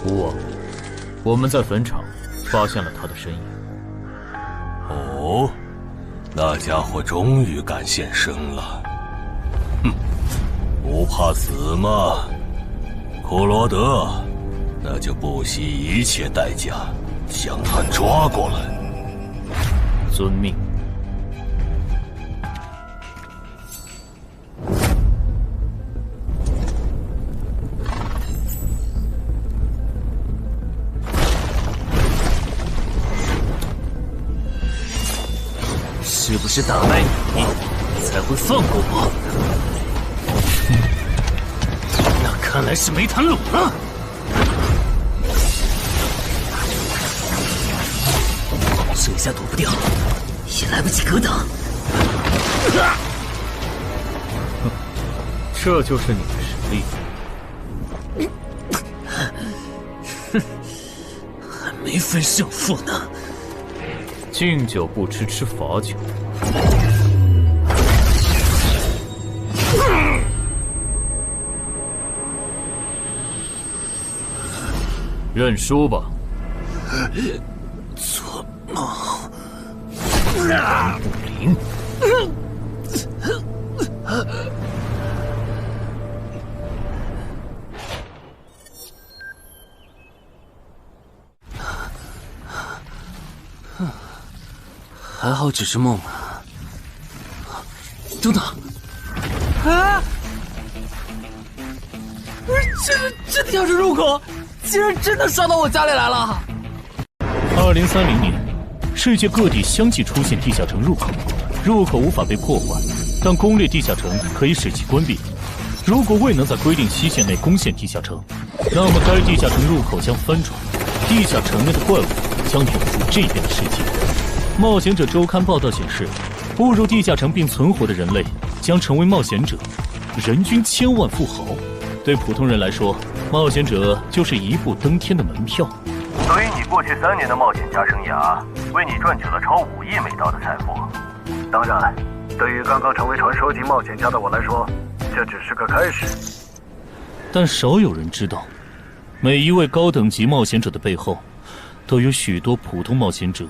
吴王，我们在坟场发现了他的身影。哦，那家伙终于敢现身了。哼，不怕死吗？库罗德，那就不惜一切代价将他抓过来。遵命。是不是打败你，才会放过我？那看来是没谈拢了。这下躲不掉，也来不及格挡。这就是你的实力。还没分胜负呢。敬酒不吃吃罚酒。认输吧。做梦。不灵。还好只是梦啊！等等，啊！这地下室入口竟然真的烧到我家里来了！2030年，世界各地相继出现地下城入口，入口无法被破坏，但攻略地下城可以使其关闭。如果未能在规定期限内攻陷地下城，那么该地下城入口将翻转，地下城内的怪物将涌入这边的世界。冒险者周刊报道显示，步入地下城并存活的人类将成为冒险者，人均1000万富豪。对普通人来说，冒险者就是一步登天的门票。所以你过去3年的冒险家生涯，为你赚取了超5亿美刀的财富。当然，对于刚刚成为传说级冒险家的我来说，这只是个开始。但少有人知道，每一位高等级冒险者的背后，都有许多普通冒险者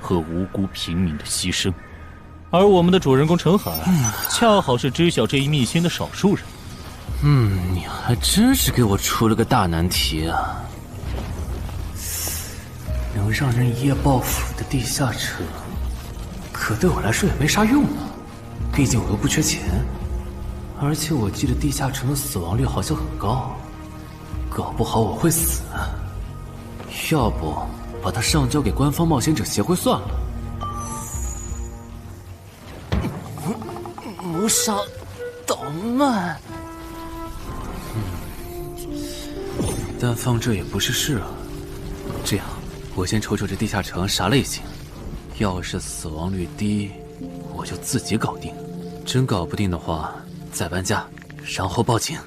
和无辜平民的牺牲，而我们的主人公陈海，恰好是知晓这一秘辛的少数人。你还真是给我出了个大难题啊！能让人一夜暴富的地下城，可对我来说也没啥用啊，毕竟我又不缺钱，而且我记得地下城的死亡率好像很高，搞不好我会死。要不把它上交给官方冒险者协会算了。谋杀岛慢，但放这也不是事啊。这样，我先瞅瞅这地下城啥类型，要是死亡率低，我就自己搞定；真搞不定的话，再搬家，然后报警。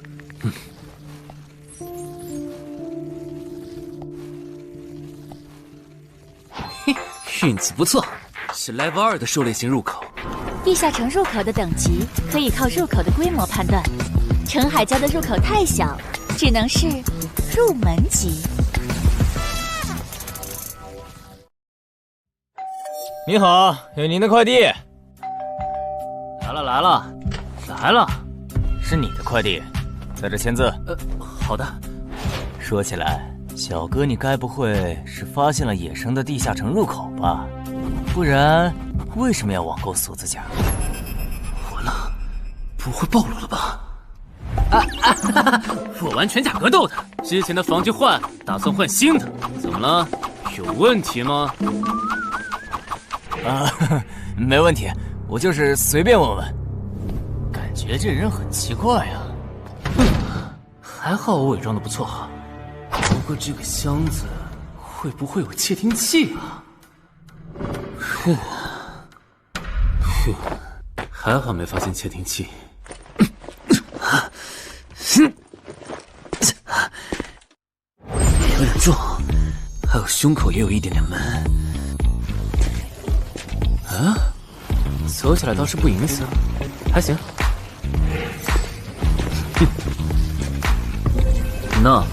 运气不错，是 Level 2的狩猎型入口。地下城入口的等级可以靠入口的规模判断。陈海家的入口太小，只能是入门级。你好，有您的快递。来了，是你的快递，在这签字。好的。说起来，小哥你该不会是发现了野生的地下城入口吧？不然为什么要网购锁子甲？完了，不会暴露了吧？我玩全甲格斗的，之前的防具换，打算换新的。怎么了？有问题吗？没问题，我就是随便问问。感觉这人很奇怪呀。还好我伪装的不错。不过这个箱子会不会有窃听器啊？还好没发现窃听器。有点重，还有胸口也有一点点闷。走起来倒是不影响，还行。那么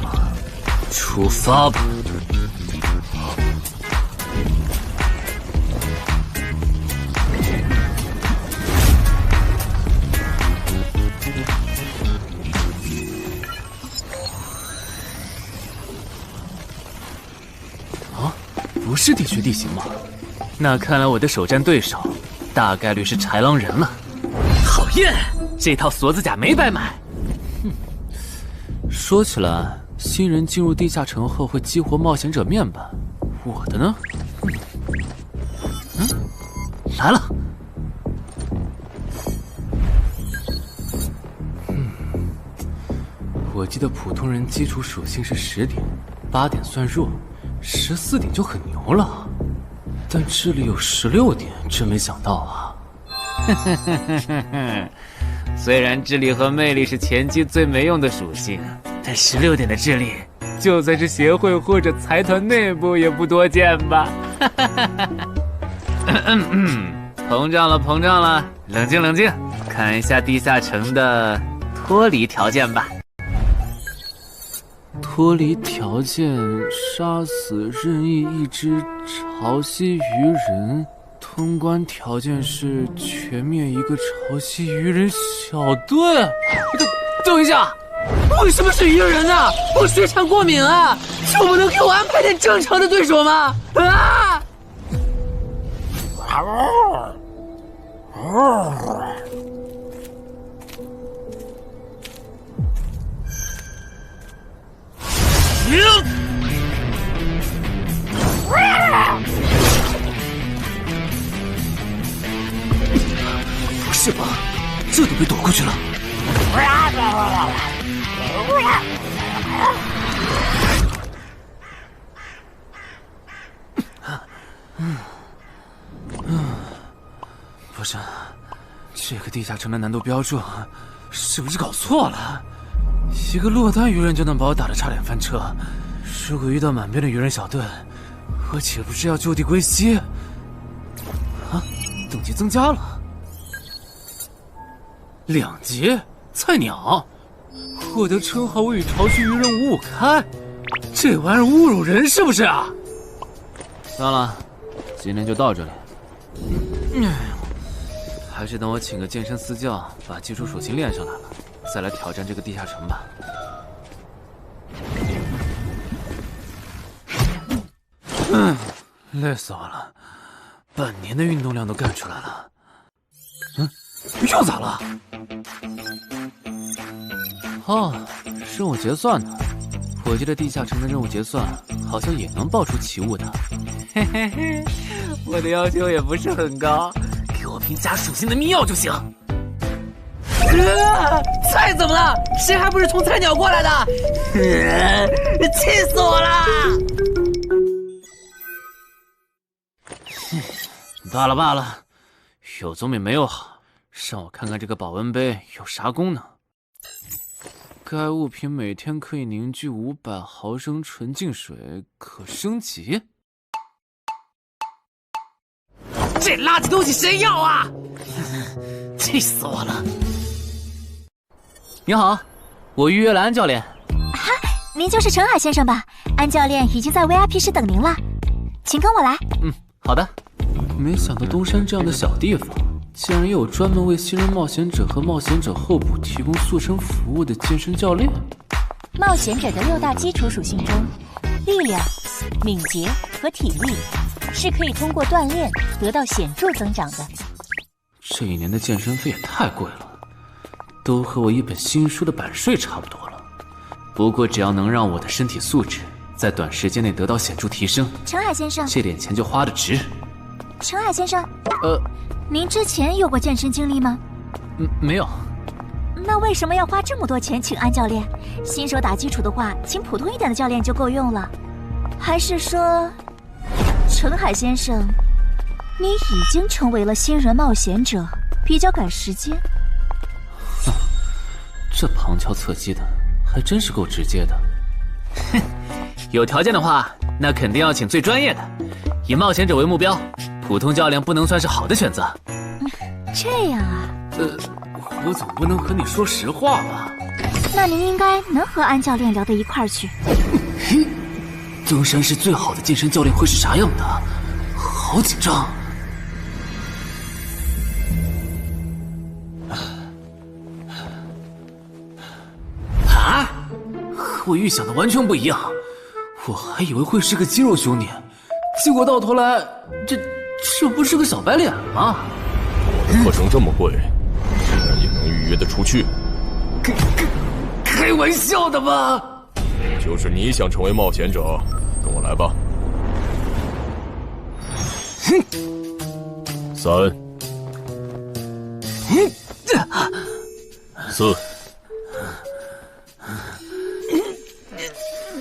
出发吧。啊，不是地穴地形吗？那看来我的首战对手大概率是豺狼人了。讨厌，这套锁子甲没白买。说起来，新人进入地下城后会激活冒险者面板，我的呢？来了。我记得普通人基础属性是10点，8点算弱，14点就很牛了。但智力有16点，真没想到啊！虽然智力和魅力是前期最没用的属性，但16点的智力，就算是协会或者财团内部也不多见吧？膨胀了，膨胀了！冷静，冷静，看一下地下城的脱离条件吧。脱离条件：杀死任意一只潮汐鱼人。通关条件是全灭一个潮汐鱼人小队。等一下，为什么是鱼人啊？我血产过敏啊！就不能给我安排点正常的对手吗？啊！不是吧，这都被躲过去了。不是，这个地下城的难度标注是不是搞错了？一个落单鱼人就能把我打得差点翻车，如果遇到满编的鱼人小队，我岂不是要就地归西？啊，等级增加了2级，菜鸟，获得称号未与潮汐鱼人五五开，这玩意儿侮辱人是不是啊？算了，今天就到这里。还是等我请个健身私教，把基础属性练上来了，再来挑战这个地下城吧。累死我了，半年的运动量都干出来了。又咋了？哦，任务结算呢？我记得地下城的任务结算好像也能爆出奇物的。嘿嘿嘿，我的要求也不是很高，给我瓶加属性的秘药就行。菜怎么了？谁还不是从菜鸟过来的？气死我了！罢了罢了，有总比没有好。让我看看这个保温杯有啥功能。该物品每天可以凝聚500毫升纯净水，可升级。这垃圾东西谁要啊？气死我了！你好，我预约了安教练。哈，您就是陈海先生吧？安教练已经在 VIP 室等您了，请跟我来。好的。没想到东山这样的小地方，竟然也有专门为新人冒险者和冒险者候补提供塑身服务的健身教练。冒险者的6大基础属性中，力量、敏捷和体力是可以通过锻炼得到显著增长的。这1年的健身费也太贵了，都和我一本新书的版税差不多了。不过只要能让我的身体素质在短时间内得到显著提升，陈海先生，这点钱就花得值。陈海先生，您之前有过健身经历吗？没有。那为什么要花这么多钱请安教练？新手打基础的话，请普通一点的教练就够用了。还是说，陈海先生，你已经成为了新人冒险者，比较赶时间？这旁敲侧击的，还真是够直接的。哼，有条件的话，那肯定要请最专业的，以冒险者为目标。普通教练不能算是好的选择。这样啊？我总不能和你说实话吧？那您应该能和安教练聊到一块儿去。嘿，登山是最好的健身教练会是啥样的？好紧张。啊！和我预想的完全不一样，我还以为会是个肌肉兄弟，结果到头来，这不是个小白脸吗？我的课程这么贵，竟然也能预约得出去？开玩笑的吧？就是你想成为冒险者，跟我来吧。3、4。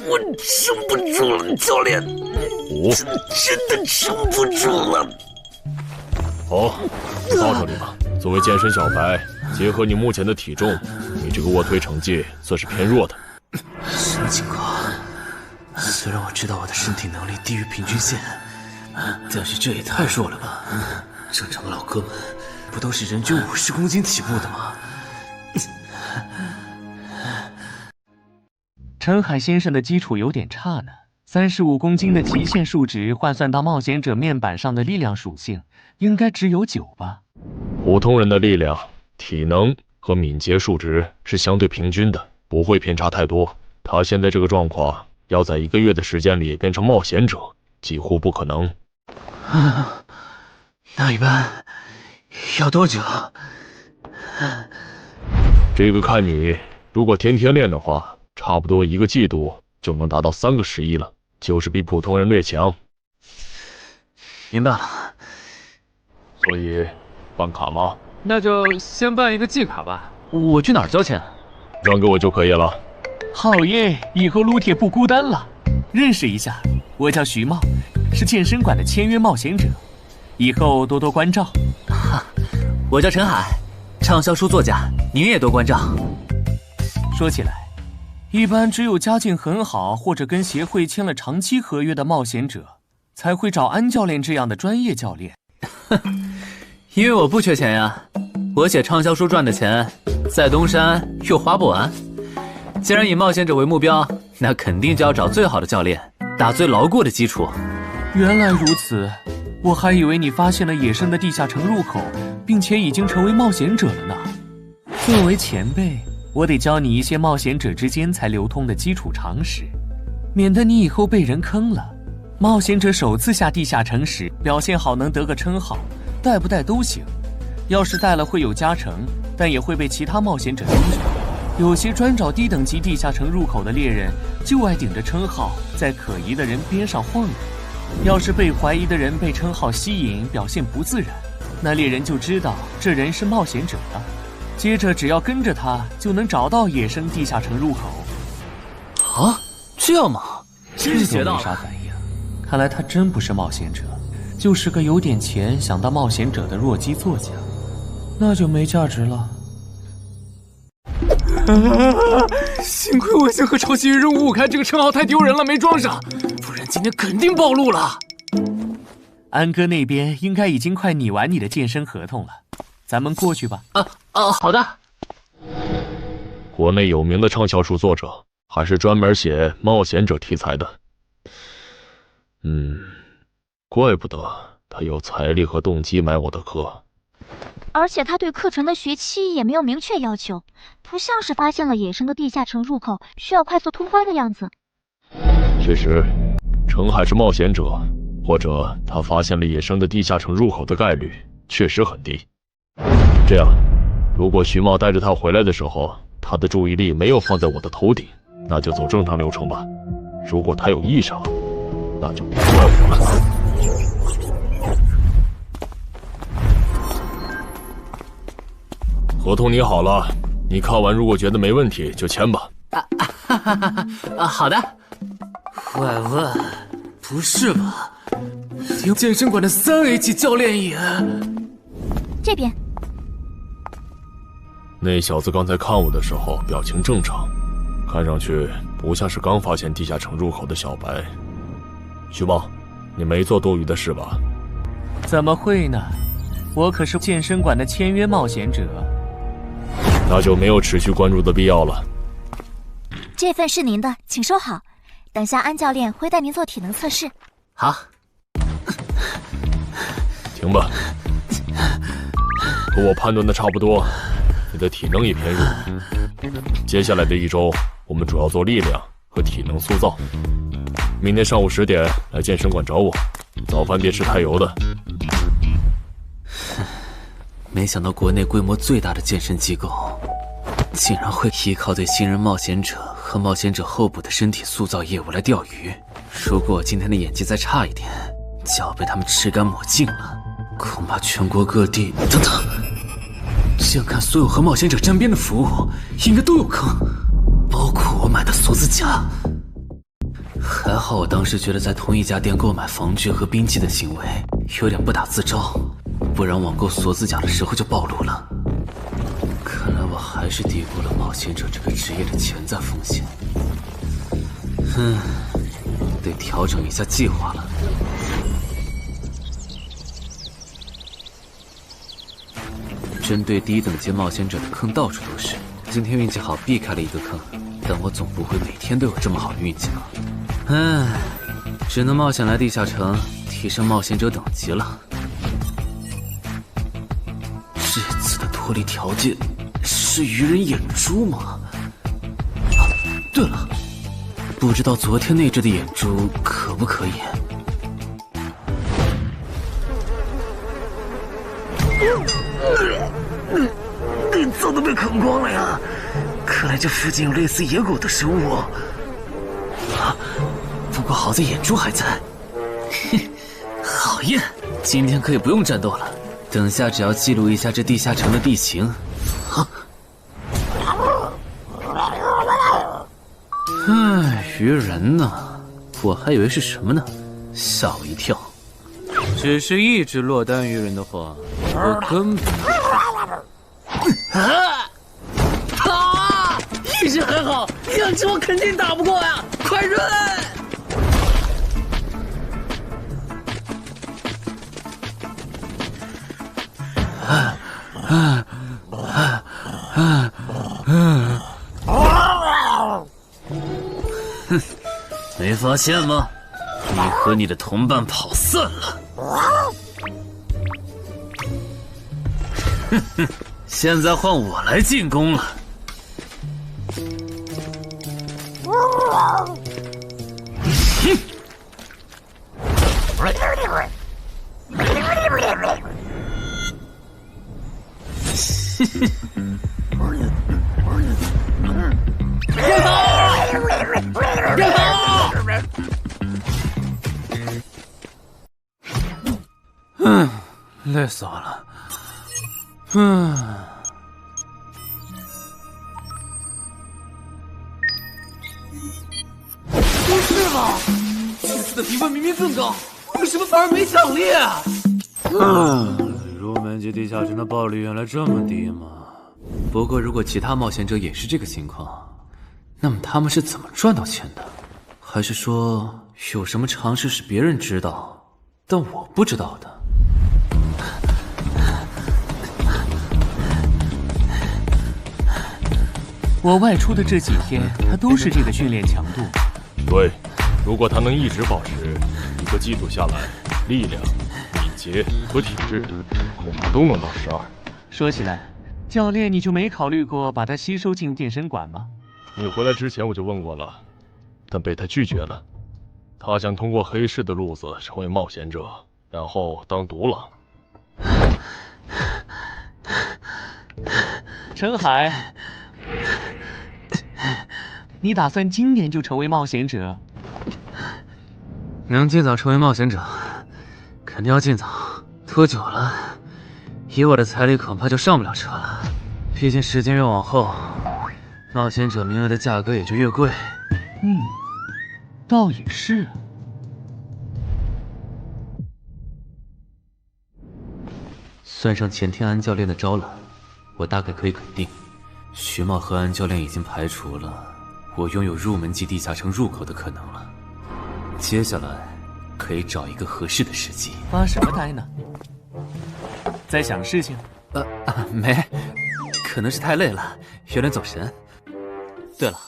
我撑不住了，教练。5。真的撑不住了。好，我告诉你吧，作为健身小白，结合你目前的体重，你这个卧推成绩算是偏弱的。什么情况？虽然我知道我的身体能力低于平均线，但是这也太弱了吧？正常的老哥们不都是人均50公斤起步的吗？陈海先生的基础有点差呢，35公斤的极限数值换算到冒险者面板上的力量属性，应该只有9吧。普通人的力量、体能和敏捷数值是相对平均的，不会偏差太多。他现在这个状况，要在1个月的时间里变成冒险者，几乎不可能。那一般要多久？这个看你，如果天天练的话，差不多1个季度就能达到3个11了，就是比普通人略强。明白了。所以，办卡吗？那就先办一个季卡吧。我去哪儿交钱？让给我就可以了。好耶，以后撸铁不孤单了。认识一下，我叫徐茂，是健身馆的签约冒险者，以后多多关照。我叫陈海，畅销书作家，您也多关照。说起来，一般只有家境很好或者跟协会签了长期合约的冒险者，才会找安教练这样的专业教练。因为我不缺钱呀，我写畅销书赚的钱，在东山又花不完。既然以冒险者为目标，那肯定就要找最好的教练，打最牢固的基础。原来如此，我还以为你发现了野生的地下城入口，并且已经成为冒险者了呢。作为前辈，我得教你一些冒险者之间才流通的基础常识，免得你以后被人坑了。冒险者首次下地下城时，表现好能得个称号，带不带都行。要是带了会有加成，但也会被其他冒险者盯着。有些专找低等级地下城入口的猎人，就爱顶着称号在可疑的人边上晃悠。要是被怀疑的人被称号吸引，表现不自然，那猎人就知道这人是冒险者了。接着只要跟着他，就能找到野生地下城入口。啊，这样吗？真是学到了。没啥反应，看来他真不是冒险者，就是个有点钱想当冒险者的弱鸡作家，那就没价值了。幸亏我先和抄袭人5开，这个称号太丢人了，没装上，不然今天肯定暴露了。安哥那边应该已经快拟完你的健身合同了，咱们过去吧。好的。国内有名的畅销书作者，还是专门写冒险者题材的。怪不得他有财力和动机买我的课。而且他对课程的学期也没有明确要求，不像是发现了野生的地下城入口需要快速通关的样子。确实，程海是冒险者，或者他发现了野生的地下城入口的概率确实很低。这样，如果徐茂带着他回来的时候，他的注意力没有放在我的头顶，那就走正常流程吧。如果他有异常，那就不怪我了。合同拟好了，你看完如果觉得没问题就签吧。好的。喂，不是吧？连健身馆的3A 级教练也……这边。那小子刚才看我的时候表情正常，看上去不像是刚发现地下城入口的小白。徐茂，你没做多余的事吧？怎么会呢？我可是健身馆的签约冒险者。那就没有持续关注的必要了。这份是您的，请收好。等下安教练会带您做体能测试。好，行吧。和我判断的差不多，你的体能也偏弱。接下来的1周，我们主要做力量和体能塑造。明天上午10点来健身馆找我，早饭别吃太油的。没想到国内规模最大的健身机构，竟然会依靠对新人冒险者和冒险者候补的身体塑造业务来钓鱼。如果我今天的演技再差一点，就要被他们吃干抹净了。恐怕全国各地，等等，这样看所有和冒险者沾边的服务，应该都有坑，包括我买的锁子甲。还好我当时觉得在同一家店购买防具和兵器的行为有点不打自招，不然网购锁子甲的时候就暴露了。看来我还是低估了冒险者这个职业的潜在风险。得调整一下计划了。针对低等级冒险者的坑到处都是，今天运气好避开了一个坑，但我总不会每天都有这么好的运气吧？只能冒险来地下城提升冒险者等级了。这次的脱离条件是愚人眼珠吗？对了，不知道昨天那只的眼珠可不可以？早都被啃光了呀！看来这附近有类似野狗的生物。不过好在眼珠还在。好耶！今天可以不用战斗了，等下只要记录一下这地下城的地形。愚人呢？我还以为是什么呢，吓我一跳。只是一只落单愚人的话，我根本……一只还好，2只我肯定打不过呀！快润！没发现吗？你和你的同伴跑散了。现在换我来进攻了。累死我了。不是吧？这次的评分明明更高，为什么反而没奖励啊？入门级地下城的暴力原来这么低吗？不过如果其他冒险者也是这个情况，那么他们是怎么赚到钱的？还是说有什么常识是别人知道，但我不知道的？我外出的这几天，他都是这个训练强度。对，如果他能一直保持一个季度下来，力量、敏捷和体质恐怕都能到12。说起来，教练你就没考虑过把他吸收进健身馆吗？你回来之前我就问过了，但被他拒绝了。他想通过黑市的路子成为冒险者，然后当独狼。陈海，你打算今年就成为冒险者？能尽早成为冒险者，肯定要尽早。拖久了，以我的财力恐怕就上不了车了。毕竟时间越往后，冒险者名额的价格也就越贵。倒也是。算上前天安教练的招揽，我大概可以肯定，徐茂和安教练已经排除了我拥有入门级地下城入口的可能了。接下来可以找一个合适的时机。发什么呆呢？在想事情？没，可能是太累了，有点走神。对了，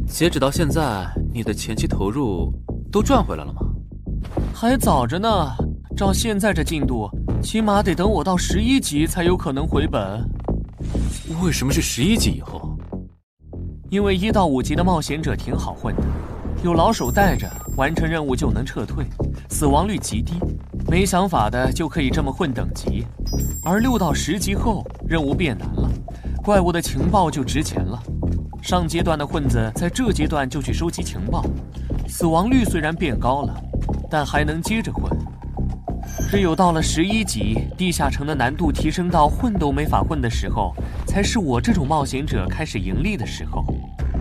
截止到现在，你的前期投入都赚回来了吗？还早着呢，照现在这进度，起码得等我到11级才有可能回本。为什么是11级以后？因为1到5级的冒险者挺好混的，有老手带着，完成任务就能撤退，死亡率极低。没想法的就可以这么混等级。而6到10级后，任务变难了，怪物的情报就值钱了。上阶段的混子在这阶段就去收集情报，死亡率虽然变高了，但还能接着混。只有到了11级，地下城的难度提升到混都没法混的时候，才是我这种冒险者开始盈利的时候。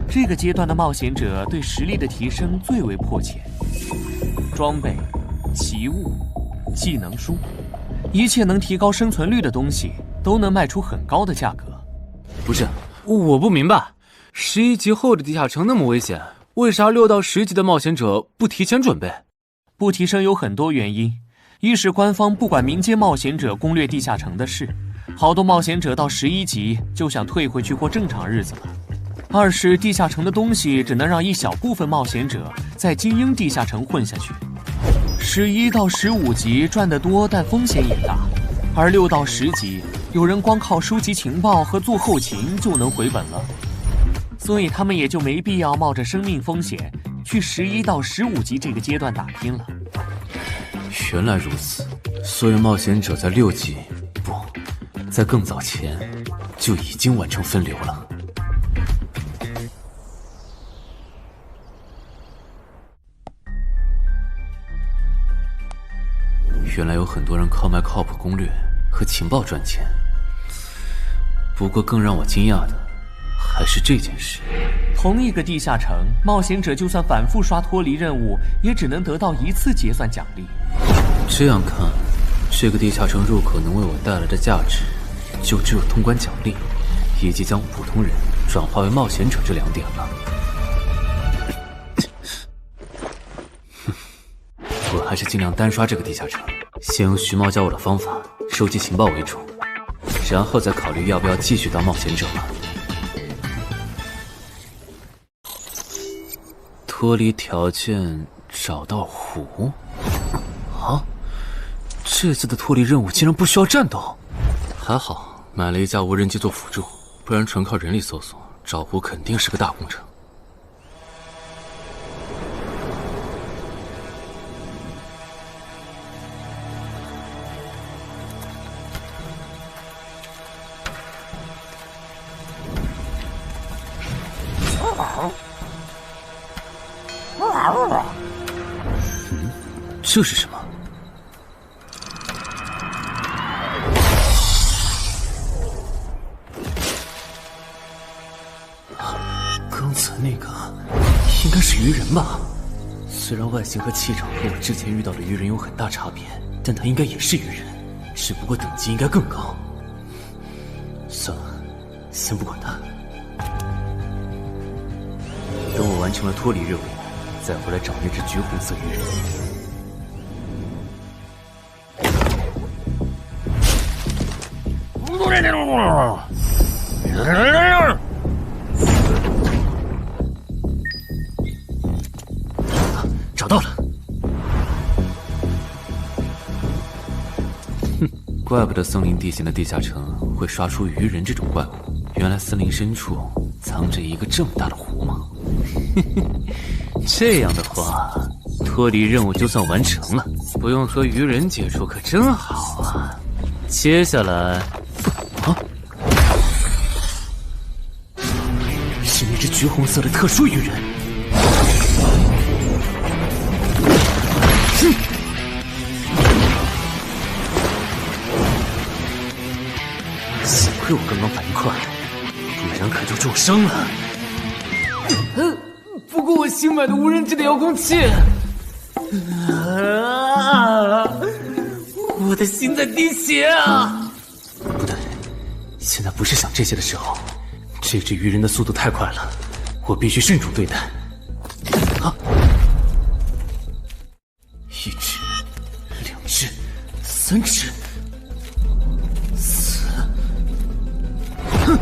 这个阶段的冒险者对实力的提升最为迫切。装备、奇物、技能书，一切能提高生存率的东西，都能卖出很高的价格。不是，我不明白，11级后的地下城那么危险，为啥6到10级的冒险者不提前准备？不提升有很多原因，一是官方不管民间冒险者攻略地下城的事，好多冒险者到11级就想退回去过正常日子了；二是地下城的东西只能让一小部分冒险者在精英地下城混下去。11到15级赚得多，但风险也大，而6到10级，有人光靠收集情报和做后勤就能回本了，所以他们也就没必要冒着生命风险去11到15级这个阶段打拼了。原来如此，所有冒险者在6级，不，在更早前就已经完成分流了。原来有很多人靠卖靠谱攻略和情报赚钱。不过更让我惊讶的还是这件事。同一个地下城，冒险者就算反复刷脱离任务，也只能得到1次结算奖励。这样看，这个地下城入口能为我带来的价值，就只有通关奖励，以及将普通人转化为冒险者这2点了。我还是尽量单刷这个地下城，先用徐茂教我的方法收集情报为主，然后再考虑要不要继续当冒险者了。脱离条件找到湖。啊，这次的脱离任务竟然不需要战斗，还好买了一架无人机做辅助，不然纯靠人力搜索找湖肯定是个大工程。这是什么？刚才那个应该是鱼人吧？虽然外形和气场和我之前遇到的鱼人有很大差别，但他应该也是鱼人，只不过等级应该更高。算了，先不管他。等我完成了脱离任务，再回来找那只橘红色鱼人。找到了！哼，怪不得森林地形的地下城会刷出鱼人这种怪物，原来森林深处藏着一个这么大的湖吗？这样的话，脱离任务就算完成了，不用和鱼人接触可真好啊！接下来，是那只橘红色的特殊鱼人。幸亏我刚刚反应快，不然可就重伤了。不过我新买的无人机的遥控器，我的心在滴血啊！不对，现在不是想这些的时候。这只鱼人的速度太快了，我必须慎重对待。啊！1只、2只、3只、4……哼！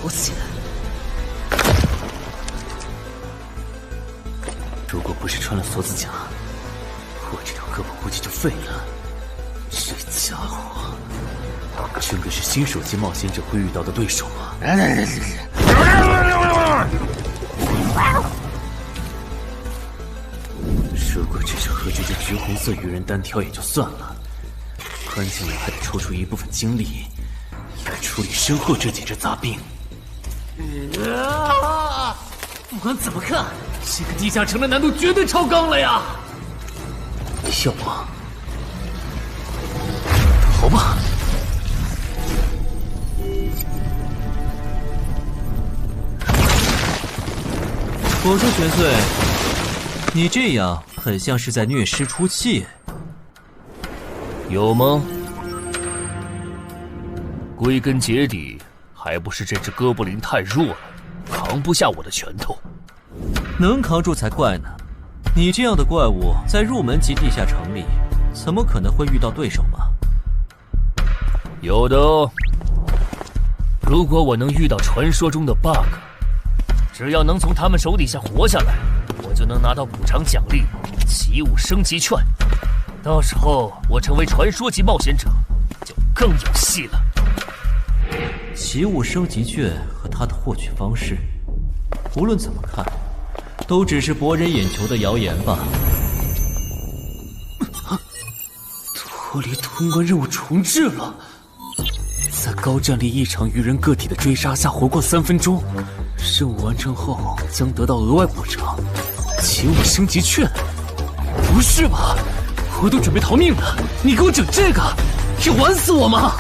好好险！如果不是穿了锁子甲，我这条胳膊估计就废了。这家伙，真的是新手级冒险者会遇到的对手吗？如果只是和这只橘红色鱼人单挑也就算了，关键我还得抽出一部分精力来处理身后这几只杂兵。不管怎么看，这个地下城的难度绝对超纲了呀！要不逃吧？我说玄岁，你这样很像是在虐尸出气。有吗？归根结底，还不是这只哥布林太弱了，扛不下我的拳头。能扛住才怪呢！你这样的怪物在入门级地下城里，怎么可能会遇到对手嘛？有的哦。如果我能遇到传说中的 bug， 只要能从他们手底下活下来，我就能拿到补偿奖励奇物升级券。到时候我成为传说级冒险者，就更有戏了。奇物升级券和它的获取方式，无论怎么看，都只是博人眼球的谣言吧。脱离通关任务重置了，在高战力异常鱼人个体的追杀下活过3分钟，任务完成后将得到额外补偿，奇物升级券。不是吧？我都准备逃命了，你给我整这个，要玩死我吗？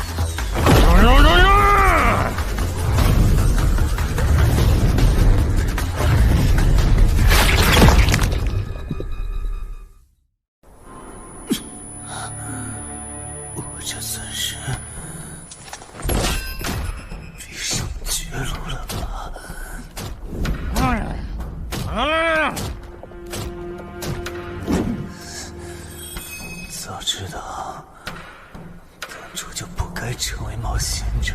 我这算是逼上绝路了吧？早知道当初就不该成为冒险者，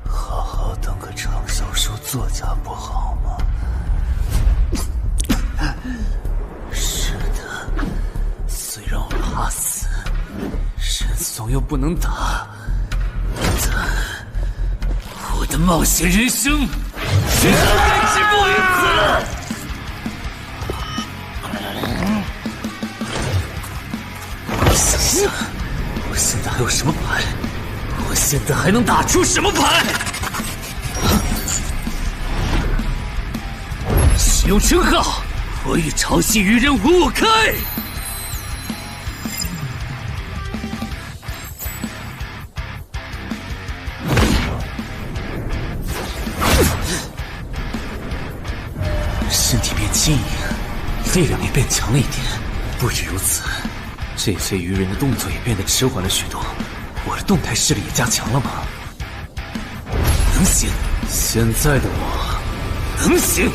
好好当个畅销书作家不好吗？是的，虽然我怕死，人怂又不能打，但我的冒险人生绝对止步于此。想想，我现在还有什么牌？我现在还能打出什么牌？使用称号，我与潮汐鱼人5开。身体变轻盈，力量也变强了一点。不止如此，这些鱼人的动作也变得迟缓了许多。我的动态视力也加强了吗？能行，现在的我能行。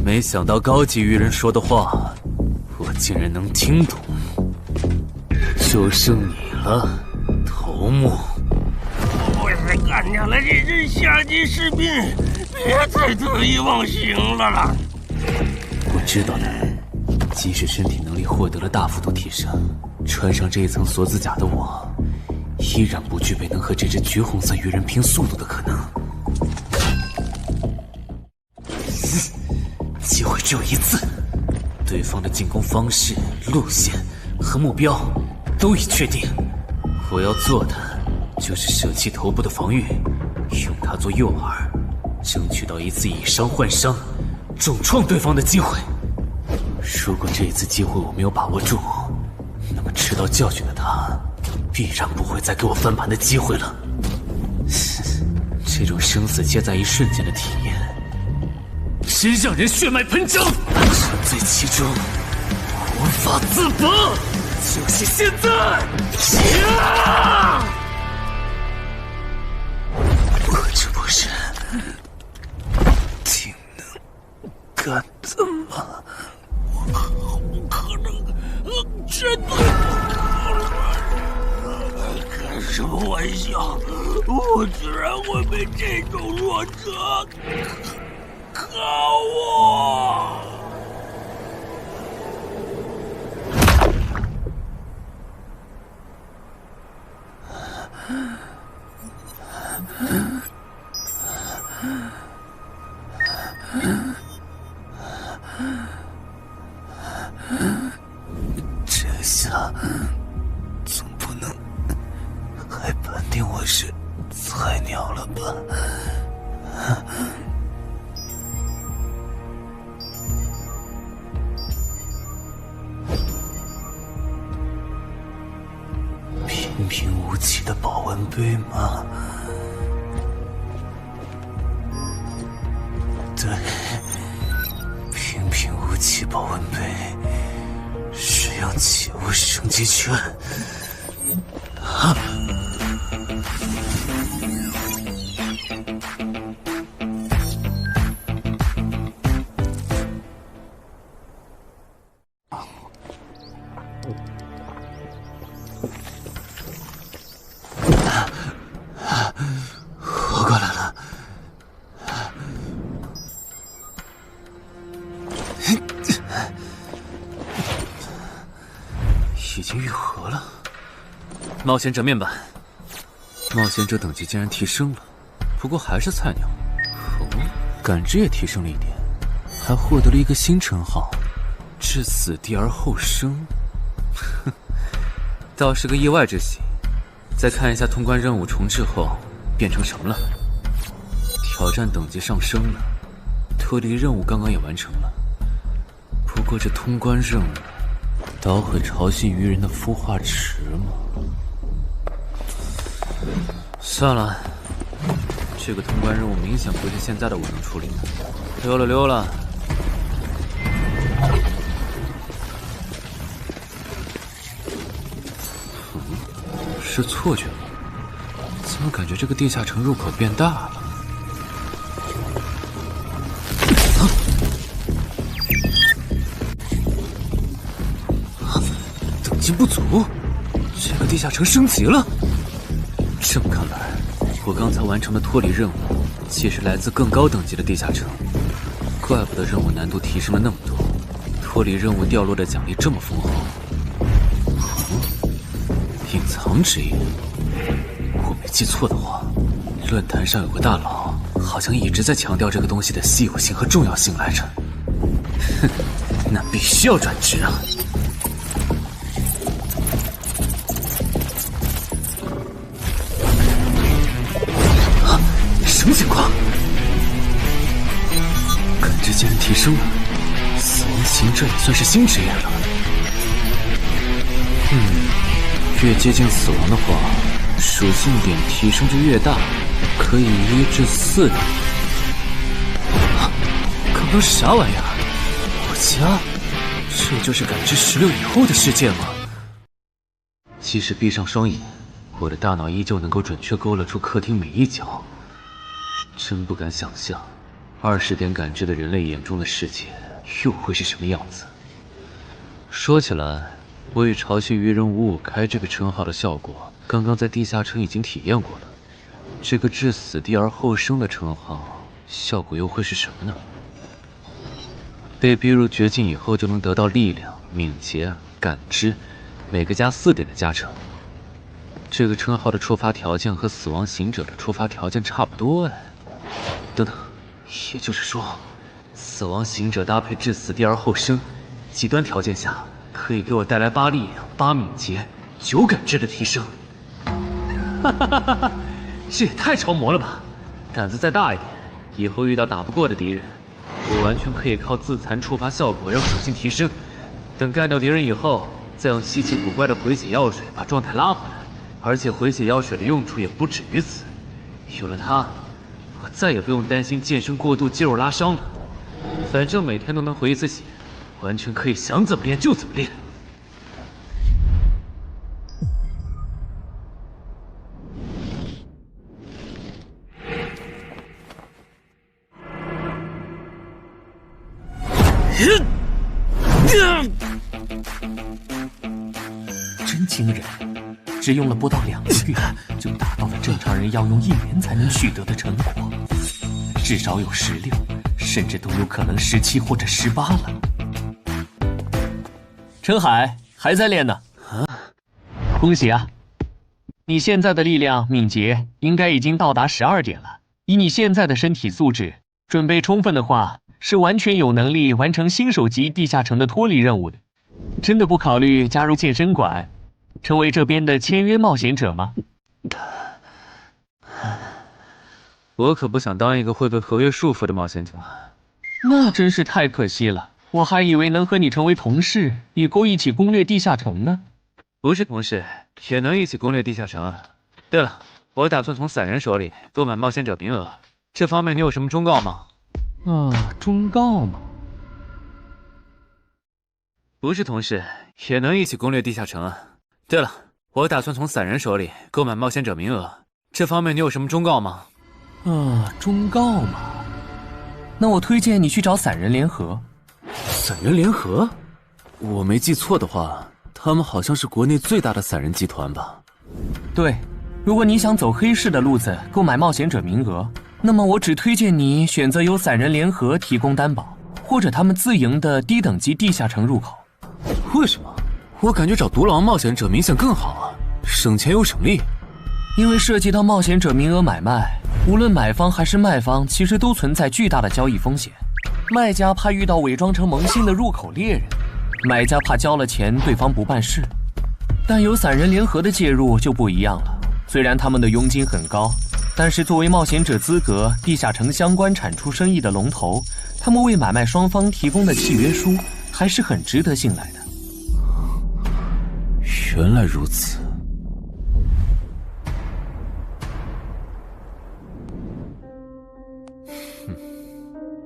没想到高级鱼人说的话，我竟然能听懂。就剩你了，头目。我是干掉了这只下级士兵，别再得意忘形了啦！我知道的，即使身体能力获得了大幅度提升，穿上这一层锁子甲的我，依然不具备能和这只橘红色鱼人拼速度的可能。机会只有一次，对方的进攻方式、路线和目标都已确定，我要做的就是舍弃头部的防御，用它做诱饵，争取到一次以伤换伤，重创对方的机会。如果这一次机会我没有把握住，那么迟到教训的他，必然不会再给我翻盘的机会了。这种生死皆在一瞬间的体验，真让人血脉喷张，沉醉其中，无法自拔。就是现在！我这不是挺能敢的吗？不可能，绝对不可能！开什么玩笑？我居然会被这种弱者可恶！这下总不能还判定我是菜鸟了吧？平平无奇的保温杯吗？对，平平无奇保温杯。使用起雾升级券。啊！活过来了。已经愈合了。冒险者面板，冒险者等级竟然提升了，不过还是菜鸟。哦，感知也提升了一点，还获得了一个新称号——至死地而后生。哼，倒是个意外之喜。再看一下通关任务重置后变成什么了。挑战等级上升了，脱离任务刚刚也完成了。不过这通关任务捣毁潮汐鱼人的孵化池吗？算了，这个通关任务明显不是现在的我能处理的。溜了溜了。是错觉吗？怎么感觉这个地下城入口变大了？等级不足，这个地下城升级了。这么看来，我刚才完成的脱离任务，既是来自更高等级的地下城，怪不得任务难度提升了那么多，脱离任务掉落的奖励这么丰厚。隐藏之眼，我没记错的话，论坛上有个大佬，好像一直在强调这个东西的稀有性和重要性来着。哼，那必须要转职啊！什么情况？感知竟然提升了，死亡行者也算是新职业了。越接近死亡的话，属性点提升就越大，可以1至4点。刚刚是啥玩意儿？我家？这就是感知16以后的世界吗？即使闭上双眼，我的大脑依旧能够准确勾勒出客厅每一角。真不敢想象，20点感知的人类眼中的世界又会是什么样子。说起来，我与潮汐鱼人555开这个称号的效果，刚刚在地下城已经体验过了。这个至死地而后生的称号，效果又会是什么呢？被逼入绝境以后，就能得到力量、敏捷、感知，每个加4点的加成。这个称号的触发条件和死亡行者的触发条件差不多哎。等等，也就是说，死亡行者搭配至死地而后生，极端条件下可以给我带来8力量、8敏捷、9感知的提升。哈哈哈哈！这也太超模了吧！胆子再大一点，以后遇到打不过的敌人，我完全可以靠自残触发效果让属性提升。等干掉敌人以后，再用稀奇古怪的回血药水把状态拉回来。而且回血药水的用处也不止于此，有了它，我再也不用担心健身过度肌肉拉伤了。反正每天都能回一次血，完全可以想怎么练就怎么练。真惊人！只用了不到2个月，就达到了正常人要用1年才能取得的成果，至少有16，甚至都有可能17或者18了。陈海还在练呢，恭喜啊！你现在的力量、敏捷应该已经到达12点了。以你现在的身体素质，准备充分的话，是完全有能力完成新手级地下城的脱离任务的。真的不考虑加入健身馆，成为这边的签约冒险者吗？我可不想当一个会被合约束缚的冒险者。那真是太可惜了，我还以为能和你成为同事，以后一起攻略地下城呢。不是同事，也能一起攻略地下城啊。对了，我打算从散人手里购买冒险者名额，这方面你有什么忠告吗？忠告吗？不是同事，也能一起攻略地下城啊。对了，我打算从散人手里购买冒险者名额，这方面你有什么忠告吗？忠告嘛，那我推荐你去找散人联合。散人联合？我没记错的话，他们好像是国内最大的散人集团吧？对，如果你想走黑市的路子购买冒险者名额，那么我只推荐你选择由散人联合提供担保，或者他们自营的低等级地下城入口。为什么？我感觉找独狼冒险者明显更好啊，省钱又省力。因为涉及到冒险者名额买卖，无论买方还是卖方，其实都存在巨大的交易风险。卖家怕遇到伪装成萌新的入口猎人，买家怕交了钱对方不办事。但有散人联合的介入就不一样了，虽然他们的佣金很高，但是作为冒险者资格、地下城相关产出生意的龙头，他们为买卖双方提供的契约书还是很值得信赖的。原来如此。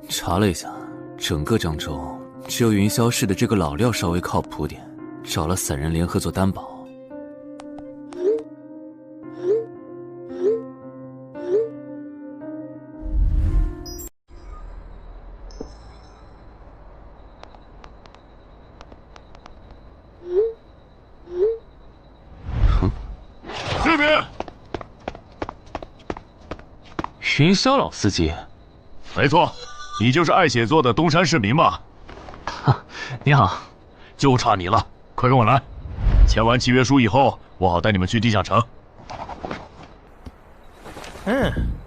查了一下，整个漳州只有云霄市的这个老廖稍微靠谱点，找了散人联合做担保。这边，云霄老司机，没错，你就是爱写作的东山市民吧？你好，就差你了，快跟我来。签完契约书以后，我好带你们去地下城。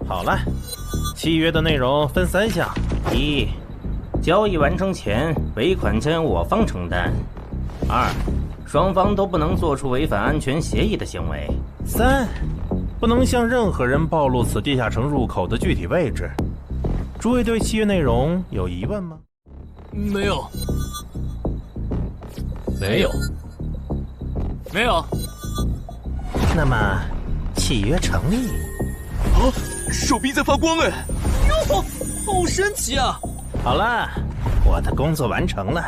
好了，契约的内容分3项：一，交易完成前尾款钱我方承担；二，双方都不能做出违反安全协议的行为；三，不能向任何人暴露此地下城入口的具体位置。诸位对契约内容有疑问吗？没有。那么，契约成立。手臂在发光哎！哟，好神奇啊！好了，我的工作完成了，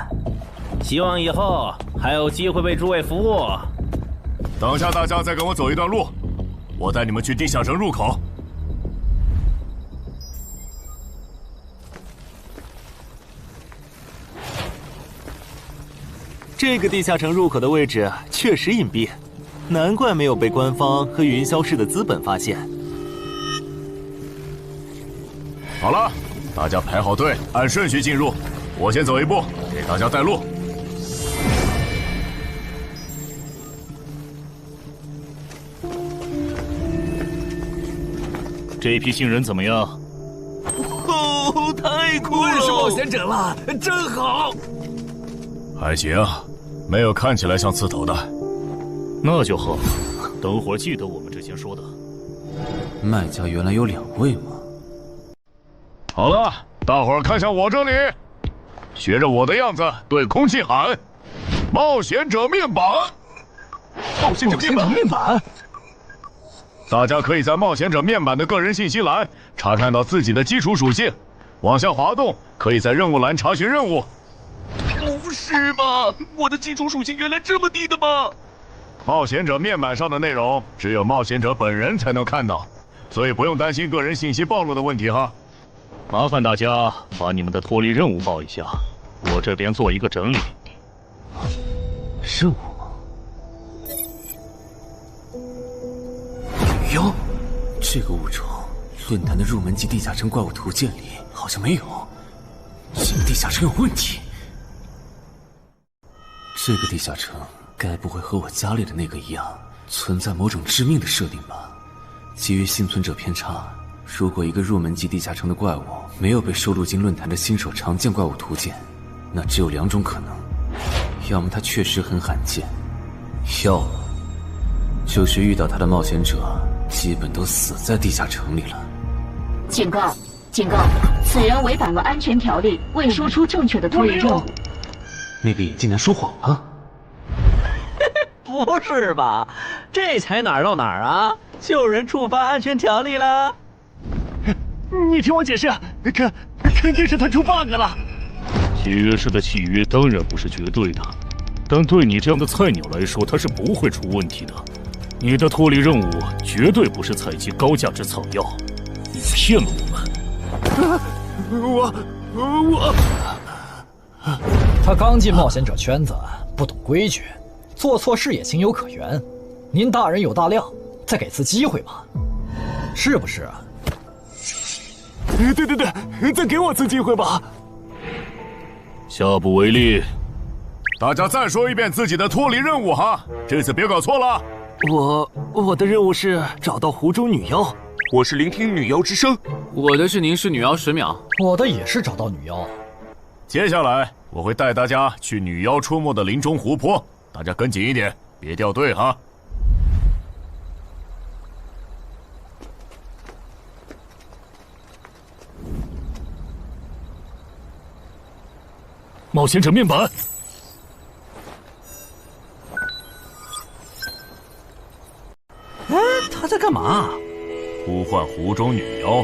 希望以后还有机会为诸位服务。等下大家再跟我走一段路，我带你们去地下城入口。这个地下城入口的位置确实隐蔽，难怪没有被官方和云霄市的资本发现。好了，大家排好队，按顺序进入。我先走一步，给大家带路。这批新人怎么样？太酷了！我也是冒险者了，真好。还行，没有看起来像刺头的。那就好，等会儿记得我们之前说的。卖家原来有2位吗？好了，大伙儿看向我这里，学着我的样子对空气喊：“冒险者面板！”冒险者面板！大家可以在冒险者面板的个人信息栏查看到自己的基础属性，往下滑动，可以在任务栏查询任务。不是吧？我的基础属性原来这么低的吗？冒险者面板上的内容只有冒险者本人才能看到，所以不用担心个人信息暴露的问题哈。麻烦大家把你们的脱离任务报一下，我这边做一个整理。任务？女妖？这个物种，论坛的入门级地下城怪物图鉴里好像没有。这个地下城有问题。这个地下城该不会和我家里的那个一样，存在某种致命的设定吧？基于幸存者偏差，如果一个入门级地下城的怪物没有被收录进论坛的新手常见怪物图鉴，那只有2种可能：要么它确实很罕见，要么就是遇到它的冒险者基本都死在地下城里了。警告！警告！此人违反了安全条例，未说出正确的脱离任务。那个眼镜男说谎了？不是吧？这才哪儿到哪儿啊？就有人触发安全条例了？你听我解释，肯定是他出 bug 了。契约式的契约当然不是绝对的，但对你这样的菜鸟来说，它是不会出问题的。你的脱离任务绝对不是采集高价值草药，你骗了我们。他刚进冒险者圈子，不懂规矩，做错事也情有可原。您大人有大量，再给次机会吧，是不是啊？对，再给我次机会吧。下不为例。大家再说一遍自己的脱离任务哈，这次别搞错了。我的任务是找到湖中女妖。我是聆听女妖之声。我的是凝视女妖10秒。我的也是找到女妖。接下来我会带大家去女妖出没的林中湖泊，大家跟紧一点，别掉队哈。冒险者面板。他在干嘛？呼唤湖中女妖。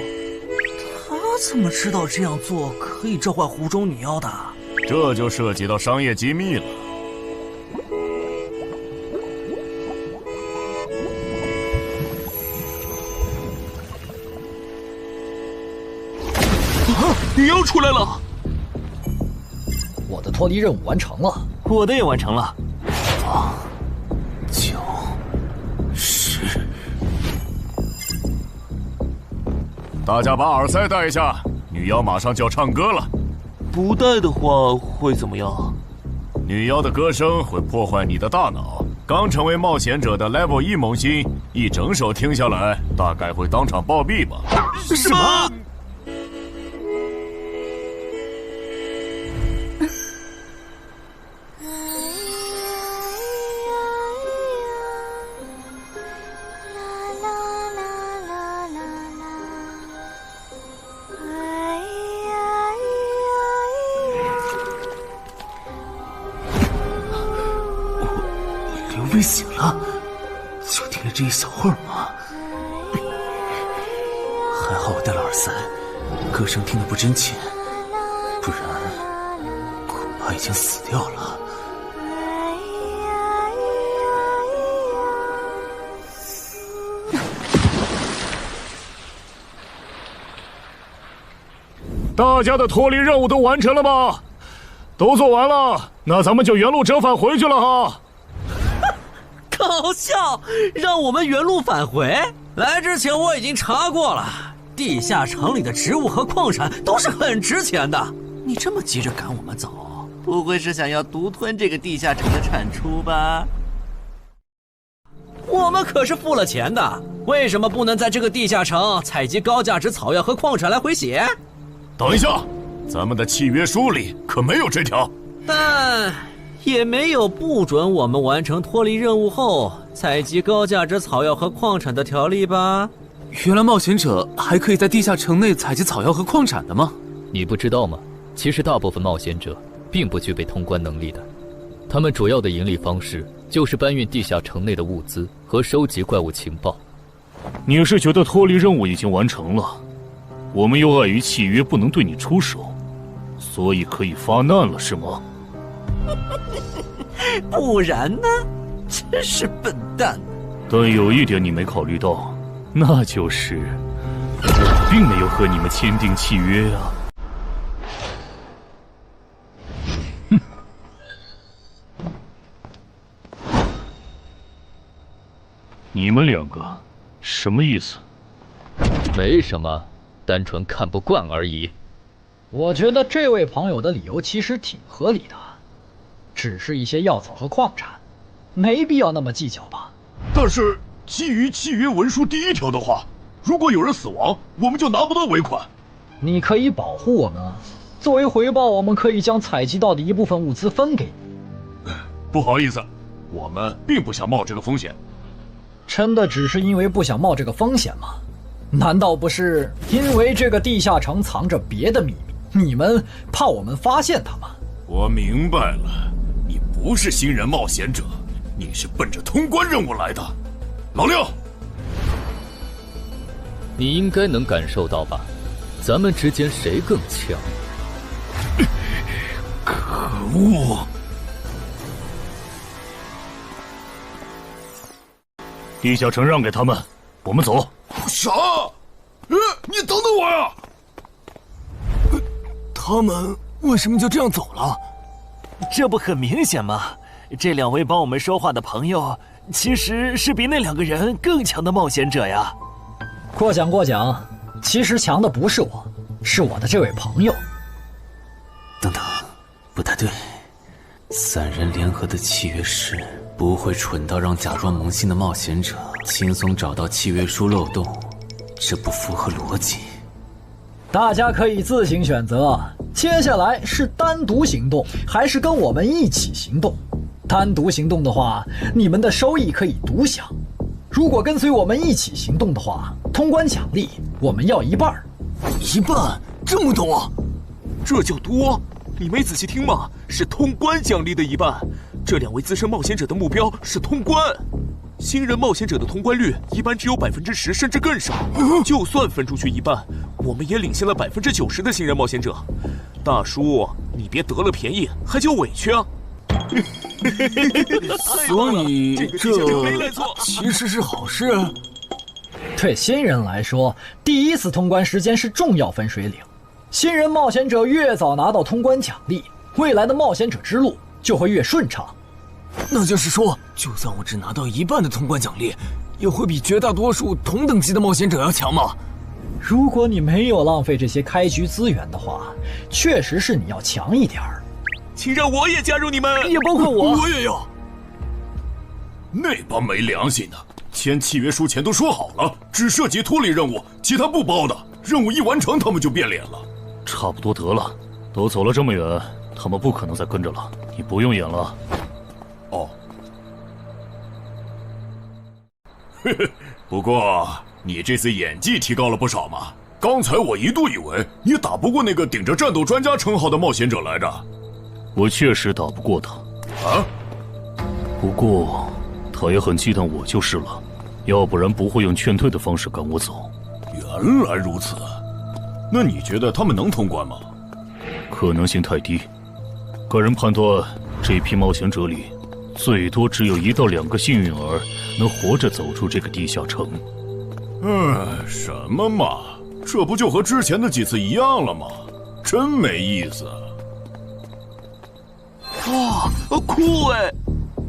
他怎么知道这样做可以召唤湖中女妖的？这就涉及到商业机密了。女妖出来了！我的脱离任务完成了，我的也完成了。8、9、10。大家把耳塞戴一下，女妖马上就要唱歌了。不戴的话会怎么样？女妖的歌声会破坏你的大脑。刚成为冒险者的 Level 1萌新，一整首听下来，大概会当场暴毙吧。什么？被醒了，就听了这一小会儿嘛。还好我戴了耳塞，歌声听得不真切，不然恐怕已经死掉了。大家的脱离任务都完成了吗？都做完了，那咱们就原路折返回去了哈。搞笑，让我们原路返回？来之前我已经查过了，地下城里的植物和矿产都是很值钱的。你这么急着赶我们走，不会是想要独吞这个地下城的产出吧？我们可是付了钱的，为什么不能在这个地下城采集高价值草药和矿产来回血？等一下，咱们的契约书里可没有这条。但也没有不准我们完成脱离任务后采集高价值草药和矿产的条例吧？原来冒险者还可以在地下城内采集草药和矿产的吗？你不知道吗？其实大部分冒险者并不具备通关能力的，他们主要的盈利方式就是搬运地下城内的物资和收集怪物情报。你是觉得脱离任务已经完成了，我们又碍于契约不能对你出手，所以可以发难了是吗？不然呢？真是笨蛋。但有一点你没考虑到，那就是我并没有和你们签订契约啊。你们两个什么意思？没什么，单纯看不惯而已。我觉得这位朋友的理由其实挺合理的，只是一些药草和矿产，没必要那么计较吧。但是基于契约文书第1条的话，如果有人死亡，我们就拿不到尾款。你可以保护我们啊，作为回报，我们可以将采集到的一部分物资分给你。不好意思，我们并不想冒这个风险。真的只是因为不想冒这个风险吗？难道不是因为这个地下城藏着别的秘密，你们怕我们发现它吗？我明白了，你不是新人冒险者，你是奔着通关任务来的。老六，你应该能感受到吧？咱们之间谁更强？可恶！地下城让给他们，我们走。啥？你等等我呀！他们为什么就这样走了？这不很明显吗？这2位帮我们说话的朋友，其实是比那2个人更强的冒险者呀。过奖，其实强的不是我，是我的这位朋友。等等，不太对，3人联合的契约师不会蠢到让假装萌新的冒险者轻松找到契约书漏洞，这不符合逻辑。大家可以自行选择，接下来是单独行动，还是跟我们一起行动？单独行动的话，你们的收益可以独享；如果跟随我们一起行动的话，通关奖励我们要1半。1半？这么多？这叫多？你没仔细听吗？是通关奖励的1半。这2位资深冒险者的目标是通关。新人冒险者的通关率一般只有10%，甚至更少。就算分出去1半，我们也领先了90%的新人冒险者。大叔，你别得了便宜还叫委屈啊！所以这其实是好事。对新人来说，第1次通关时间是重要分水岭。新人冒险者越早拿到通关奖励，未来的冒险者之路就会越顺畅。那就是说，就算我只拿到1半的通关奖励，也会比绝大多数同等级的冒险者要强吗？如果你没有浪费这些开局资源的话，确实是你要强一点儿。请让我也加入你们，也包括我。我也要。那帮没良心的，签契约书前都说好了，只涉及脱离任务，其他不包的。任务一完成，他们就变脸了。差不多得了，都走了这么远，他们不可能再跟着了。你不用演了。哦。嘿嘿，不过你这次演技提高了不少嘛。刚才我一度以为你打不过那个顶着战斗专家称号的冒险者来着。我确实打不过他。啊？不过他也很忌惮我就是了，要不然不会用劝退的方式赶我走。原来如此，那你觉得他们能通关吗？可能性太低。个人判断，这批冒险者里，最多只有1到2个幸运儿能活着走出这个地下城。什么嘛，这不就和之前的几次一样了吗？真没意思。哇，酷哎！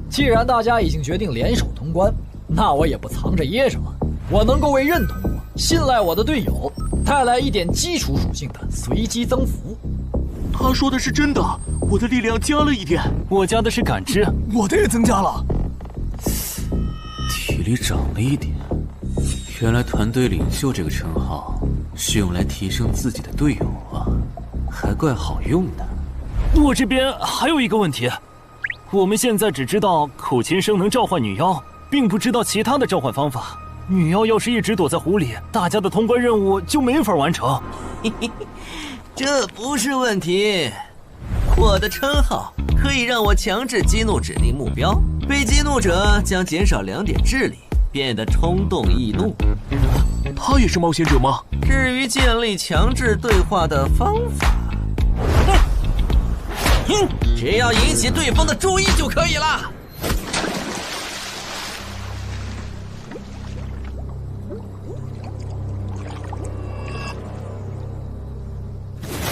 既然大家已经决定联手通关，那我也不藏着掖着了。我能够为认同我、信赖我的队友带来一点基础属性的随机增幅。他说的是真的，我的力量加了1点，我加的是感知，我的也增加了，体力涨了1点。原来团队领袖这个称号是用来提升自己的队友啊，还怪好用的。我这边还有一个问题，我们现在只知道口琴声能召唤女妖，并不知道其他的召唤方法。女妖要是一直躲在湖里，大家的通关任务就没法完成。这不是问题，我的称号可以让我强制激怒指定目标，被激怒者将减少2点智力，变得冲动易怒。他也是冒险者吗？至于建立强制对话的方法，只要引起对方的注意就可以了。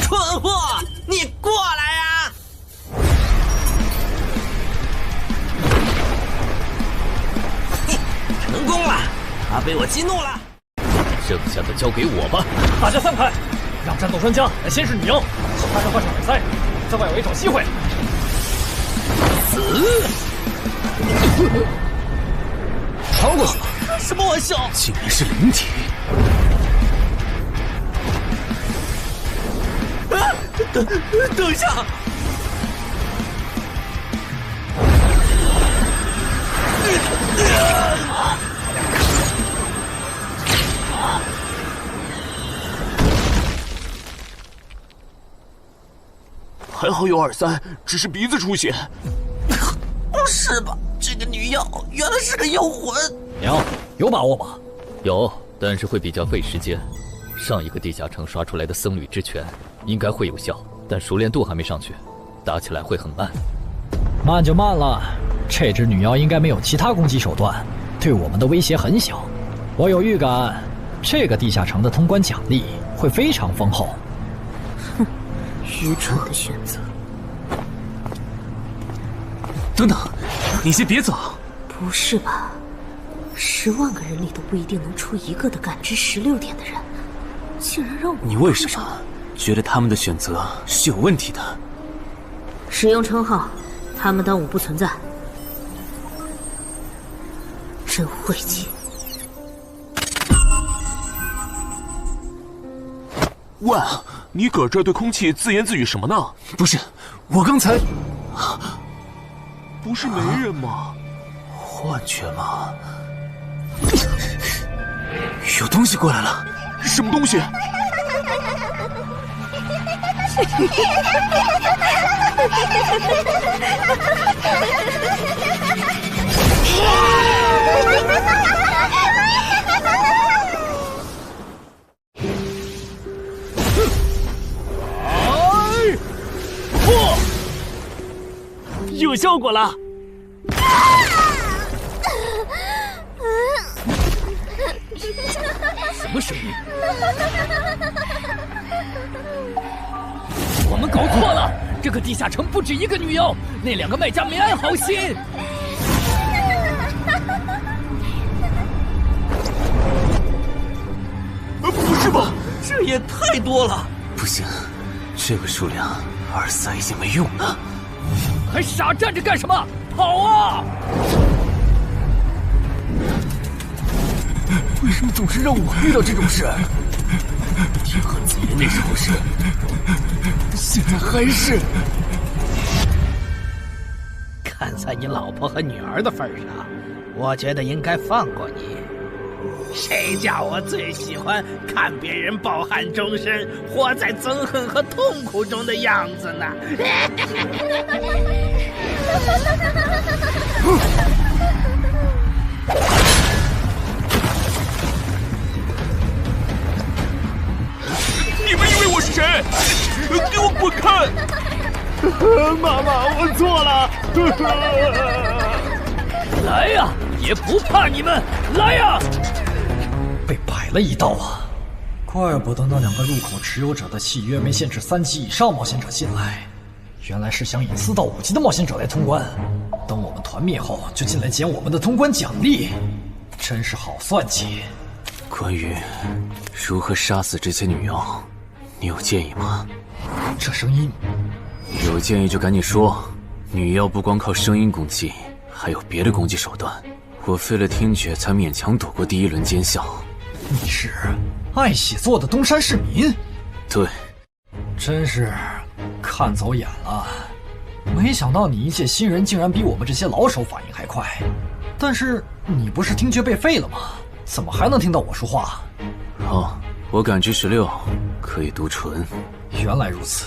蠢货，你过来呀！成功了！被我激怒了。剩下的交给我吧。大家散开，让战斗专家来先是女妖，其他人换上耳塞，在外围找机会。超过去了！开什么玩笑？竟然是灵体！等一下！还好有耳塞，只是鼻子出血。不是吧？这个女妖原来是个妖魂！娘，有把握吗？有，但是会比较费时间。上一个地下城刷出来的僧侣之拳应该会有效，但熟练度还没上去，打起来会很慢。慢就慢了，这只女妖应该没有其他攻击手段，对我们的威胁很小。我有预感，这个地下城的通关奖励会非常丰厚。哼，愚蠢的选择。等等，你先别走。不是吧？10万个人里都不一定能出一个的感知16点的人，竟然让我……你为什么觉得他们的选择是有问题的？使用称号，他们当我不存在，真晦气。喂，你搁这对空气自言自语什么呢？不是，我刚才……不是没人吗？幻觉吗？有东西过来了！什么东西？有效果了！什么声音？我们搞错了，这个地下城不止一个女妖，那2个卖家没安好心。不是吧？这也太多了！不行，这个数量耳塞已经没用了。还傻站着干什么？跑啊！为什么总是让我遇到这种事？天河子爷那时候是，现在还是。看在你老婆和女儿的份上，我觉得应该放过你。谁叫我最喜欢看别人抱憾终身，活在憎恨和痛苦中的样子呢？你们以为我是谁？给我滚开！妈妈，我错了。来呀，也不怕你们，来呀！被摆了一道啊！怪不得那2个入口持有者的契约没限制3级以上冒险者进来，原来是想引4到5级的冒险者来通关。等我们团灭后，就进来捡我们的通关奖励，真是好算计。关于如何杀死这些女妖，你有建议吗？这声音，有建议就赶紧说。女妖不光靠声音攻击，还有别的攻击手段。我费了听觉才勉强躲过第1轮奸笑。你是爱喜做的东山市民？对，真是看走眼了。没想到你一届新人竟然比我们这些老手反应还快。但是你不是听觉被废了吗？怎么还能听到我说话？好，我感知16，可以读唇。原来如此，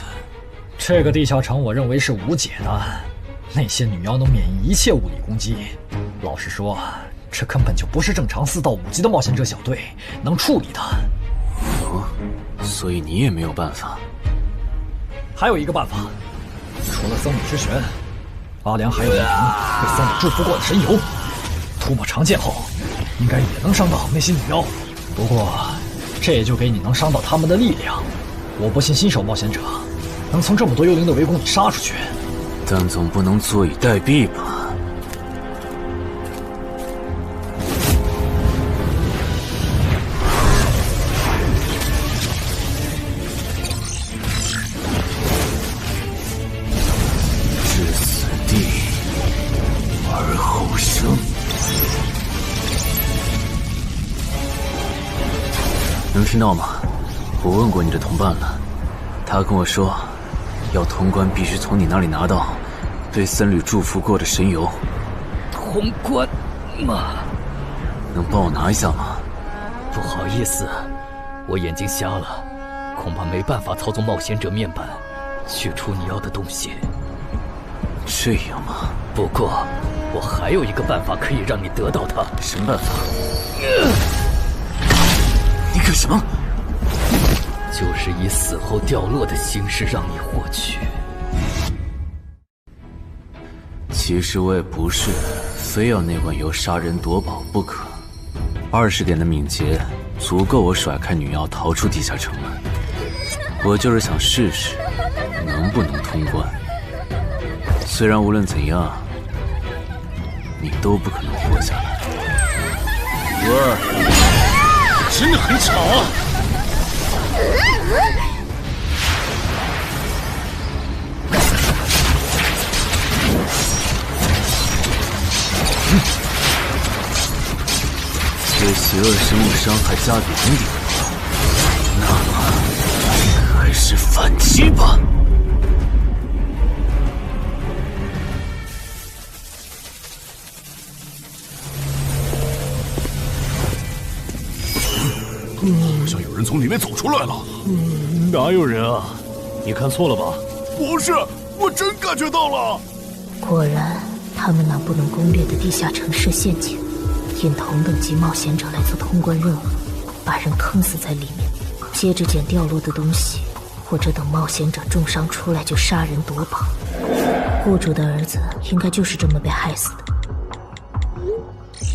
这个地下城我认为是无解的，那些女妖能免疫一切物理攻击。老实说，这根本就不是正常4到5级的冒险者小队能处理的。哦，所以你也没有办法。还有一个办法，除了僧侣之拳，阿良还有一名被僧侣祝福过的神油，涂抹长剑后，应该也能伤到那些女妖。不过，这也就给你能伤到他们的力量。我不信新手冒险者能从这么多幽灵的围攻里杀出去，但总不能坐以待毙吧？听到吗？我问过你的同伴了，他跟我说，要通关必须从你那里拿到被僧侣祝福过的神油。通关吗？能帮我拿一下吗？不好意思，我眼睛瞎了，恐怕没办法操纵冒险者面板取出你要的东西。这样吗？不过我还有一个办法可以让你得到它。什么办法？你干什么？就是以死后掉落的形式让你获取。其实我也不是非要那碗油杀人夺宝不可。20点的敏捷足够我甩开女妖逃出地下城了。我就是想试试能不能通关。虽然无论怎样，你都不可能活下来。哇，真的很吵啊！对邪恶生物伤害加比0点，那么开始反击吧！好像有人从里面走出来了。哪有人啊？你看错了吧？不是，我真感觉到了。果然，他们那不能攻略的地下城设陷阱，引同等级冒险者来做通关任务，把人坑死在里面，接着捡掉落的东西，或者等冒险者重伤出来就杀人夺宝。户主的儿子应该就是这么被害死的。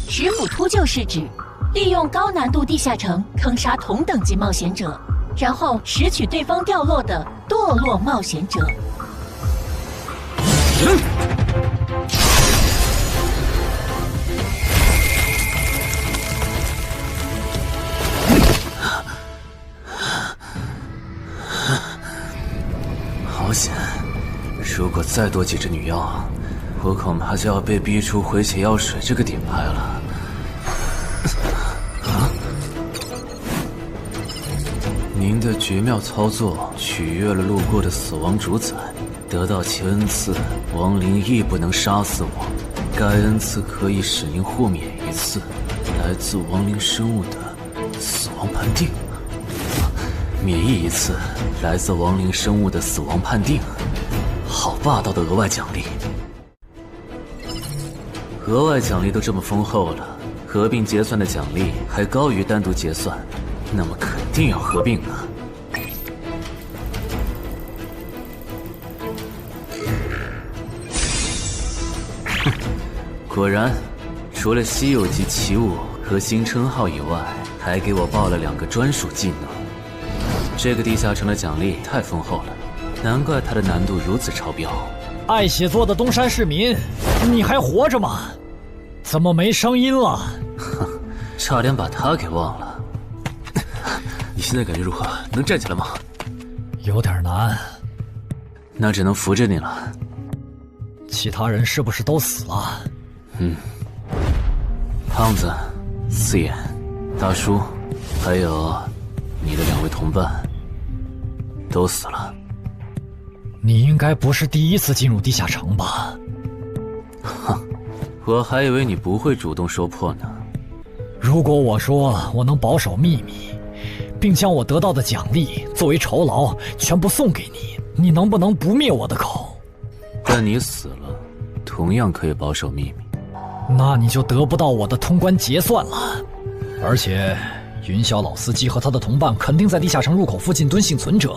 石斧秃鹫是指利用高难度地下城坑杀同等级冒险者，然后拾取对方掉落的堕落冒险者。好险！如果再多几只女妖，我恐怕就要被逼出回血药水这个顶牌了。您的绝妙操作取悦了路过的死亡主宰，得到其恩赐，亡灵亦不能杀死我。该恩赐可以使您豁免一次来自亡灵生物的死亡判定，免疫一次来自亡灵生物的死亡判定。好霸道的额外奖励！额外奖励都这么丰厚了，合并结算的奖励还高于单独结算，那么肯定要合并啊！果然，除了稀有级奇物和新称号以外，还给我报了2个专属技能。这个地下城的奖励太丰厚了，难怪它的难度如此超标。爱写作的东山市民，你还活着吗？怎么没声音了？哼，差点把他给忘了。你现在感觉如何？能站起来吗？有点难。那只能扶着你了。其他人是不是都死了？胖子、四眼、大叔，还有你的2位同伴，都死了。你应该不是第一次进入地下城吧？哼，我还以为你不会主动说破呢。如果我说我能保守秘密，并将我得到的奖励作为酬劳全部送给你，你能不能不灭我的口？但你死了，同样可以保守秘密。那你就得不到我的通关结算了。而且，云霄老司机和他的同伴肯定在地下城入口附近蹲幸存者，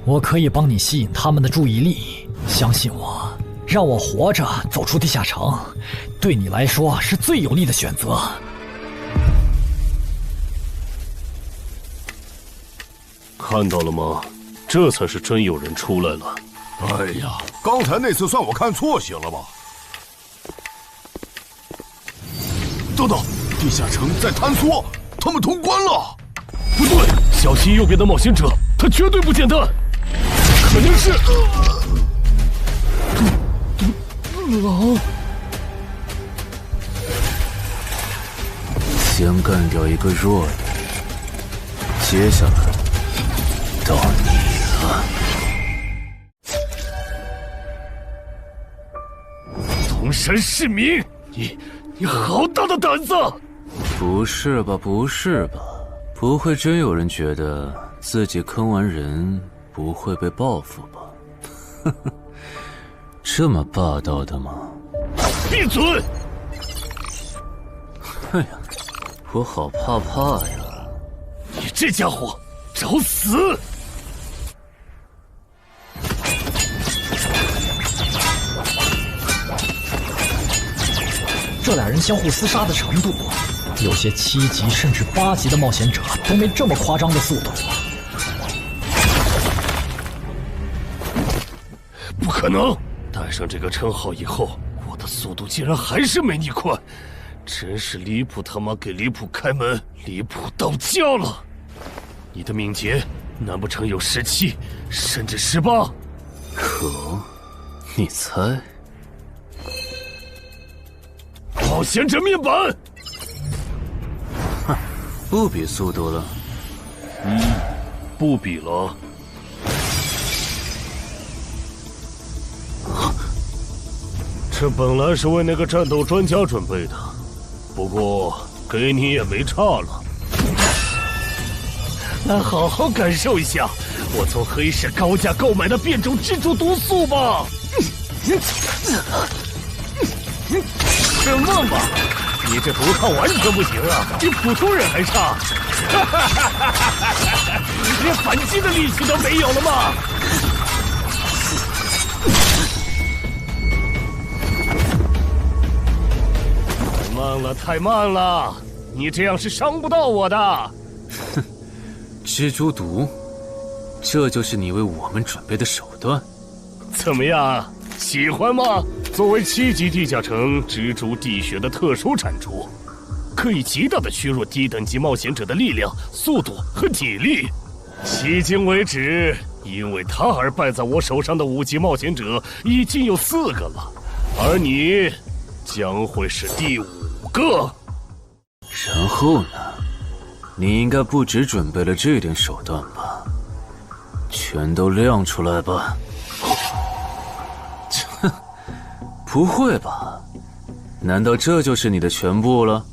我可以帮你吸引他们的注意力。相信我，让我活着走出地下城，对你来说是最有利的选择。看到了吗？这才是真有人出来了。哎呀，刚才那次算我看错行了吧？等等，地下城在坍缩，他们通关了。不对，小心右边的冒险者，他绝对不简单，肯定是狼。先干掉一个弱的，接下来到你了。东山市民，你好大的胆子！不是吧，不是吧？不会真有人觉得自己坑完人不会被报复吧？呵呵，这么霸道的吗？闭嘴！哎呀，我好怕呀！你这家伙，找死！这俩人相互厮杀的程度，有些7级甚至8级的冒险者都没这么夸张的速度。不可能！带上这个称号以后，我的速度竟然还是没你快，真是离谱他妈给离谱开门，离谱到家了！你的敏捷难不成有17，甚至18？可，你猜？冒险者面板！哼，不比速度了。不比了。这本来是为那个战斗专家准备的，不过给你也没差了。来好好感受一下我从黑市高价购买的变种蜘蛛毒素吧！什么嘛！你这毒套完全不行啊，比普通人还差！连反击的力气都没有了吗？太慢了，太慢了！你这样是伤不到我的。哼，蜘蛛毒，这就是你为我们准备的手段？怎么样，喜欢吗？作为7级地下城蜘蛛地穴的特殊产出，可以极大的削弱低等级冒险者的力量、速度和体力。迄今为止，因为他而败在我手上的5级冒险者已经有4个了，而你将会是第5个。然后呢？你应该不只准备了这点手段吧？全都亮出来吧！切，不会吧？难道这就是你的全部了？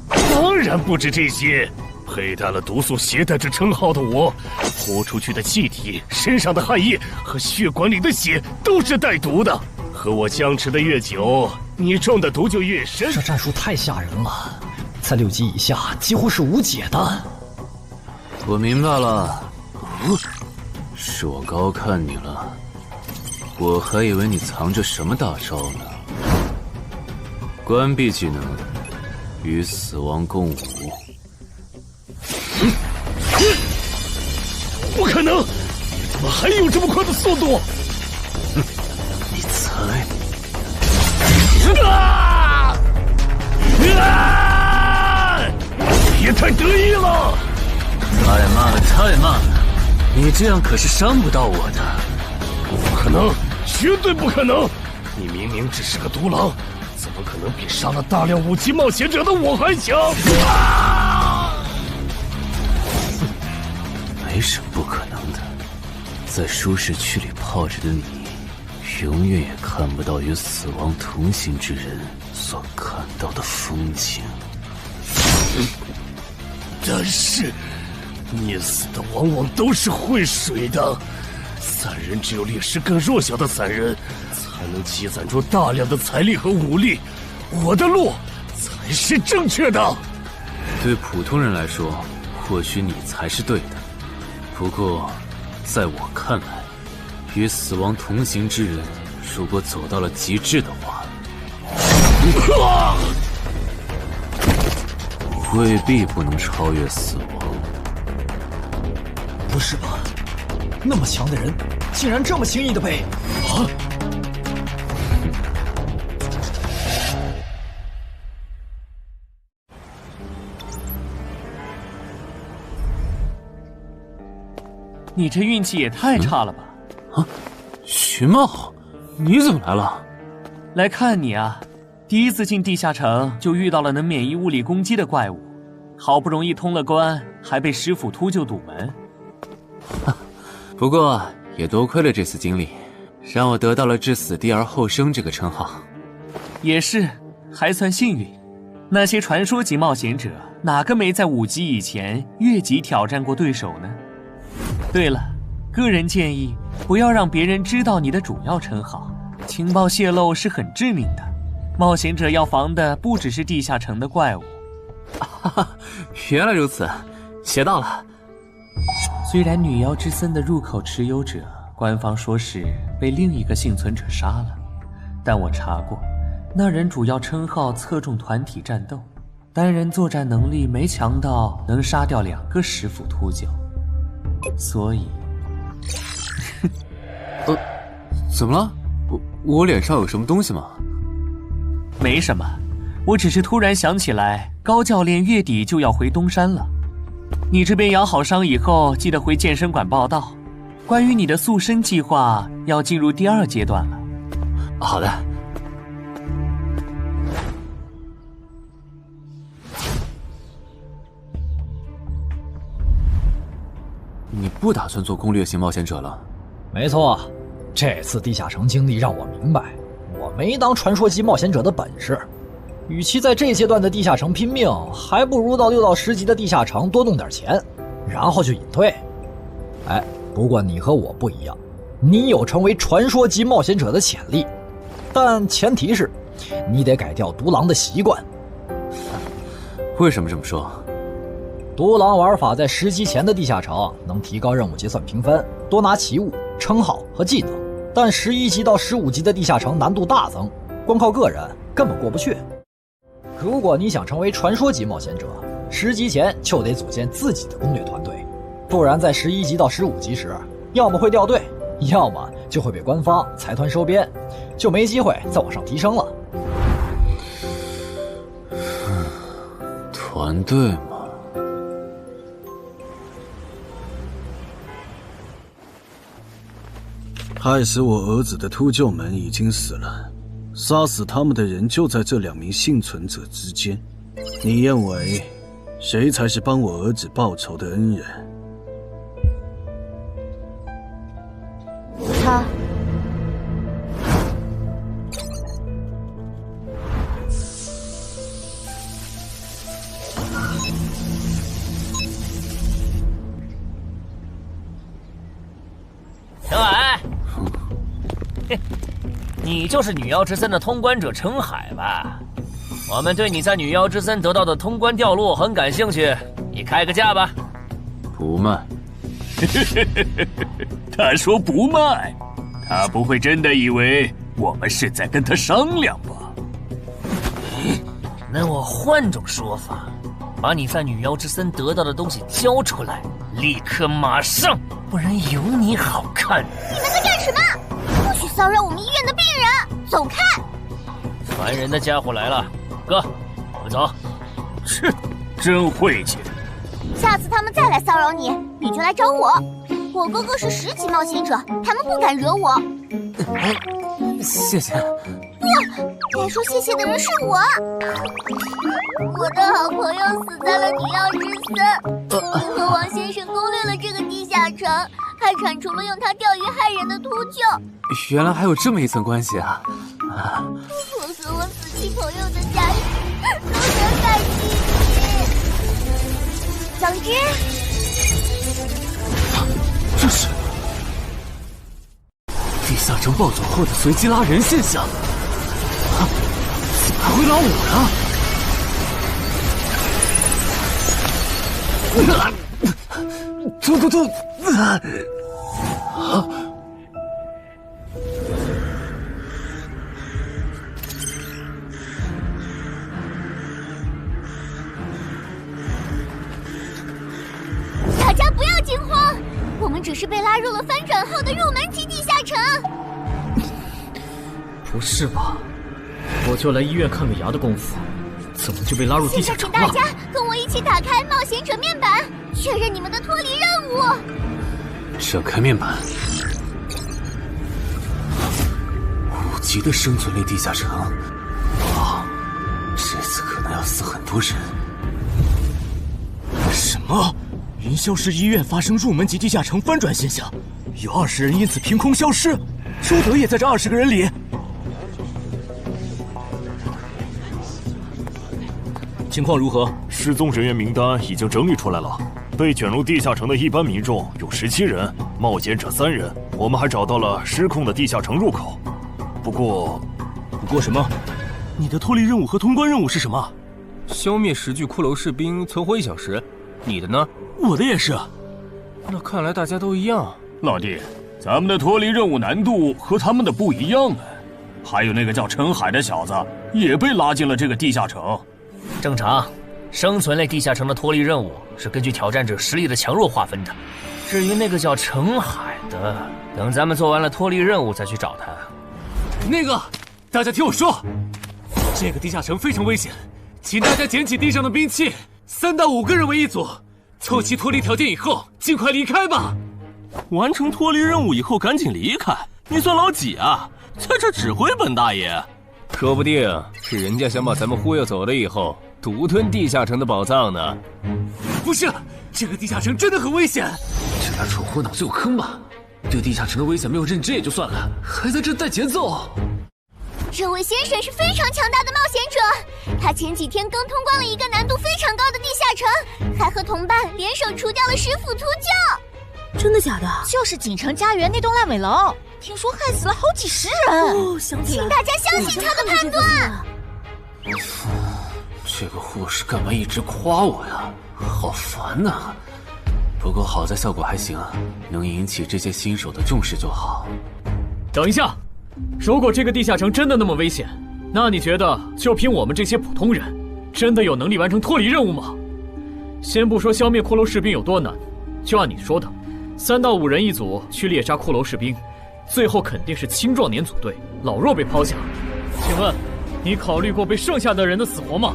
当然不止这些。佩戴了毒素携带者称号的我，呼出去的气体、身上的汗液和血管里的血都是带毒的。和我相持的越久，你中的毒就越深。这战术太吓人了，在6级以下几乎是无解的。我明白了，是我高看你了，我还以为你藏着什么大招呢。关闭技能，与死亡共舞。不可能！你怎么还有这么快的速度？你猜？别太得意了！太慢了，太慢了！你这样可是伤不到我的。不可能，绝对不可能！你明明只是个独狼，怎么可能比杀了大量5级冒险者的我还强？没什么不可能的，在舒适区里泡着的你，永远也看不到与死亡同行之人所看到的风景。但是，溺死的往往都是会水的，散人只有劣势更弱小的散人，才能积攒出大量的财力和武力。我的路才是正确的。对普通人来说，或许你才是对的。不过，在我看来，与死亡同行之人，如果走到了极致的话，未必不能超越死亡。不是吧？那么强的人，竟然这么轻易的被……啊！你这运气也太差了吧！啊，徐茂，你怎么来了？来看你啊！第一次进地下城就遇到了能免疫物理攻击的怪物，好不容易通了关，还被师傅秃鹫堵门。不过也多亏了这次经历，让我得到了置死地而后生这个称号。也是，还算幸运。那些传说级冒险者，哪个没在5级以前越级挑战过对手呢？对了，个人建议不要让别人知道你的主要称号，情报泄露是很致命的。冒险者要防的不只是地下城的怪物。原来如此，学到了。虽然女妖之森的入口持有者，官方说是被另一个幸存者杀了，但我查过，那人主要称号侧重团体战斗，单人作战能力没强到能杀掉2个石斧秃鹫，所以怎么了？我脸上有什么东西吗？没什么，我只是突然想起来，高教练月底就要回东山了。你这边养好伤以后，记得回健身馆报道。关于你的塑身计划，要进入第2阶段了。好的。你不打算做攻略型冒险者了？没错，这次地下城经历让我明白，我没当传说级冒险者的本事。与其在这阶段的地下城拼命，还不如到6到10级的地下城多弄点钱，然后就隐退。哎，不过你和我不一样，你有成为传说级冒险者的潜力，但前提是你得改掉独狼的习惯。为什么这么说？独狼玩法在10级前的地下城能提高任务结算评分，多拿奇物、称号和技能，但11级到15级的地下城难度大增，光靠个人根本过不去。如果你想成为传说级冒险者，10级前就得组建自己的攻略团队，不然在11级到15级时，要么会掉队，要么就会被官方财团收编，就没机会再往上提升了。团队嘛，害死我儿子的秃鹫们已经死了，杀死他们的人就在这2名幸存者之间。你认为谁才是帮我儿子报仇的恩人？他。陈海，你就是女妖之森的通关者陈海吧？我们对你在女妖之森得到的通关掉落很感兴趣，你开个价吧。不卖。他说不卖，他不会真的以为我们是在跟他商量吧？那我换种说法，把你在女妖之森得到的东西交出来，立刻马上，不然有你好看。你们在干什么？不许骚扰我们医院的病人，走开！烦人的家伙来了，哥，我们走。切，真晦气。下次他们再来骚扰你，你就来找我。我哥哥是10级冒险者，他们不敢惹我。谢谢。不，该说谢谢的人是我。我的好朋友死在了女妖之森，你和王先生攻略了这个地下城，还铲除了用它钓鱼害人的秃鹫。原来还有这么一层关系啊！我和我死去朋友的家人都很感激你。总之，这是地下城暴走后的随机拉人现象。怎么还会拉我呢？突！大家不要惊慌，我们只是被拉入了翻转后的入门级地下城。不是吧？我就来医院看个牙的功夫，怎么就被拉入地下城了？现在请大家跟我一起打开冒险者面板，确认你们的脱离任务。展开面板，5级的生存力地下城，哇，这次可能要死很多人。么？云霄市医院发生入门级地下城翻转现象，有20人因此凭空消失，朱德也在这20个人里。情况如何？失踪人员名单已经整理出来了。被卷入地下城的一般民众有17人，冒险者3人。我们还找到了失控的地下城入口。不过什么？你的脱离任务和通关任务是什么？消灭10具骷髅士兵，存活1小时。你的呢？我的也是。那看来大家都一样。老弟，咱们的脱离任务难度和他们的不一样啊。还有那个叫陈海的小子也被拉进了这个地下城。正常，生存类地下城的脱离任务是根据挑战者实力的强弱划分的。至于那个叫陈海的，等咱们做完了脱离任务再去找他。那个，大家听我说，这个地下城非常危险，请大家捡起地上的兵器，3到5个人为一组，凑齐脱离条件以后，尽快离开吧。完成脱离任务以后赶紧离开？你算老几啊？在这指挥本大爷？说不定是人家想把咱们忽悠走了以后，独吞地下城的宝藏呢。不是，这个地下城真的很危险。这俩蠢货脑子有坑吧？对地下城的危险没有认知也就算了，还在这带节奏。这位先生是非常强大的冒险者，他前几天刚通关了一个难度非常高的地下城，还和同伴联手除掉了10府秃鹫。真的假的？就是锦城家园那栋烂尾楼，听说害死了好几10人。哦，想起来了，请大家相信他的判断。这个护士干嘛一直夸我呀？好烦呐！不过好在效果还行，能引起这些新手的重视就好。等一下，如果这个地下城真的那么危险，那你觉得就凭我们这些普通人，真的有能力完成脱离任务吗？先不说消灭骷髅士兵有多难，就按你说的，3到5人一组去猎杀骷髅士兵，最后肯定是青壮年组队，老弱被抛下。请问，你考虑过被剩下的人的死活吗？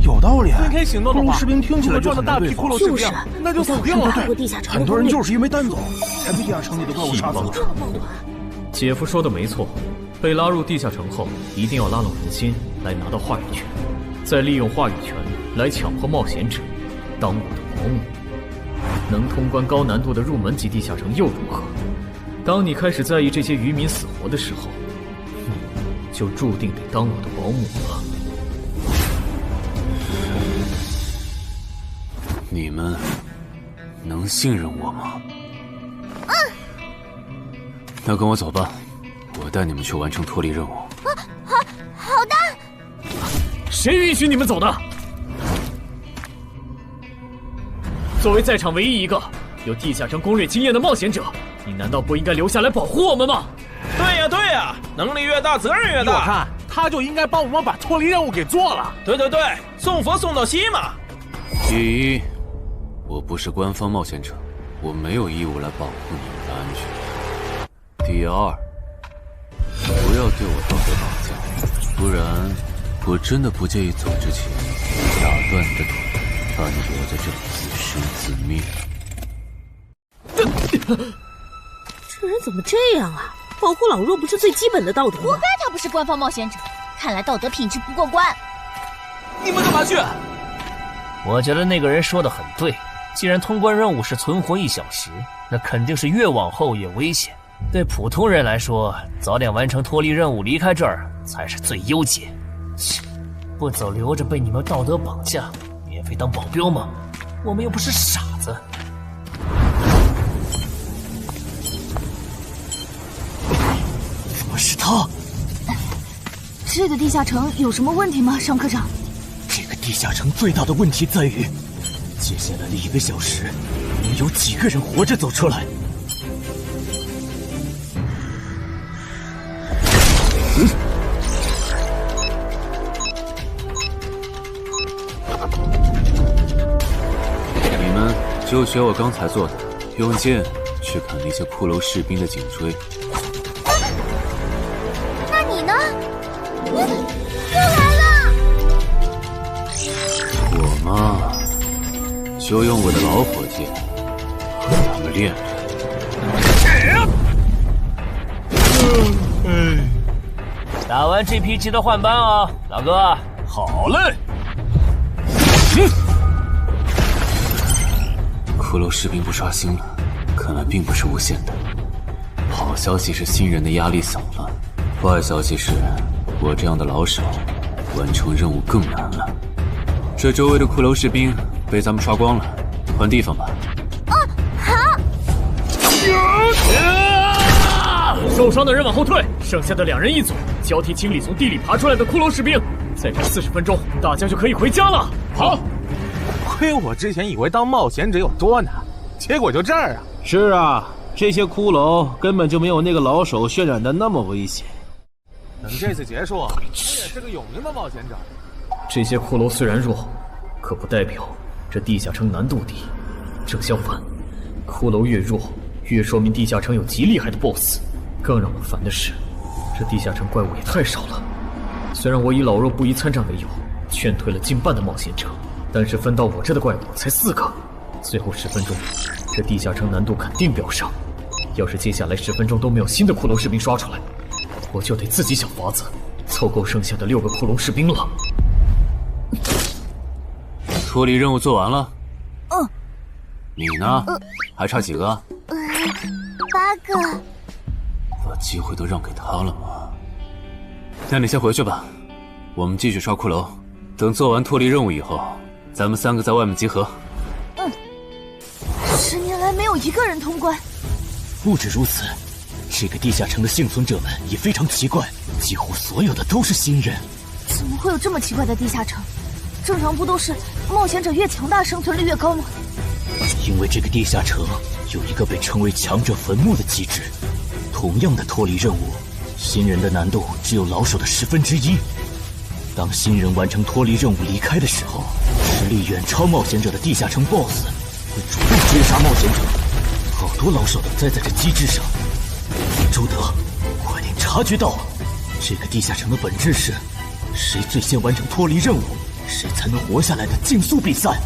有道理。分开行动的话，骷髅士兵听起来就很难对付。就是，那就死掉了。很多人就是因为单走，才被地下城里的怪物杀死了。姐夫说的没错，被拉入地下城后，一定要拉拢人心，来拿到话语权，再利用话语权来强迫冒险者当我的保姆。能通关高难度的入门级地下城又如何？当你开始在意这些渔民死活的时候，就注定得当我的保姆了。你们能信任我吗？那跟我走吧，我带你们去完成脱离任务。好的。谁允许你们走的？作为在场唯一一个有地下城攻略经验的冒险者，你难道不应该留下来保护我们吗？对呀，能力越大，责任越大。我看他就应该帮我们把脱离任务给做了。对，送佛送到西嘛。第一，我不是官方冒险者，我没有义务来保护你们的安全。第二，不要对我道德绑架，不然我真的不介意走之前打断你的腿，把你留在这里自生自灭。这人怎么这样啊？保护老弱不是最基本的道德吗？活该他不是官方冒险者，看来道德品质不过关。你们干嘛去？我觉得那个人说的很对，既然通关任务是存活1小时，那肯定是越往后越危险。对普通人来说，早点完成脱离任务离开这儿才是最优解。切，不走留着被你们道德绑架，免费当保镖吗？我们又不是傻子。怎么是他？这个地下城有什么问题吗，尚科长？这个地下城最大的问题在于，接下来的1个小时，能有几个人活着走出来？你们就学我刚才做的，用剑去砍那些骷髅士兵的颈椎。那你呢？又来了！我嘛，就用我的老伙计和他们练练。打完这批记得换班啊，老哥。好嘞。骷髅士兵不刷新了，看来并不是无限的。好消息是新人的压力小了，坏消息是我这样的老手完成任务更难了。这周围的骷髅士兵被咱们刷光了，换地方吧。好。受伤的人往后退，剩下的2人一组，交替清理从地里爬出来的骷髅士兵。再战40分钟，大家就可以回家了。好。亏我之前以为当冒险者有多难，结果就这儿啊！是啊，这些骷髅根本就没有那个老手渲染的那么危险。等这次结束，你也是个有名的冒险者。这些骷髅虽然弱，可不代表这地下城难度低。正相反，骷髅越弱，越说明地下城有极厉害的 BOSS。更让我烦的是，这地下城怪物也太少了。虽然我以老弱不宜参战为由，劝退了近半的冒险者，但是分到我这的怪物才4个。最后10分钟，这地下城难度肯定飙上。要是接下来10分钟都没有新的骷髅士兵刷出来，我就得自己想法子凑够剩下的6个骷髅士兵了。脱离任务做完了。嗯。你呢？还差几个？8个。把机会都让给他了吗？那你先回去吧，我们继续刷骷髅。等做完脱离任务以后，咱们3个在外面集合。10年来没有一个人通关。不止如此，这个地下城的幸存者们也非常奇怪，几乎所有的都是新人。怎么会有这么奇怪的地下城？正常不都是冒险者越强大，生存率越高吗？因为这个地下城有一个被称为强者坟墓的机制。同样的脱离任务，新人的难度只有老手的1/10。当新人完成脱离任务离开的时候，实力远超冒险者的地下城 BOSS 会主动追杀冒险者。好多老手都栽在这机制上。朱德，快点察觉到，这个地下城的本质是谁最先完成脱离任务，谁才能活下来的竞速比赛。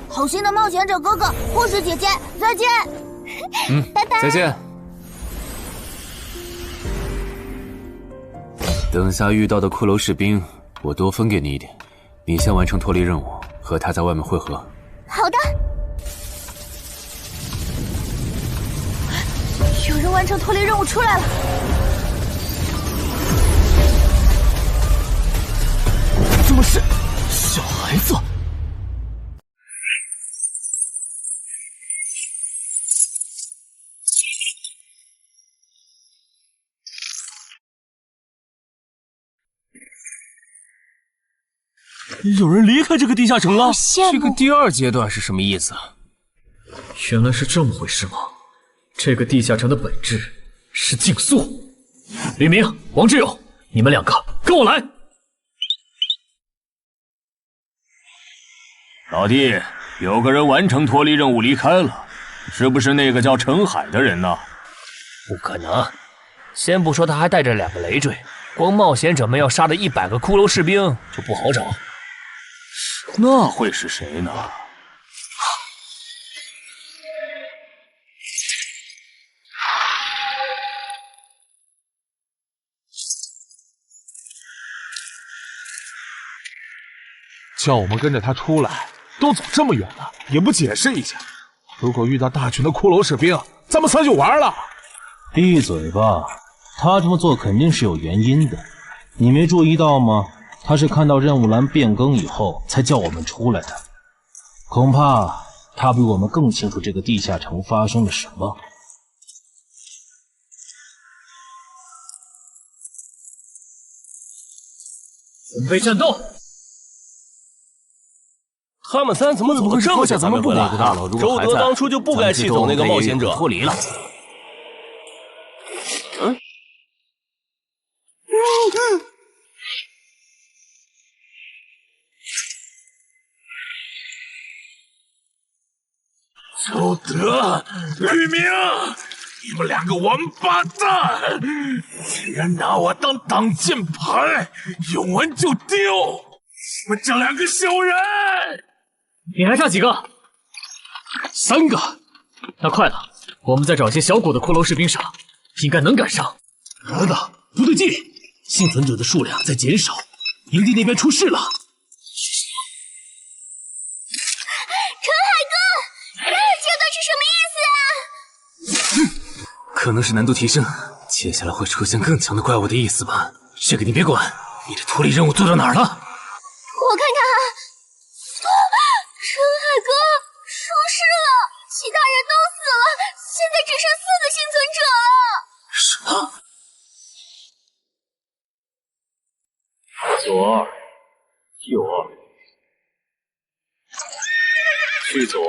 好心的冒险者哥哥，护士姐姐，再见。拜拜。再见。等下遇到的骷髅士兵，我多分给你一点。你先完成脱离任务，和他在外面会合。好的。有人完成脱离任务出来了。怎么是小孩子？有人离开这个地下城了。这个第2阶段是什么意思？原来是这么回事吗？这个地下城的本质是竞速。吕明、王志勇，你们2个跟我来。老弟，有个人完成脱离任务离开了，是不是那个叫陈海的人呢？不可能，先不说他还带着2个累赘，光冒险者们要杀的100个骷髅士兵就不好找。那会是谁呢？叫我们跟着他出来，都走这么远了，也不解释一下。如果遇到大群的骷髅士兵，咱们3就完了。闭嘴吧，他这么做肯定是有原因的。你没注意到吗？他是看到任务栏变更以后才叫我们出来的。恐怕他比我们更清楚这个地下城发生了什么。准备战斗！他们3怎么走得这么近？咱们不管。周德当初就不该气走那个冒险者。脱离了。周德、吕明，你们2个王八蛋，竟然拿我当挡箭牌，用完就丢！你们这2个小人！你还差几个？3个。那快了，我们再找些小股的骷髅士兵杀，应该能赶上。儿子，不对劲，幸存者的数量在减少，营地那边出事了。可能是难度提升，接下来会出现更强的怪物的意思吧？这个你别管。你的脱离任务做到哪儿了？我看看啊，陈海哥出事了，其他人都死了，现在只剩4个幸存者了。什么？左2，右2，去左。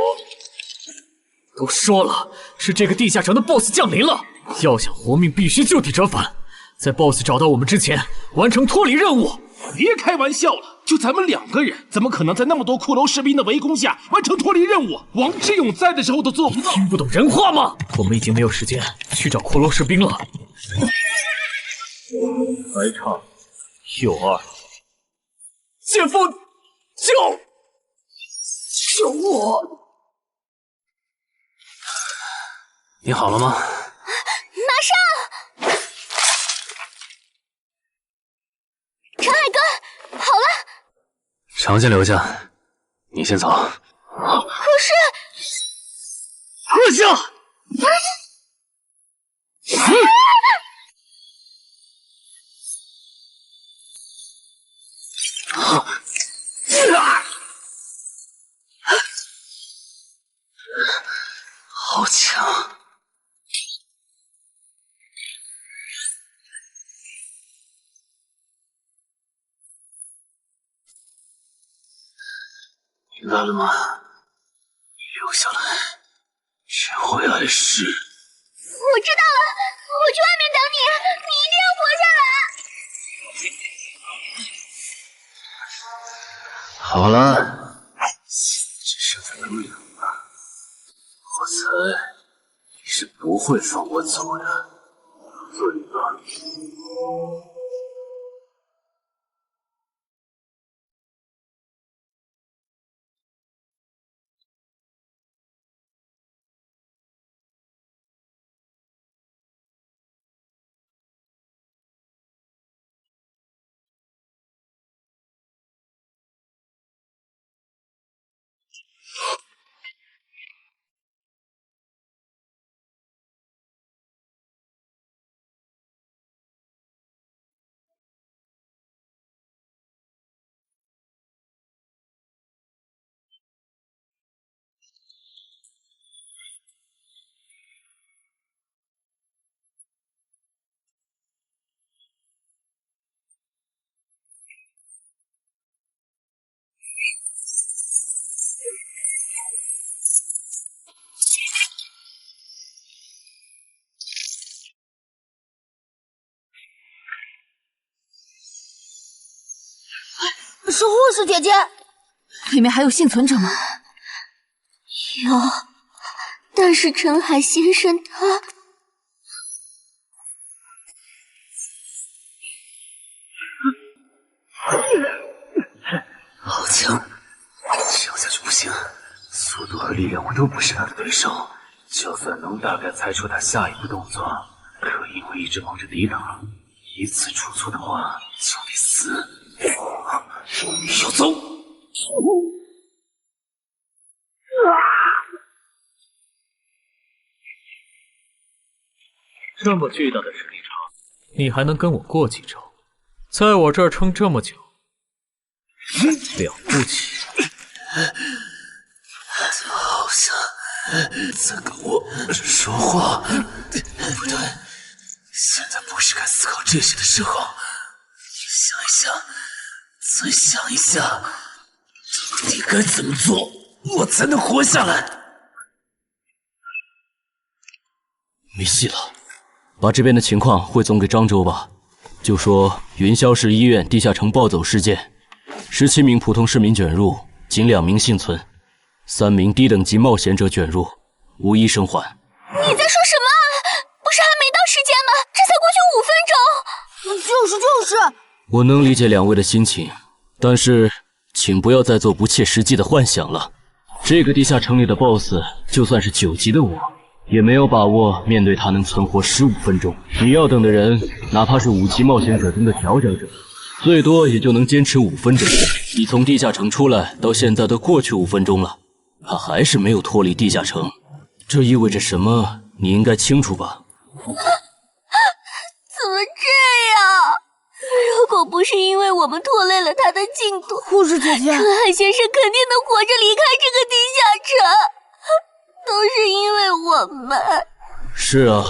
都说了，是这个地下城的 BOSS 降临了，要想活命，必须就地折返。在 BOSS 找到我们之前，完成脱离任务。别开玩笑了，就咱们2个人，怎么可能在那么多骷髅士兵的围攻下完成脱离任务？王之勇在的时候都做不到。听不懂人话吗？我们已经没有时间去找骷髅士兵了。来场，右2。剑锋，救我！你好了吗？马上！陈海哥，好了。常先留下，你先走。可是，撤下！好强！明白了吗？留下来，学会爱是。我知道了，我去外面等你，你一定要活下来。好了，只剩下更两了。我猜你是不会放我走的，对吧？是护士姐姐，里面还有幸存者吗？有，但是陈海先生他……好强，这样下去不行，速度和力量我都不是他的对手。就算能大概猜出他下一步动作，可因为一直忙着抵挡，一次出错的话就得死。要走！这么巨大的实力差，你还能跟我过几招？在我这儿撑这么久，了不起！好像在跟我说话，不对，现在不是该思考这些的时候。想一想，再想一想，到底该怎么做，我才能活下来？没戏了，把这边的情况汇总给漳州吧。就说云霄市医院地下城暴走事件，17名普通市民卷入，仅2名幸存，3名低等级冒险者卷入，无一生还。你在说什么？不是还没到时间吗？这才过去5分钟。就是。我能理解2位的心情，但是请不要再做不切实际的幻想了。这个地下城里的 BOSS， 就算是9级的我，也没有把握面对他能存活15分钟。你要等的人，哪怕是5级冒险者中的佼佼者，最多也就能坚持5分钟。你从地下城出来到现在都过去5分钟了，他还是没有脱离地下城，这意味着什么？你应该清楚吧？是因为我们拖累了他的进度。护士姐姐，陈海先生肯定能活着离开这个地下城，都是因为我们。是啊，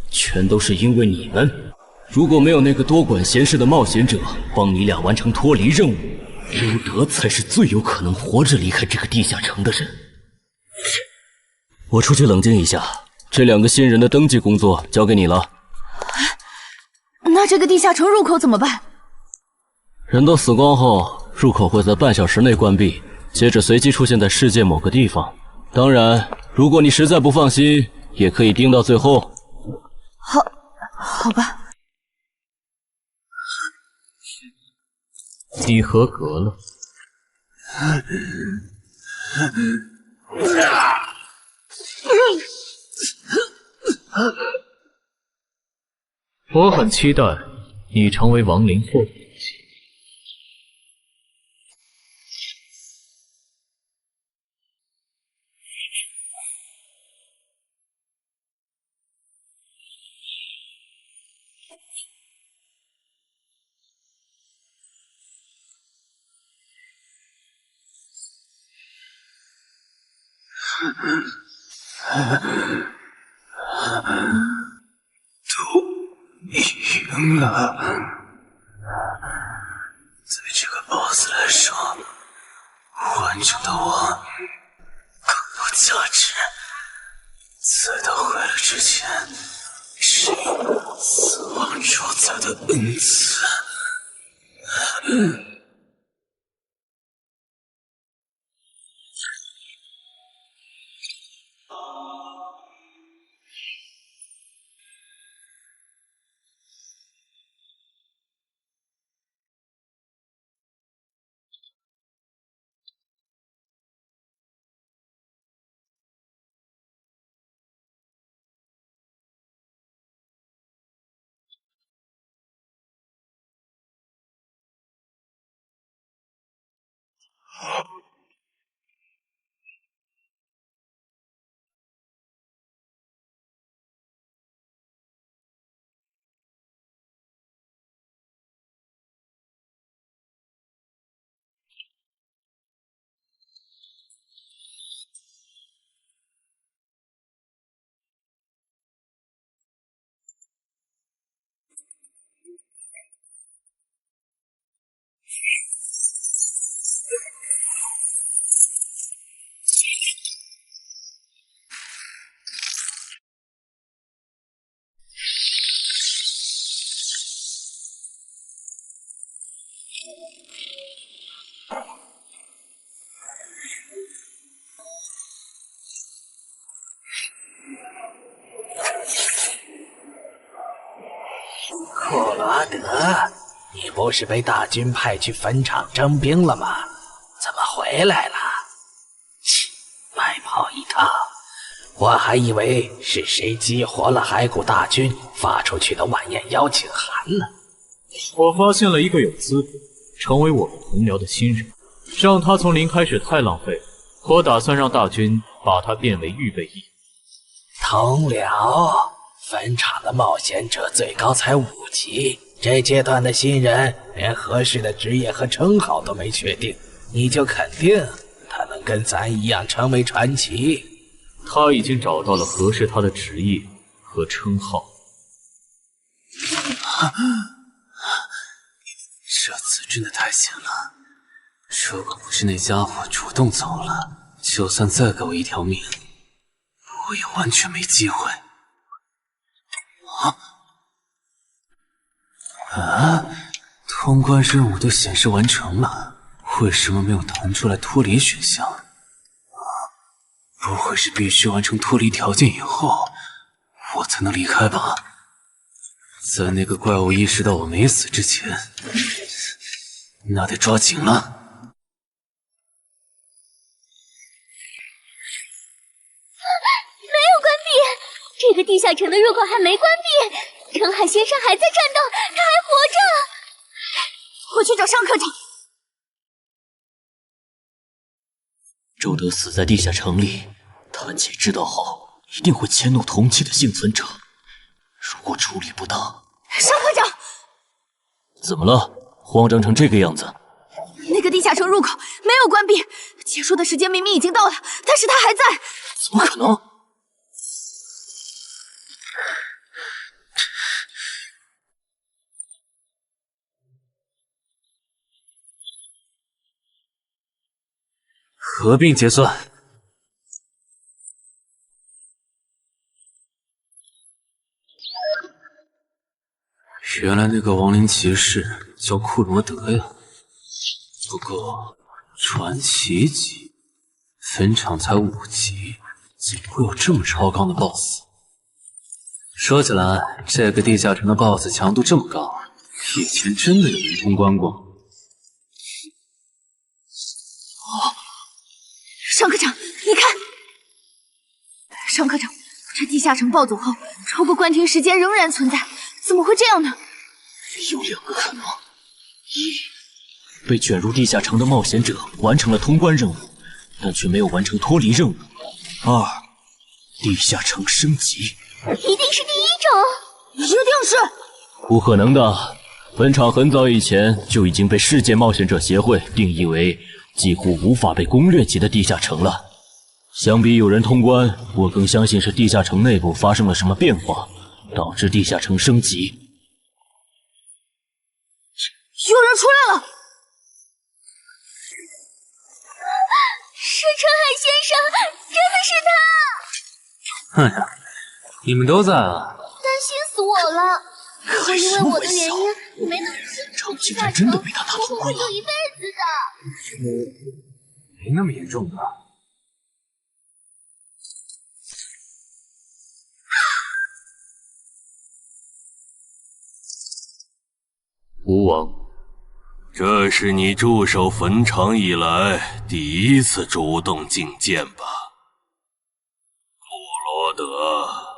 全都是因为你们。如果没有那个多管闲事的冒险者帮你俩完成脱离任务，刘德才是最有可能活着离开这个地下城的人。我出去冷静一下，这2个新人的登记工作交给你了。那这个地下城入口怎么办？人都死光后，入口会在半小时内关闭，接着随机出现在世界某个地方。当然，如果你实在不放心，也可以盯到最后。好吧。你合格了。我很期待你成为亡灵后的勇气。都赢了。对这个 BOSS 来说，完整的我更有价值。在他坏了之前，是死亡主宰的恩赐。库罗德，你不是被大军派去坟场征兵了吗？怎么回来了？切，白跑一趟！我还以为是谁激活了骸骨大军发出去的晚宴邀请函呢。我发现了一个有资格成为我们同僚的新人，让他从零开始太浪费了。我打算让大军把他变为预备役。同僚，坟场的冒险者最高才5级，这阶段的新人连合适的职业和称号都没确定，你就肯定他能跟咱一样成为传奇？他已经找到了合适他的职业和称号。这次真的太险了，如果不是那家伙主动走了，就算再给我一条命，我也完全没机会。通关任务都显示完成了，为什么没有弹出来脱离选项？不会是必须完成脱离条件以后，我才能离开吧？在那个怪物意识到我没死之前，那得抓紧了。没有关闭，这个地下城的入口还没关闭，陈海先生还在战斗，他还活着。我去找上课长。周德死在地下城里，谭姐知道后一定会迁怒同期的幸存者。如果处理不当，上课长，怎么了？慌张成这个样子？那个地下城入口没有关闭，结束的时间明明已经到了，但是他还在。怎么可能？合并结算。原来那个亡灵骑士叫库罗德呀，不过传奇级，坟场才5级，怎么会有这么超纲的 BOSS？ 说起来，这个地下城的 BOSS 强度这么高，以前真的有人通关过。上科长，你看，上科长，这地下城暴走后，超过关停时间仍然存在，怎么会这样呢？有2个可能：一，被卷入地下城的冒险者完成了通关任务，但却没有完成脱离任务；二，地下城升级。一定是第一种，一定是。不可能的，本场很早以前就已经被世界冒险者协会定义为几乎无法被攻略级的地下城了。相比有人通关，我更相信是地下城内部发生了什么变化，导致地下城升级。有人出来了！是陈海先生，真的是他！哎呀，你们都在啊！担心死我了！如果因为我的原因没能超级凡真的被他打通关了，我会就一辈子的。没那么严重吧？吴王，这是你驻守坟场以来第一次主动觐见吧？库罗德。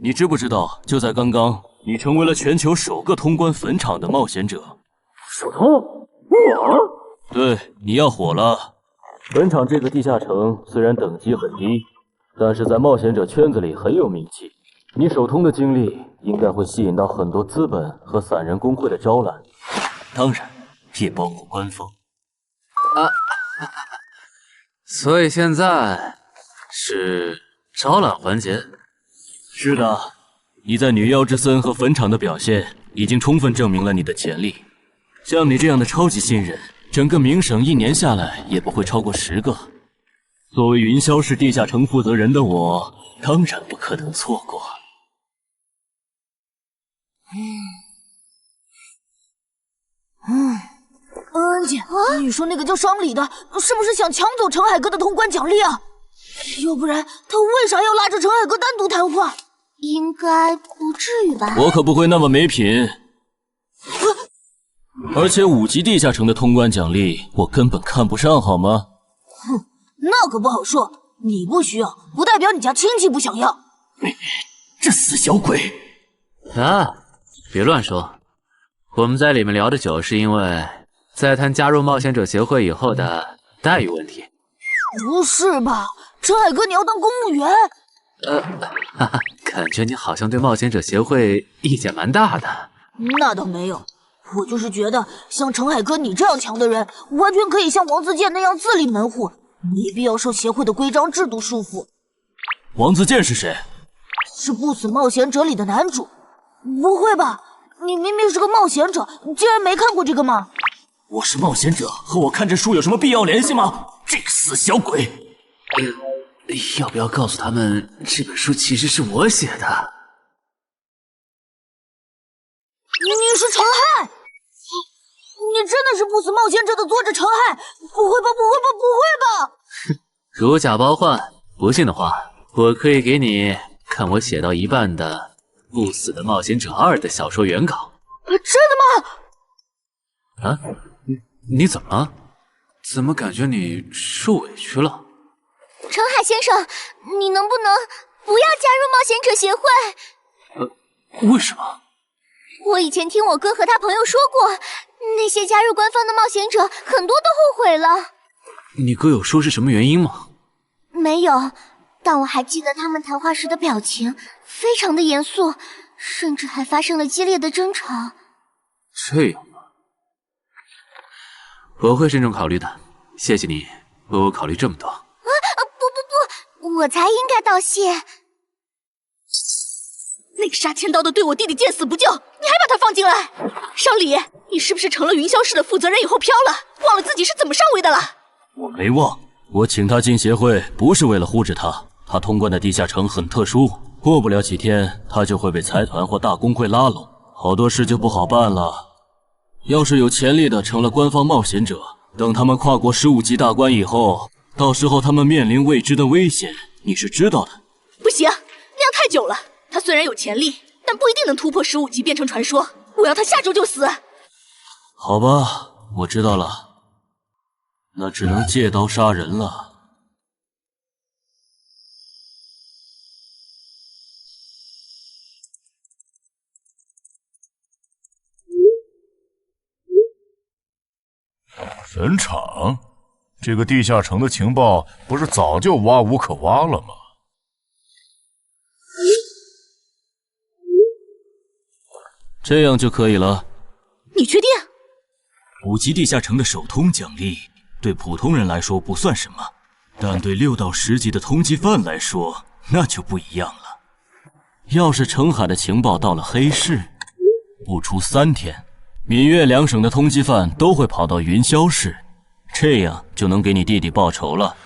你知不知道，就在刚刚，你成为了全球首个通关坟场的冒险者。首通？我？对，你要火了。坟场这个地下城虽然等级很低，但是在冒险者圈子里很有名气。你首通的经历应该会吸引到很多资本和散人工会的招揽，当然也包括官方。所以现在是招揽环节。是的，你在女妖之森和坟场的表现已经充分证明了你的潜力。像你这样的超级新人，整个冥省1年下来也不会超过10个。作为云霄市地下城负责人的我，当然不可能错过。恩姐，你说那个叫商礼的，是不是想抢走陈海哥的通关奖励啊？要不然他为啥要拉着陈海哥单独谈话？应该不至于吧？我可不会那么没品。而且5级地下城的通关奖励，我根本看不上，好吗？哼，那可不好说。你不需要，不代表你家亲戚不想要。这死小鬼！啊，别乱说。我们在里面聊的久，是因为在谈加入冒险者协会以后的待遇问题。不是吧？陈海哥，你要当公务员？哈哈，感觉你好像对冒险者协会意见蛮大的。那倒没有，我就是觉得像陈海哥你这样强的人，完全可以像王自健那样自立门户，没必要受协会的规章制度束缚。王自健是谁？是不死冒险者里的男主。不会吧？你明明是个冒险者，竟然没看过这个吗？我是冒险者，和我看这书有什么必要联系吗？这个死小鬼！要不要告诉他们，这本书其实是我写的？你是陈亥？你真的是不死冒险者的作者陈亥？不会吧，不会吧，不会吧！如假包换，不信的话，我可以给你看我写到一半的《不死的冒险者2》的小说原稿。真的吗？啊，你怎么了？怎么感觉你受委屈了？陈海先生，你能不能不要加入冒险者协会？为什么？我以前听我哥和他朋友说过，那些加入官方的冒险者很多都后悔了。你哥有说是什么原因吗？没有，但我还记得他们谈话时的表情非常的严肃，甚至还发生了激烈的争吵。这样吗？我会慎重考虑的，谢谢你为我考虑这么多。不，我才应该道谢。那个杀千刀的对我弟弟见死不救，你还把他放进来？商李，你是不是成了云霄市的负责人以后飘了，忘了自己是怎么上位的了？我没忘，我请他进协会不是为了护着他，他通关的地下城很特殊，过不了几天他就会被财团或大工会拉拢，好多事就不好办了。要是有潜力的成了官方冒险者，等他们跨过15级大关以后，到时候他们面临未知的危险，你是知道的。不行，那样太久了。他虽然有潜力，但不一定能突破15级变成传说。我要他下周就死。好吧，我知道了，那只能借刀杀人了。坟场，这个地下城的情报不是早就挖无可挖了吗？这样就可以了。你确定？5级地下城的首通奖励对普通人来说不算什么，但对6到10级的通缉犯来说那就不一样了。要是澄海的情报到了黑市，不出3天，闽粤2省的通缉犯都会跑到云霄市，这样就能给你弟弟报仇了。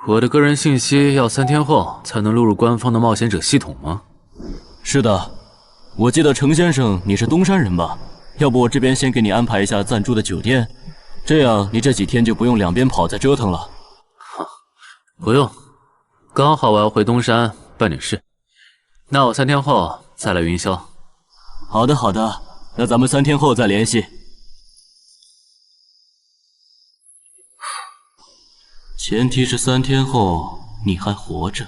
我的个人信息要3天后才能录入官方的冒险者系统吗？是的，我记得程先生你是东山人吧？要不我这边先给你安排一下暂住的酒店，这样你这几天就不用两边跑再折腾了。不用，刚好我要回东山办点事，那我3天后再来云霄。好的好的，那咱们3天后再联系。前提是3天后你还活着。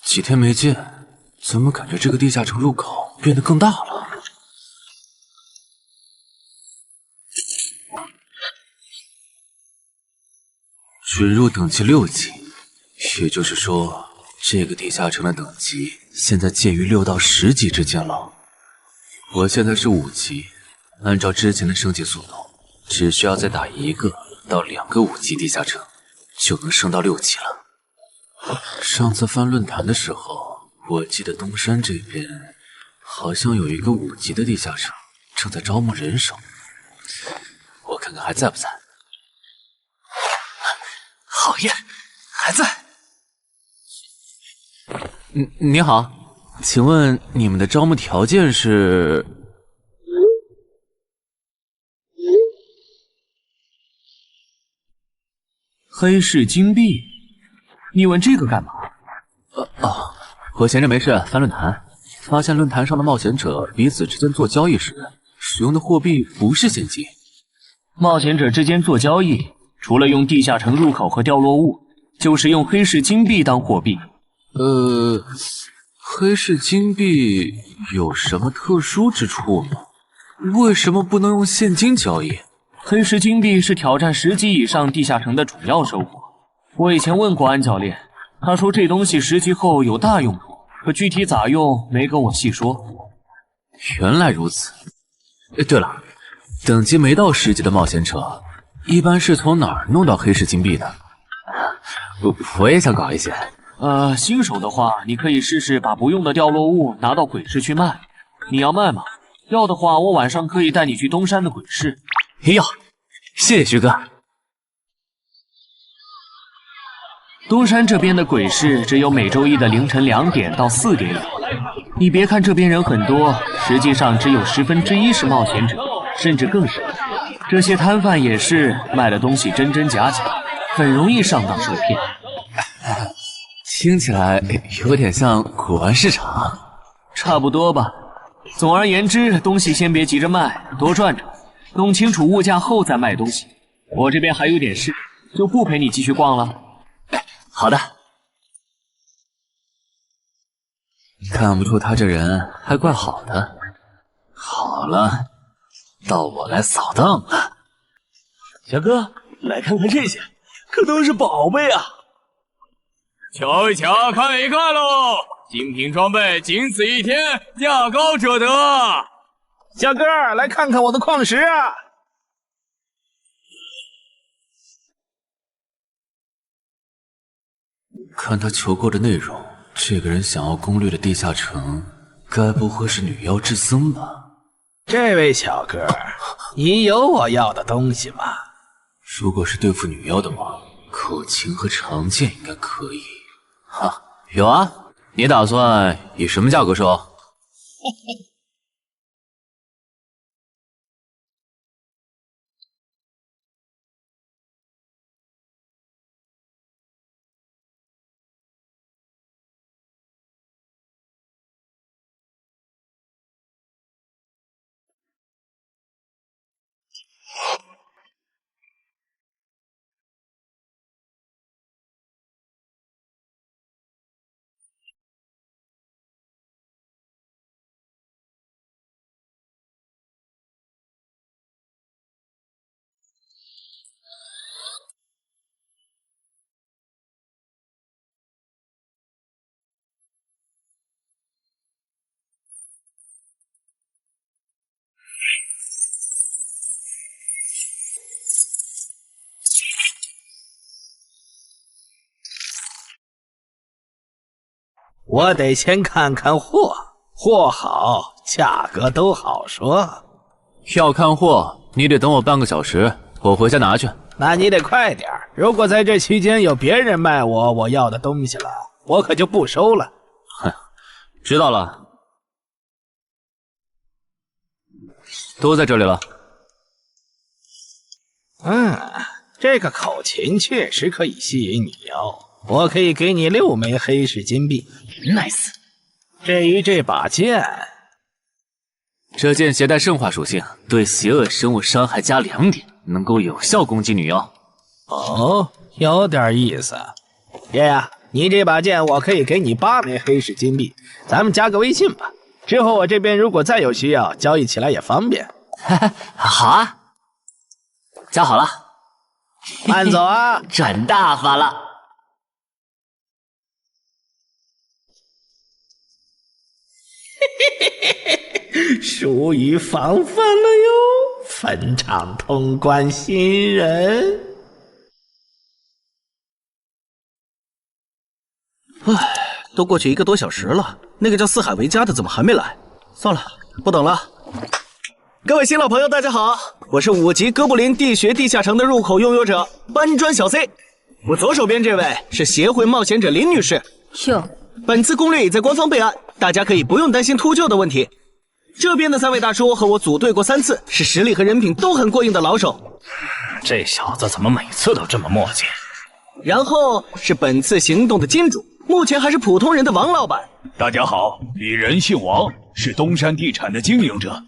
几天没见，怎么感觉这个地下城入口变得更大了？准入等级6级，也就是说，这个地下城的等级现在介于6到10级之间了。我现在是5级，按照之前的升级速度，只需要再打1个到2个5级地下城，就能升到6级了。上次翻论坛的时候，我记得东山这边好像有一个5级的地下城正在招募人手，我看看还在不在。好耶，还在。你好，请问你们的招募条件是？黑市金币？你问这个干嘛？我闲着没事翻论坛，发现论坛上的冒险者彼此之间做交易时使用的货币不是现金。冒险者之间做交易，除了用地下城入口和掉落物，就是用黑市金币当货币。黑市金币有什么特殊之处吗？为什么不能用现金交易？黑市金币是挑战10级以上地下城的主要收获。我以前问过安教练，他说这东西10级后有大用途，可具体咋用没跟我细说。原来如此。对了，等级没到10级的冒险者，一般是从哪儿弄到黑市金币的？我也想搞一些。新手的话，你可以试试把不用的掉落物拿到鬼市去卖。你要卖吗？要的话，我晚上可以带你去东山的鬼市。要，谢谢徐哥。东山这边的鬼市只有每周一的凌晨2点到4点有。你别看这边人很多，实际上只有1/10是冒险者，甚至更少。这些摊贩也是卖的东西真真假假，很容易上当受骗。听起来有点像古玩市场。差不多吧。总而言之，东西先别急着卖，多转转，弄清楚物价后再卖东西。我这边还有点事，就不陪你继续逛了。好的。看不出他这人还怪好的。好了，到我来扫荡了。小哥，来看看这些，可都是宝贝啊！瞧一瞧，看一看喽！精品装备，仅此一天，价高者得。小哥，来看看我的矿石啊！看他求购的内容，这个人想要攻略的地下城，该不会是女妖之森吧？这位小哥，你有我要的东西吗？如果是对付女妖的话，口琴和长剑应该可以。哈，有啊，你打算以什么价格收？我得先看看货，货好，价格都好说。要看货，你得等我半个小时，我回家拿去。那你得快点，如果在这期间有别人卖我要的东西了，我可就不收了。哼，知道了，都在这里了。这个口琴确实可以吸引女妖，我可以给你6枚黑市金币。Nice。这把剑，这剑携带圣化属性，对邪恶生物伤害加2点，能够有效攻击女妖。哦，有点意思。爷爷，你这把剑我可以给你8枚黑市金币，咱们加个微信吧。之后我这边如果再有需要，交易起来也方便。好啊，加好了。慢走啊，转大发了。疏于防范了哟，坟场通关新人。都过去1个多小时了，那个叫四海为家的怎么还没来？算了，不等了。各位新老朋友，大家好，我是5级哥布林地穴地下城的入口拥有者搬砖小 C。我左手边这位是协会冒险者林女士。哟，本次攻略已在官方备案，大家可以不用担心秃鹫的问题。这边的3位大叔和我组队过3次，是实力和人品都很过硬的老手。这小子怎么每次都这么磨叽？然后是本次行动的金主，目前还是普通人的王老板。大家好，鄙人姓王，是东山地产的经营者。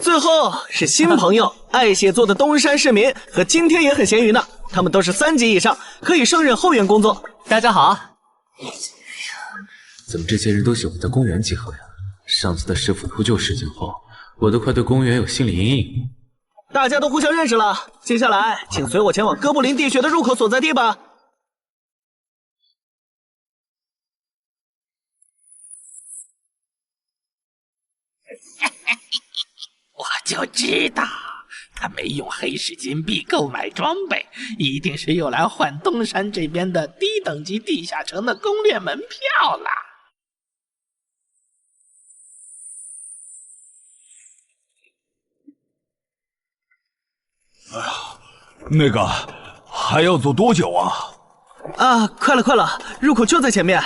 最后是新朋友，爱写作的东山市民，和今天也很闲鱼呢。他们都是3级以上，可以胜任后援工作。大家好。怎么这些人都喜欢在公园集合呀？上次的石斧秃鹫事件后，我都快对公园有心理阴影。大家都互相认识了，接下来请随我前往哥布林地穴的入口所在地吧。我就知道他没用黑市金币购买装备，一定是用来换东山这边的低等级地下城的攻略门票了。哎呀，那个还要走多久啊？啊，快了，入口就在前面。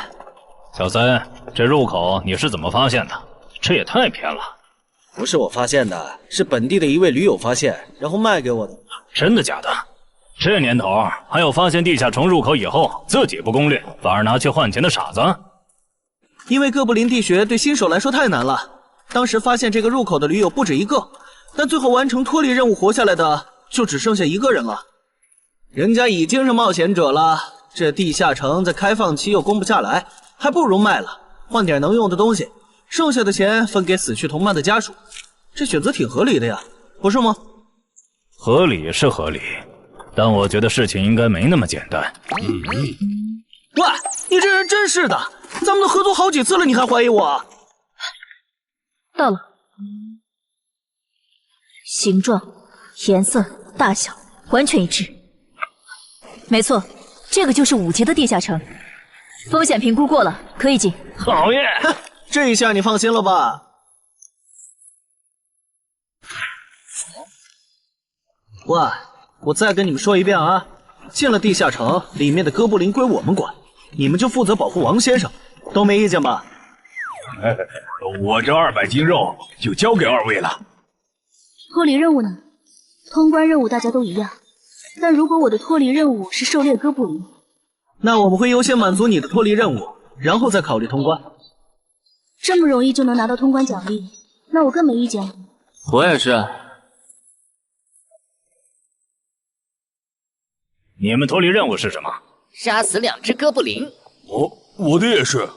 小三，这入口你是怎么发现的？这也太偏了。不是我发现的，是本地的一位驴友发现，然后卖给我的。真的假的？这年头还有发现地下城入口以后自己不攻略，反而拿去换钱的傻子？因为哥布林地穴对新手来说太难了，当时发现这个入口的驴友不止1个，但最后完成脱离任务活下来的就只剩下1个人了。人家已经是冒险者了，这地下城在开放期又攻不下来，还不如卖了，换点能用的东西，剩下的钱分给死去同伴的家属。这选择挺合理的呀，不是吗？合理是合理，但我觉得事情应该没那么简单。喂，你这人真是的，咱们都合作好几次了，你还怀疑我？到了，形状、颜色、大小完全一致。没错，这个就是5级的地下城，风险评估过了，可以进。好耶！这一下你放心了吧？喂，我再跟你们说一遍啊，进了地下城，里面的哥布林归我们管，你们就负责保护王先生，都没意见吧？我这200斤肉就交给2位了。脱离任务呢？通关任务大家都一样，但如果我的脱离任务是狩猎哥布林，那我们会优先满足你的脱离任务，然后再考虑通关。这么容易就能拿到通关奖励，那我更没意见了。我也是。你们脱离任务是什么？杀死2只哥布林。我的也是。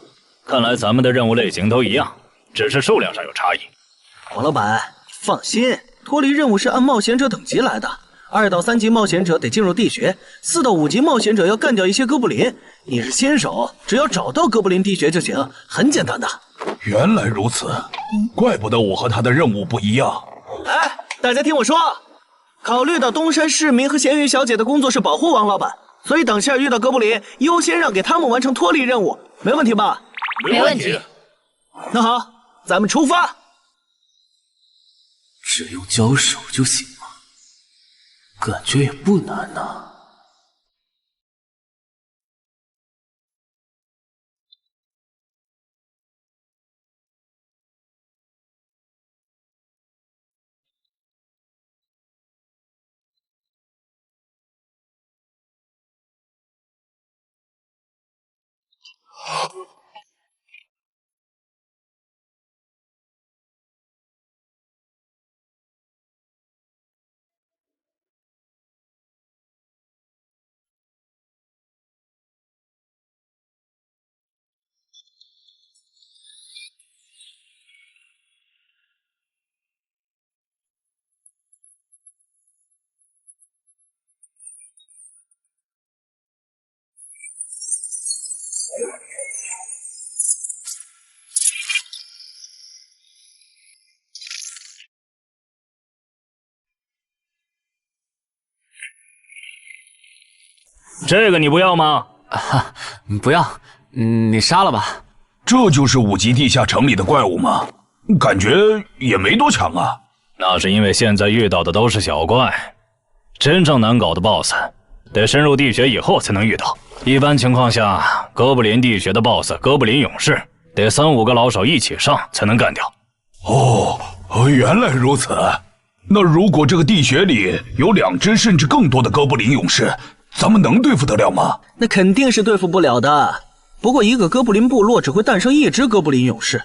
看来咱们的任务类型都一样，只是数量上有差异。王老板，你放心，脱离任务是按冒险者等级来的。2到3级冒险者得进入地穴，4到5级冒险者要干掉一些哥布林。你是新手，只要找到哥布林地穴就行，很简单的。原来如此，怪不得我和他的任务不一样。哎，大家听我说，考虑到东山市民和咸鱼小姐的工作是保护王老板，所以等下遇到哥布林，优先让给他们完成脱离任务，没问题吧？没问题。那好，咱们出发。只用交手就行了，感觉也不难呐。这个你不要吗？不要，你杀了吧。这就是5级地下城里的怪物吗？感觉也没多强啊。那是因为现在遇到的都是小怪，真正难搞的 BOSS， 得深入地穴以后才能遇到。一般情况下，哥布林地穴的 BOSS 哥布林勇士，得3、5个老手一起上才能干掉。原来如此。那如果这个地穴里有2只甚至更多的哥布林勇士，咱们能对付得了吗？那肯定是对付不了的。不过一个哥布林部落只会诞生1只哥布林勇士，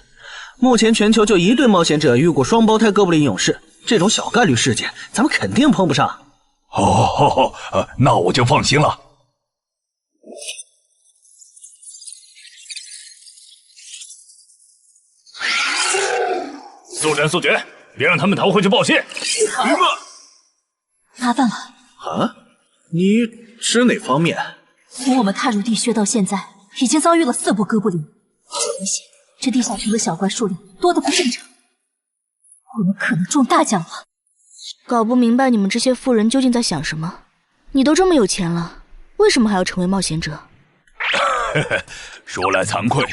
目前全球就1对冒险者遇过双胞胎哥布林勇士，这种小概率事件咱们肯定碰不上。那我就放心了。速战速决，别让他们逃回去报信。麻烦了。啊？你指哪方面？从我们踏入地穴到现在，已经遭遇了4波哥布林，明显这地下城的小怪数量多得不正常，我们可能中大奖了。搞不明白你们这些富人究竟在想什么？你都这么有钱了，为什么还要成为冒险者？说来惭愧，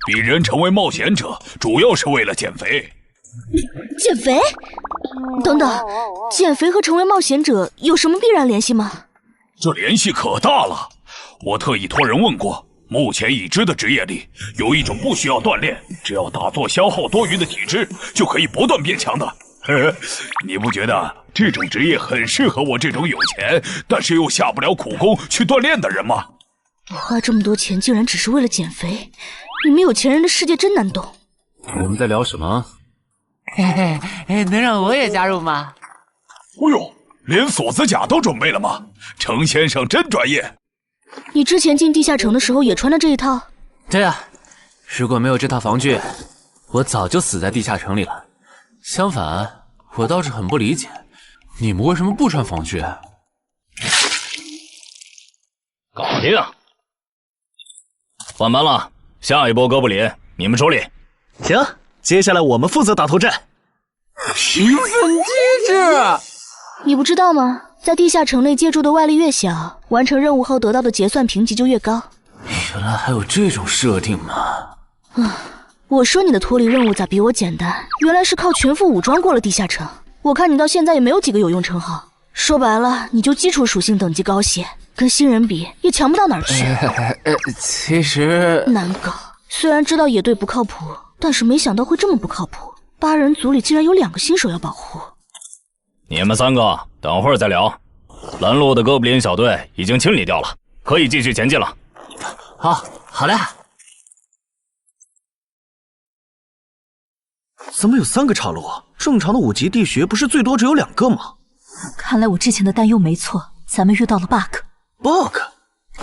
鄙人成为冒险者主要是为了减肥。减肥？等等，减肥和成为冒险者有什么必然联系吗？这联系可大了。我特意托人问过，目前已知的职业里有一种不需要锻炼，只要打坐消耗多余的体质就可以不断变强的。你不觉得这种职业很适合我这种有钱但是又下不了苦功去锻炼的人吗？花这么多钱竟然只是为了减肥，你们有钱人的世界真难懂。我们在聊什么？能让我也加入吗？连锁子甲都准备了吗？程先生真专业。你之前进地下城的时候也穿的这一套？对啊，如果没有这套防具，我早就死在地下城里了。相反，我倒是很不理解，你们为什么不穿防具？搞定，换班了，下一波哥布林你们处理。行，接下来我们负责打头阵。评分机制，你不知道吗？在地下城内借助的外力越小，完成任务后得到的结算评级就越高。原来还有这种设定吗？我说你的脱离任务咋比我简单？原来是靠全副武装过了地下城。我看你到现在也没有几个有用称号，说白了，你就基础属性等级高些，跟新人比也强不到哪儿去。其实难搞。虽然知道野队不靠谱，但是没想到会这么不靠谱。8人组里竟然有2个新手要保护。你们3个等会儿再聊。拦路的哥布林小队已经清理掉了，可以继续前进了。好嘞。怎么有3个岔路？正常的5级地穴不是最多只有2个吗？看来我之前的担忧没错，咱们遇到了 bug。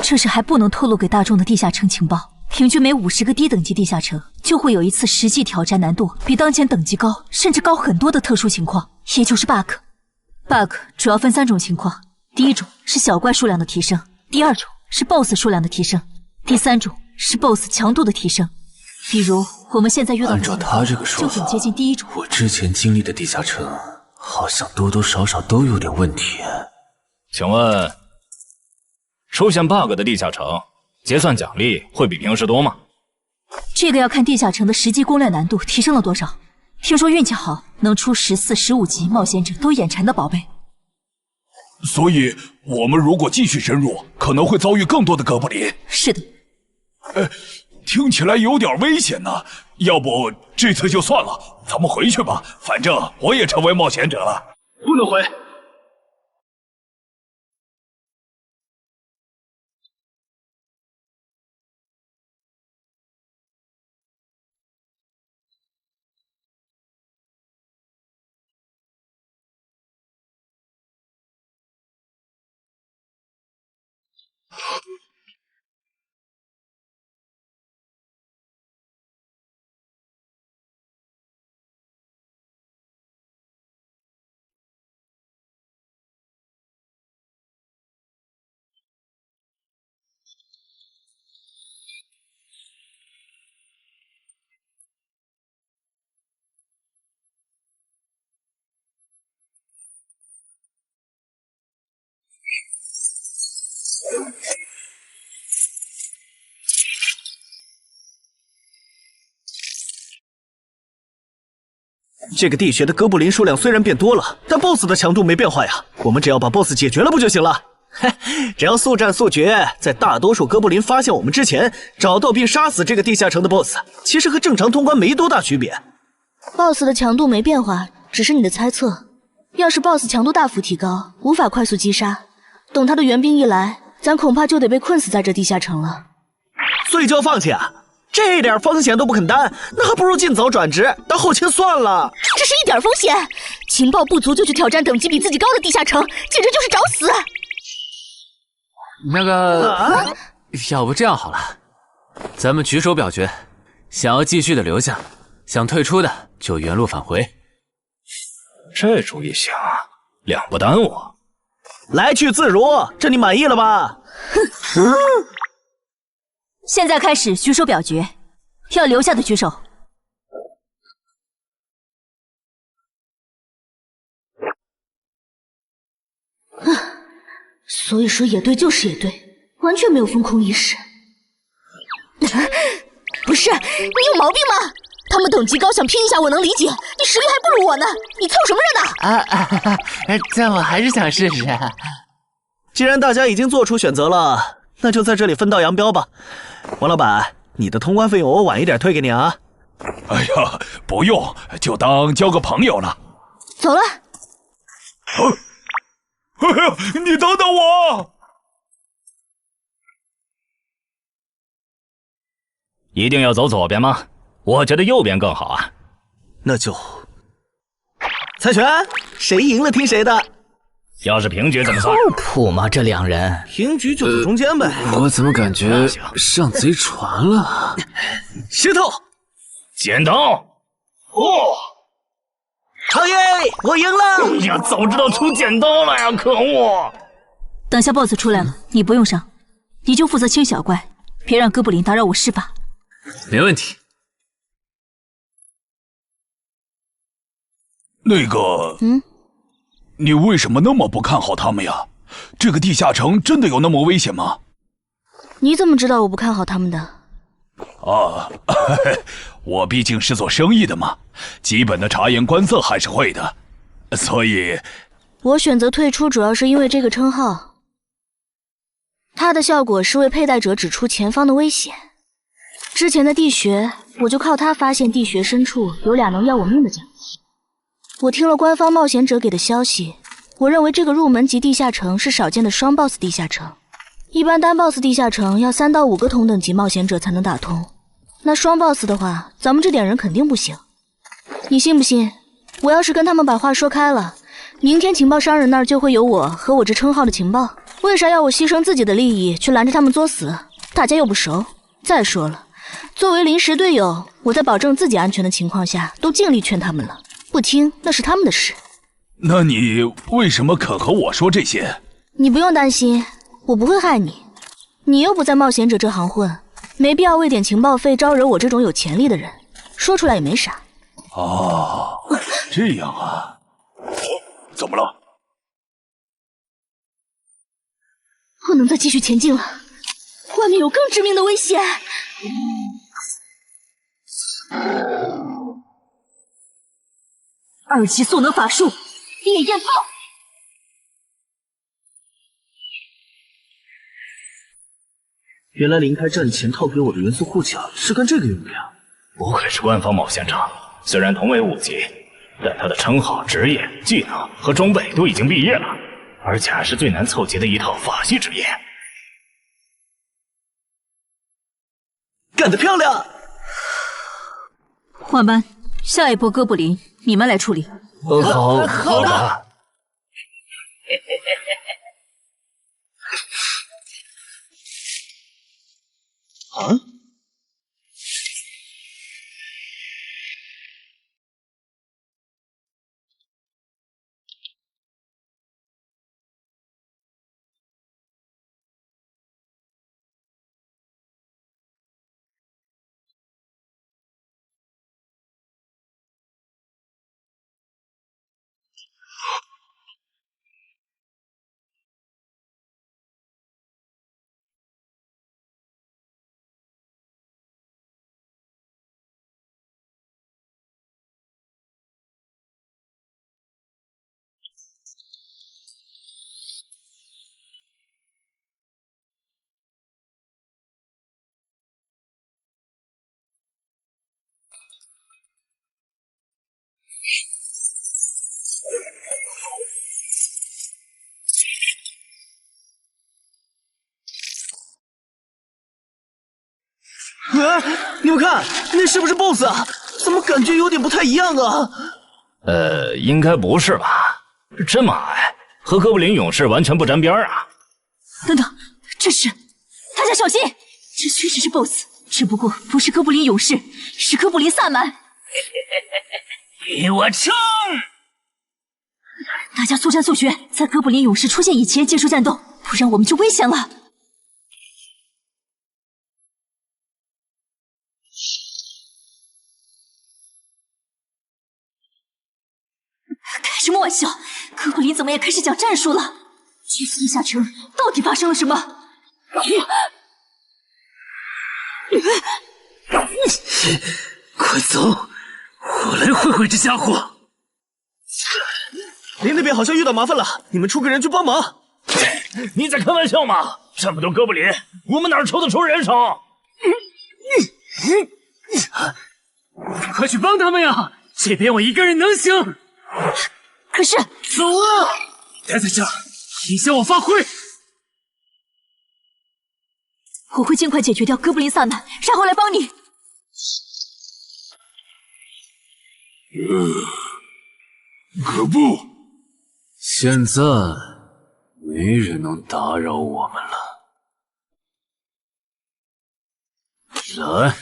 这是还不能透露给大众的地下城情报。平均每50个低等级地下城就会有一次实际挑战难度比当前等级高，甚至高很多的特殊情况，也就是 bug。bug 主要分3种情况，第一种是小怪数量的提升，第2种是 BOSS 数量的提升，第3种是 BOSS 强度的提升。比如我们现在遇到的，按照他这个说法，就很接近第一种。我之前经历的地下城好像多多少少都有点问题。请问，出现 bug 的地下城，结算奖励会比平时多吗？这个要看地下城的实际攻略难度提升了多少。听说运气好，能出14、15级冒险者都眼馋的宝贝。所以，我们如果继续深入，可能会遭遇更多的哥布林。是的。听起来有点危险呢。要不这次就算了，咱们回去吧。反正我也成为冒险者了。不能回。这个地穴的哥布林数量虽然变多了，但 BOSS 的强度没变化呀。我们只要把 BOSS 解决了不就行了？嘿，只要速战速决，在大多数哥布林发现我们之前，找到并杀死这个地下城的 BOSS， 其实和正常通关没多大区别。BOSS 的强度没变化，只是你的猜测。要是 BOSS 强度大幅提高，无法快速击杀，等他的援兵一来，咱恐怕就得被困死在这地下城了。所以就要放弃啊？这点风险都不肯担，那还不如尽早转职当后勤算了。这是一点风险？情报不足就去挑战等级比自己高的地下城，简直就是找死！那个，要不这样好了，咱们举手表决，想要继续的留下，想退出的就原路返回。这主意行，两不耽误。来去自如，这你满意了吧？哼！现在开始举手表决，要留下的举手。所以说野队就是野队，完全没有封空意识。不是，你有毛病吗？他们等级高，想拼一下我能理解，你实力还不如我呢，你凑什么热闹？但我还是想试试。既然大家已经做出选择了，那就在这里分道扬镳吧。王老板，你的通关费用我晚一点退给你啊。哎呀，不用，就当交个朋友了。走了。哎呀，你等等我！一定要走左边吗？我觉得右边更好啊。那就猜拳，谁赢了听谁的。要是平局怎么算？靠谱吗？这两人平局就走中间呗。我怎么感觉上贼船了？石头，剪刀，好耶！我赢了！哎呀，早知道出剪刀了呀！可恶！等下 BOSS 出来了，你不用上，你就负责清小怪，别让哥布林打扰我施法。没问题。那个，你为什么那么不看好他们呀？这个地下城真的有那么危险吗？你怎么知道我不看好他们的？啊，我毕竟是做生意的嘛，基本的察言观色还是会的，所以我选择退出主要是因为这个称号，它的效果是为佩戴者指出前方的危险。之前的地穴，我就靠它发现地穴深处有俩能要我命的奖励。我听了官方冒险者给的消息，我认为这个入门级地下城是少见的双 BOSS 地下城。一般单 BOSS 地下城要3到5个同等级冒险者才能打通，那双 BOSS 的话，咱们这点人肯定不行。你信不信？我要是跟他们把话说开了，明天情报商人那儿就会有我和我这称号的情报。为啥要我牺牲自己的利益去拦着他们作死？大家又不熟。再说了，作为临时队友，我在保证自己安全的情况下，都尽力劝他们了，不听那是他们的事。那你为什么肯和我说这些？你不用担心，我不会害你。你又不在冒险者这行混，没必要为点情报费招惹我这种有潜力的人，说出来也没啥。哦，这样啊。怎么了？不能再继续前进了，外面有更致命的危险。2级速能法术，烈焰炮。原来离开战前套给我的元素护甲是干这个用的呀！不愧是官方冒险者，虽然同为5级，但他的称号、职业、技能和装备都已经毕业了，而且还是最难凑齐的一套法系职业。干得漂亮！换班，下一波哥布林你们来处理。好的。啊！你们看，那是不是 BOSS 啊？怎么感觉有点不太一样啊？应该不是吧？这么矮，和哥布林勇士完全不沾边啊！等等，这是……大家小心，这确实是 BOSS， 只不过不是哥布林勇士，是哥布林萨满。给我冲！大家速战速决，在哥布林勇士出现以前结束战斗，不然我们就危险了。开什么玩笑！哥布林怎么也开始讲战术了？这地下城到底发生了什么？快走，我来会会这家伙。林那边好像遇到麻烦了，你们出个人去帮忙。你在开玩笑吗？这么多哥布林，我们哪抽得出人手？快去帮他们呀！这边我一个人能行。可是，走啊！待在这儿，影响我发挥。我会尽快解决掉哥布林萨满，然后来帮你。可不，现在没人能打扰我们了。来。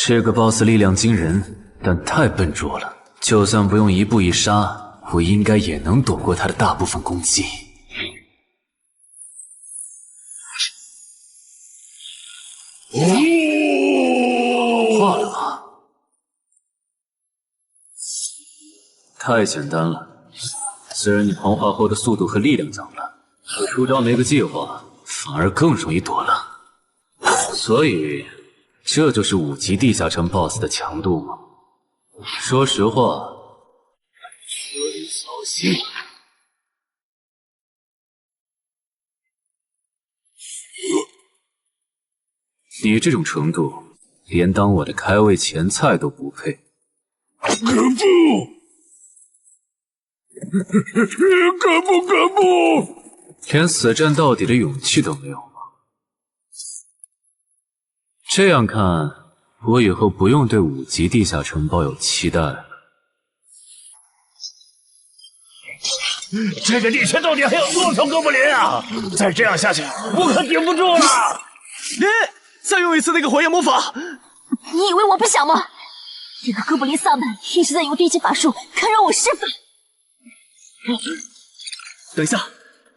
这个 BOSS 力量惊人，但太笨拙了。就算不用一步一杀，我应该也能躲过他的大部分攻击。化了吗？太简单了。虽然你狂化后的速度和力量涨了，可出招没个计划，反而更容易躲了。所以，这就是5级地下城 BOSS 的强度吗？说实话，有点扫兴。你这种程度，连当我的开胃前菜都不配。可不！可不！连死战到底的勇气都没有吗？这样看，我以后不用对5级地下城抱有期待了。这个地区到底还有多少哥布林啊？再这样下去，我可顶不住了！再用一次那个火焰魔法！你以为我不想吗？这个哥布林萨满一直在用低级法术干扰我施法。等一下，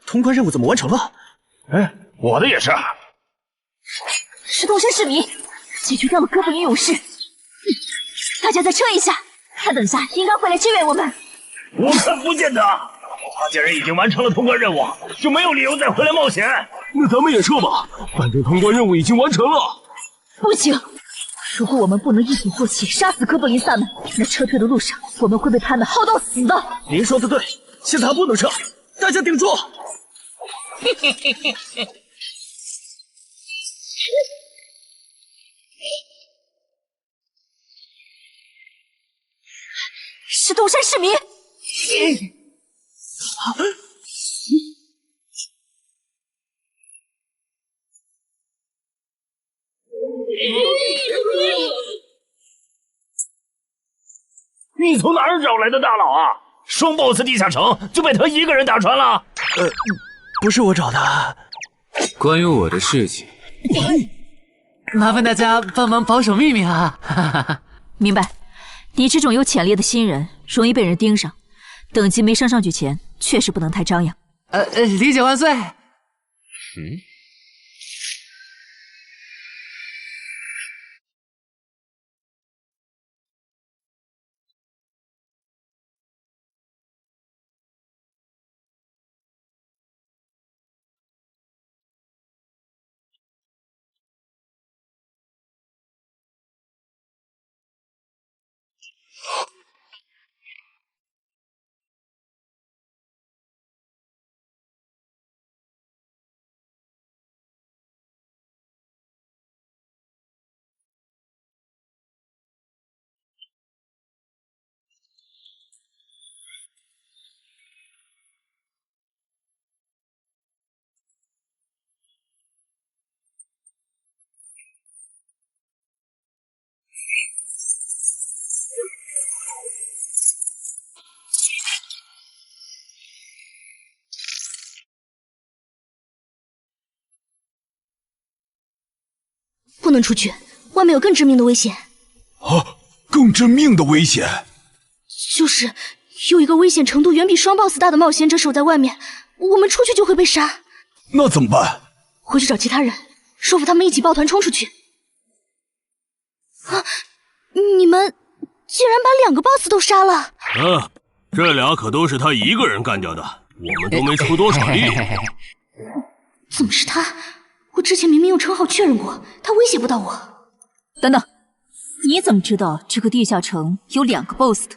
通关任务怎么完成了？我的也是。石头山市民解决掉了哥布林勇士，大家再撑一下，他等下应该会来支援我们。我看不见得。他既然已经完成了通关任务，就没有理由再回来冒险。那咱们也撤吧，反正通关任务已经完成了。不行，如果我们不能一鼓作气杀死哥布林萨满，那撤退的路上我们会被他们耗到死的。您说的对，现在还不能撤，大家顶住！石头山市民，你从哪儿找来的大佬啊？双 BOSS 地下城就被他一个人打穿了？不是我找的。关于我的事情，麻烦大家帮忙保守秘密啊！哈哈哈。明白。你这种有潜力的新人，容易被人盯上，等级没升上去前，确实不能太张扬。理解万岁。不能出去，外面有更致命的危险。啊，更致命的危险？就是有一个危险程度远比双 boss 大的冒险者守在外面，我们出去就会被杀。那怎么办？回去找其他人，说服他们一起抱团冲出去。啊！你们竟然把2个 boss 都杀了！这俩可都是他一个人干掉的，我们都没出多少力。怎么是他？我之前明明用称号确认过，他威胁不到我。等等，你怎么知道这个地下城有2个 boss 的？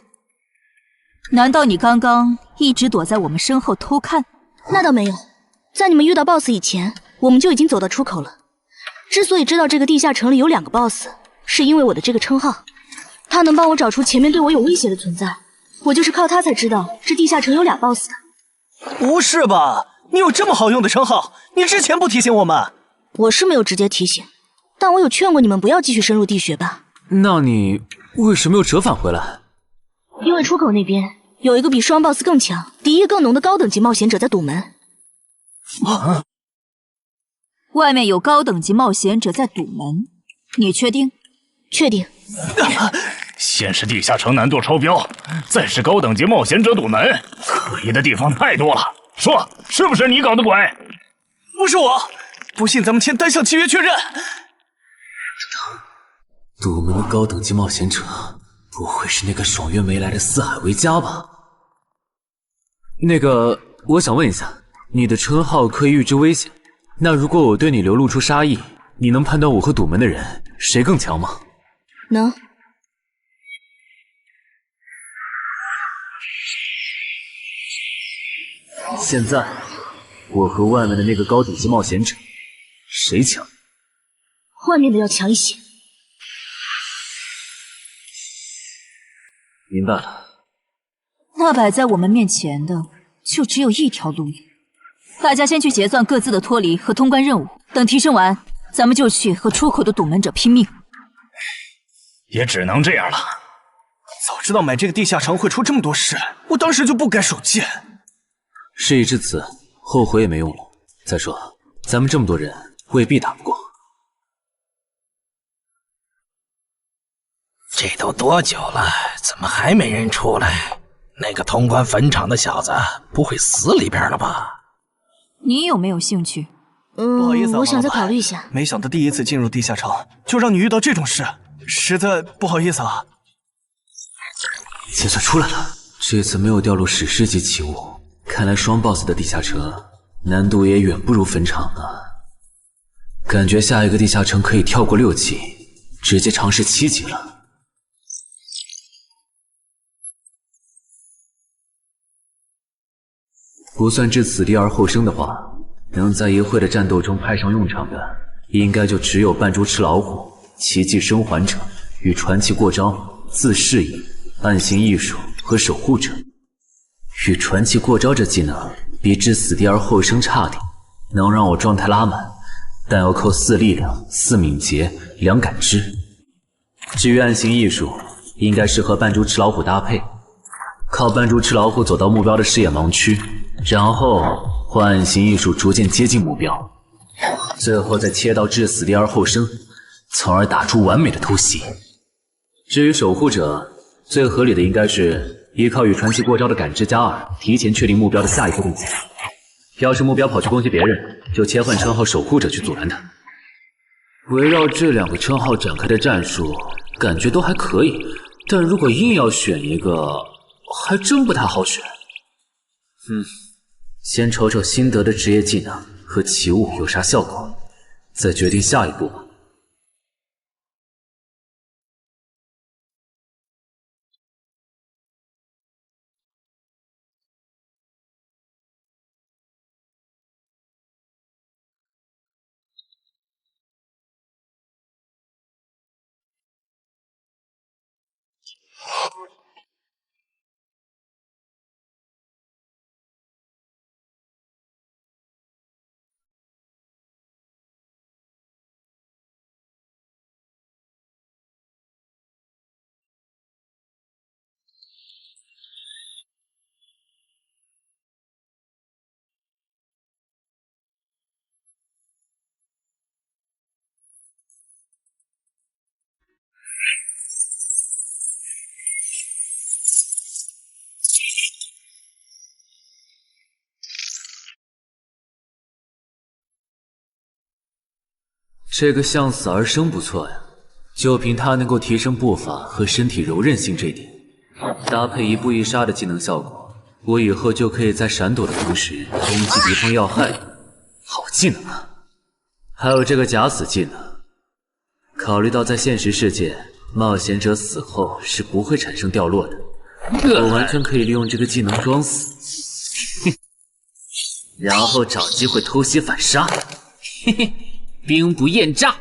难道你刚刚一直躲在我们身后偷看？那倒没有，在你们遇到 boss 以前，我们就已经走到出口了。之所以知道这个地下城里有2个 boss， 是因为我的这个称号，他能帮我找出前面对我有威胁的存在。我就是靠他才知道这地下城有俩 boss 的。不是吧？你有这么好用的称号，你之前不提醒我们？我是没有直接提醒，但我有劝过你们不要继续深入地穴吧。那你为什么又折返回来？因为出口那边有一个比双 boss 更强、敌意更浓的高等级冒险者在堵门。外面有高等级冒险者在堵门，你确定？确定。先是地下城难度超标，再是高等级冒险者堵门，可疑的地方太多了。说，是不是你搞的鬼？不是我，不信咱们签单项契约确认。堵门的高等级冒险者，不会是那个爽约没来的四海为家吧？那个，我想问一下，你的称号可以预知危险，那如果我对你流露出杀意，你能判断我和堵门的人谁更强吗？能。现在，我和外面的那个高等级冒险者，谁强？外面的要强一些。明白了。那摆在我们面前的，就只有一条路。大家先去结算各自的脱离和通关任务，等提升完，咱们就去和出口的堵门者拼命。也只能这样了。早知道买这个地下城会出这么多事，我当时就不该手贱。事已至此，后悔也没用了。再说，咱们这么多人，未必打不过。这都多久了，怎么还没人出来？那个通关坟场的小子不会死里边了吧？你有没有兴趣？不好意思啊，我想再考虑一下。没想到第一次进入地下城，就让你遇到这种事，实在不好意思啊。结算出来了，这次没有掉落史诗级奇物，看来双 boss 的地下城难度也远不如坟场啊。感觉下一个地下城可以跳过6级，直接尝试7级了。不算置此地而后生的话，能在一会的战斗中派上用场的，应该就只有扮猪吃老虎、奇迹生还者与传奇过招、自适应、暗行艺术和守护者。与传奇过招这技能比置死地而后生差点，能让我状态拉满，但要扣4力量、4敏捷、2感知。至于暗行艺术，应该适合扮猪吃老虎搭配，靠扮猪吃老虎走到目标的视野盲区，然后换暗行艺术逐渐接近目标，最后再切到置死地而后生，从而打出完美的偷袭。至于守护者，最合理的应该是依靠与传奇过招的感知加2，提前确定目标的下一个动作。要是目标跑去攻击别人，就切换称号守护者去阻拦他。围绕这2个称号展开的战术，感觉都还可以，但如果硬要选一个，还真不太好选。先瞅瞅新得的职业技能和奇物有啥效果，再决定下一步吧。这个向死而生不错呀，就凭它能够提升步伐和身体柔韧性这点，搭配一步一杀的技能效果，我以后就可以在闪躲的同时攻击敌方要害。好技能啊！还有这个假死技能，考虑到在现实世界，冒险者死后是不会产生掉落的，我完全可以利用这个技能装死，然后找机会偷袭反杀。嘿嘿，兵不厌诈。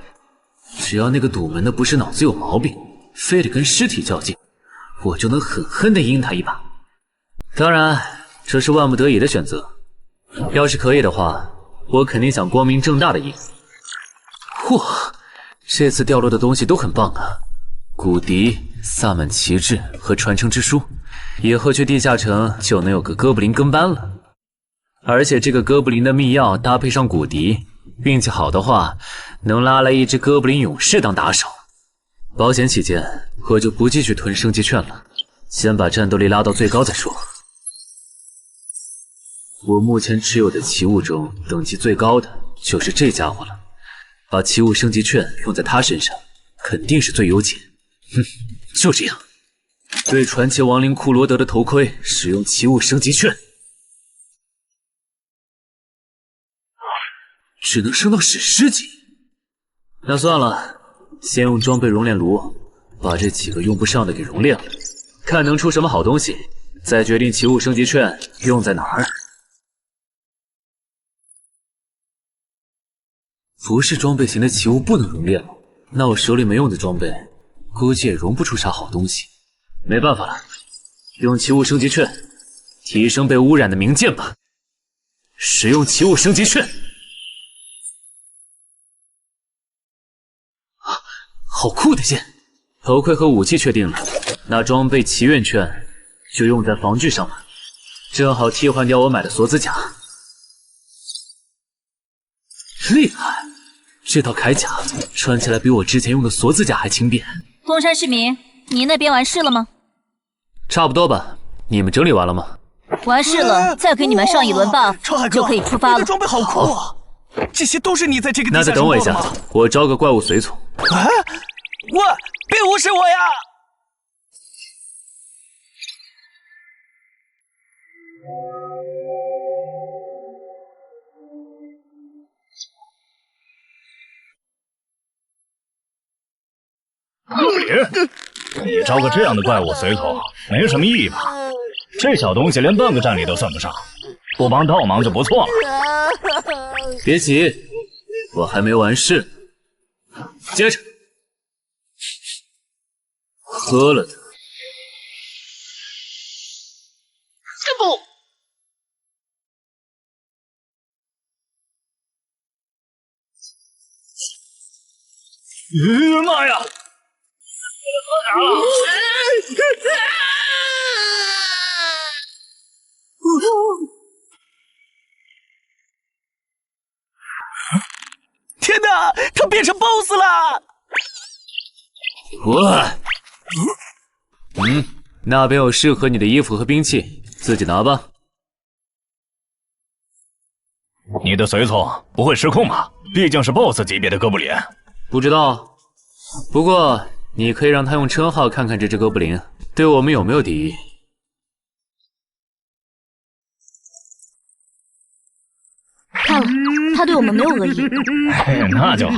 只要那个堵门的不是脑子有毛病，非得跟尸体较劲，我就能狠狠地阴他一把。当然，这是万不得已的选择。要是可以的话，我肯定想光明正大的赢。哇，这次掉落的东西都很棒啊！骨笛、萨满旗帜和传承之书，以后去地下城就能有个哥布林跟班了。而且这个哥布林的秘药搭配上骨笛，运气好的话，能拉来一只哥布林勇士当打手。保险起见，我就不继续囤升级券了，先把战斗力拉到最高再说。我目前持有的奇物中，等级最高的就是这家伙了。把奇物升级券用在他身上，肯定是最优解。哼，就这样。对传奇亡灵库罗德的头盔使用奇物升级券，只能升到史诗级。那算了，先用装备熔炼炉把这几个用不上的给熔炼了，看能出什么好东西，再决定奇物升级券用在哪儿。不是装备型的奇物不能熔炼了，那我手里没用的装备，估计也熔不出啥好东西。没办法了，用奇物升级券提升被污染的名剑吧。使用奇物升级券。啊，好酷的剑！头盔和武器确定了，那装备祈愿券就用在防具上了，正好替换掉我买的锁子甲。厉害！这套铠甲穿起来比我之前用的锁子甲还轻便。东山市民，你那边完事了吗？差不多吧。你们整理完了吗？完事了，再给你们上一轮 buff， 就可以出发了。你的装备好酷啊！这些都是你在这个地下那再等我一下，我招个怪物随从。啊！我别无视我呀！哥布林，你招个这样的怪物随从，没什么意义吧？这小东西连半个战力都算不上，不帮倒忙就不错了。别急，我还没完事。接着，喝了它。不！妈呀！喝啥了？天哪，他变成 BOSS 了！那边有适合你的衣服和兵器，自己拿吧。你的随从不会失控吧？毕竟是 BOSS 级别的哥布林。不知道，不过你可以让他用称号看看这只哥布林对我们有没有敌意。看了，他对我们没有恶意。那就好。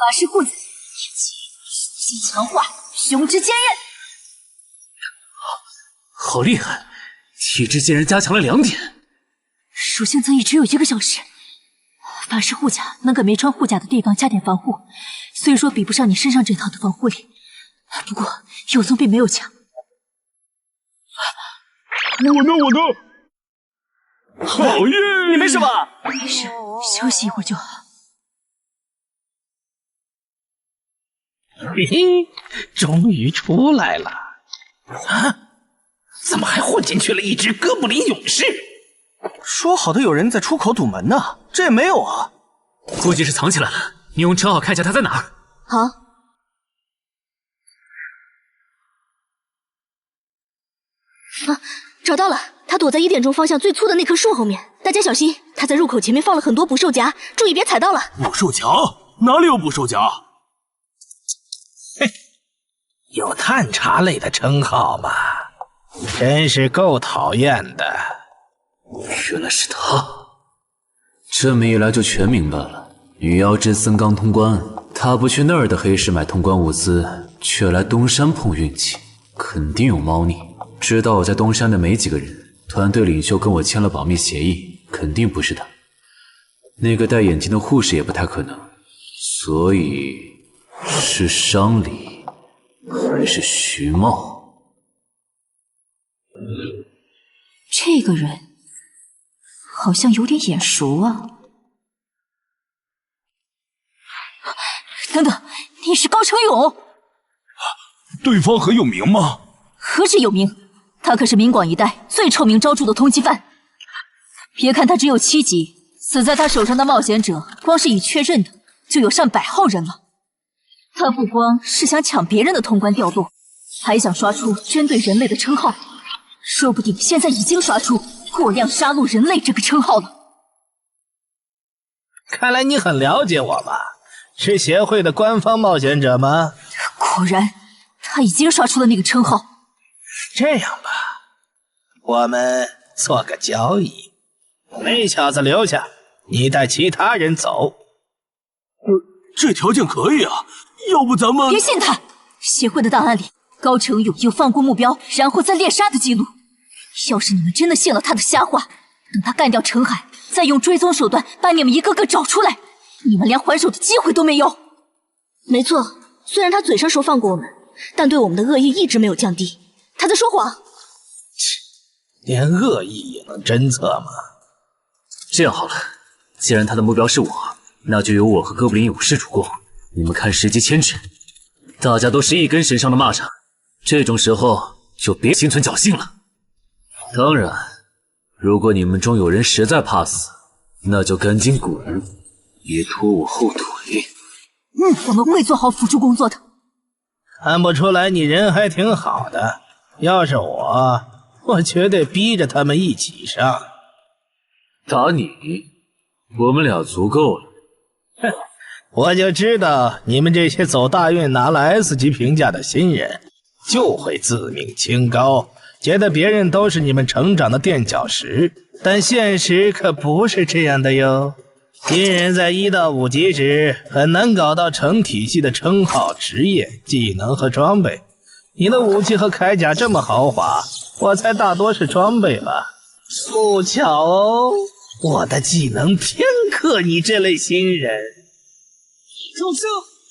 法师护甲，技强化，雄之坚韧。好厉害！体质竟然加强了2点。属性增益只有1个小时。法师护甲能给没穿护甲的地方加点防护，虽说比不上你身上这套的防护力，不过有总比没有强。我呢？好运！你没事吧？没事，休息一会儿就好。嘿嘿，终于出来了！啊，怎么还混进去了一只哥布林勇士？说好的有人在出口堵门呢，这也没有啊！估计是藏起来了。你用车号看一下他在哪儿。好。啊，找到了，他躲在1点钟方向最粗的那棵树后面。大家小心，他在入口前面放了很多捕兽夹，注意别踩到了。捕兽夹？哪里有捕兽夹？嘿，有探查类的称号吗？真是够讨厌的。原来是他，这么一来就全明白了。女妖之森刚通关，他不去那儿的黑市买通关物资，却来东山碰运气，肯定有猫腻。知道我在东山的没几个人，团队领袖跟我签了保密协议，肯定不是他。那个戴眼镜的护士也不太可能，所以是商礼还是徐茂？这个人好像有点眼熟啊！等等，你是高成勇？对方很有名吗？何止有名，他可是明广一带最臭名昭著的通缉犯。别看他只有7级，死在他手上的冒险者，光是已确认的就有上百号人了。他不光是想抢别人的通关掉落，还想刷出针对人类的称号，说不定现在已经刷出过量杀戮人类这个称号了。看来你很了解我吧？是协会的官方冒险者吗？果然，他已经刷出了那个称号。这样吧，我们做个交易，那小子留下，你带其他人走。这条件可以啊，要不咱们……别信他！协会的档案里，高成勇有放过目标然后再猎杀的记录。要是你们真的信了他的瞎话，等他干掉陈海，再用追踪手段把你们一个个找出来，你们连还手的机会都没有。没错，虽然他嘴上说放过我们，但对我们的恶意一直没有降低。他在说谎。连恶意也能侦测吗？这样好了，既然他的目标是我，那就由我和哥布林勇士主攻。你们看时机牵制，大家都是一根绳上的蚂蚱，这种时候就别心存侥幸了。当然，如果你们中有人实在怕死，那就赶紧滚，别拖我后腿。我们会做好辅助工作的。看不出来你人还挺好的，要是我绝对逼着他们一起上。打你？我们俩足够了。哼，我就知道你们这些走大运拿了 S 级评价的新人，就会自命清高，觉得别人都是你们成长的垫脚石。但现实可不是这样的哟。新人在1到5级时很难搞到成体系的称号、职业、技能和装备。你的武器和铠甲这么豪华，我猜大多是装备吧。不巧哦，我的技能偏克你这类新人。手下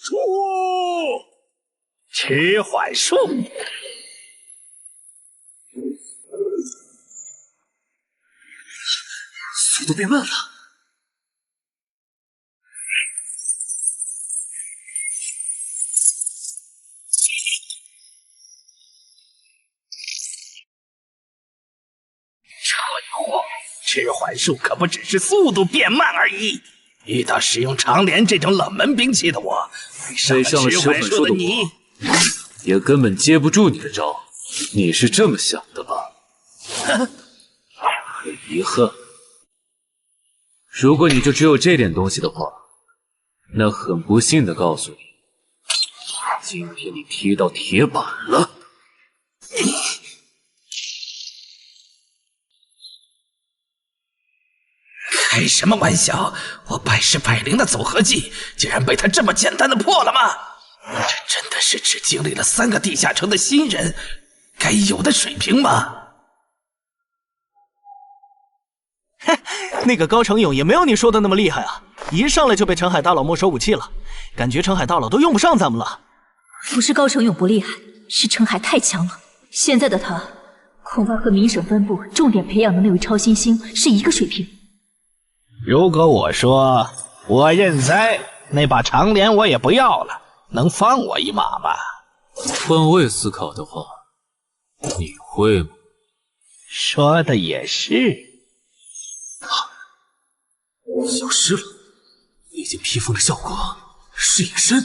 出！迟缓术。速度变慢了。迟缓术可不只是速度变慢而已。遇到使用长镰这种冷门兵器的我，配上了迟缓术的你，也根本接不住你的招。你是这么想的吧？很遗憾，如果你就只有这点东西的话，那很不幸的告诉你，今天你踢到铁板了。开什么玩笑！我百试百灵的组合技，竟然被他这么简单的破了吗？这真的是只经历了3个地下城的新人该有的水平吗？嘿，那个高成勇也没有你说的那么厉害啊！一上来就被陈海大佬没收武器了，感觉陈海大佬都用不上咱们了。不是高成勇不厉害，是陈海太强了。现在的他，恐怕和明省分部重点培养的那位超新星是一个水平。如果我说我认栽，那把长镰我也不要了，能放我一马吧？换位思考的话，你会吗？说的也是。消失了，一件披风的效果是隐身。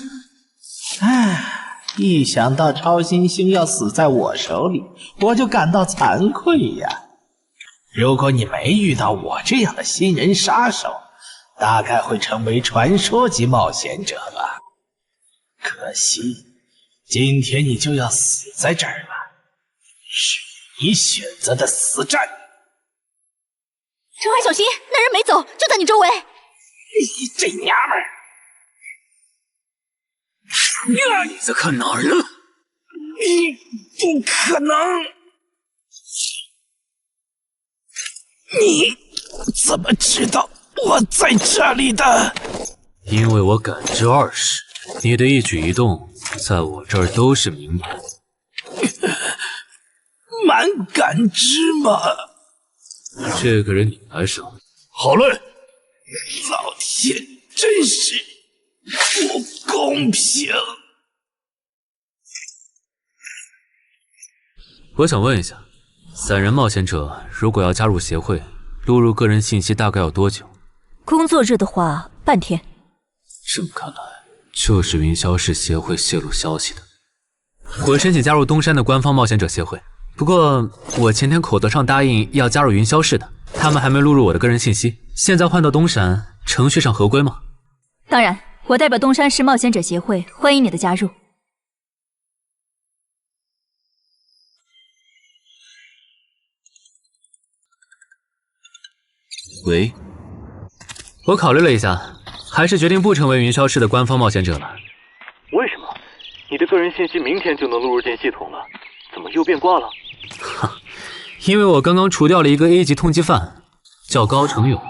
唉，一想到超新星要死在我手里，我就感到惭愧呀。如果你没遇到我这样的新人杀手，大概会成为传说级冒险者了。可惜，今天你就要死在这儿了，是你选择的死战。程海，小心，那人没走，就在你周围。你这娘们儿！你在看哪儿呢？你不可能！你怎么知道我在这里的？因为我感知20，你的一举一动在我这儿都是明白。蛮感知吗？这个人你来手。好嘞！老天真是不公平！我想问一下，散人冒险者如果要加入协会，录入个人信息大概要多久？工作日的话，半天。这么看来，就是云霄市协会泄露消息的。我申请加入东山的官方冒险者协会，不过我前天口头上答应要加入云霄市的，他们还没录入我的个人信息。现在换到东山，程序上合规吗？当然，我代表东山市冒险者协会欢迎你的加入。喂，我考虑了一下，还是决定不成为云霄市的官方冒险者了。为什么？你的个人信息明天就能录入进系统了，怎么又变卦了？因为我刚刚除掉了一个 A 级通缉犯，叫高成勇。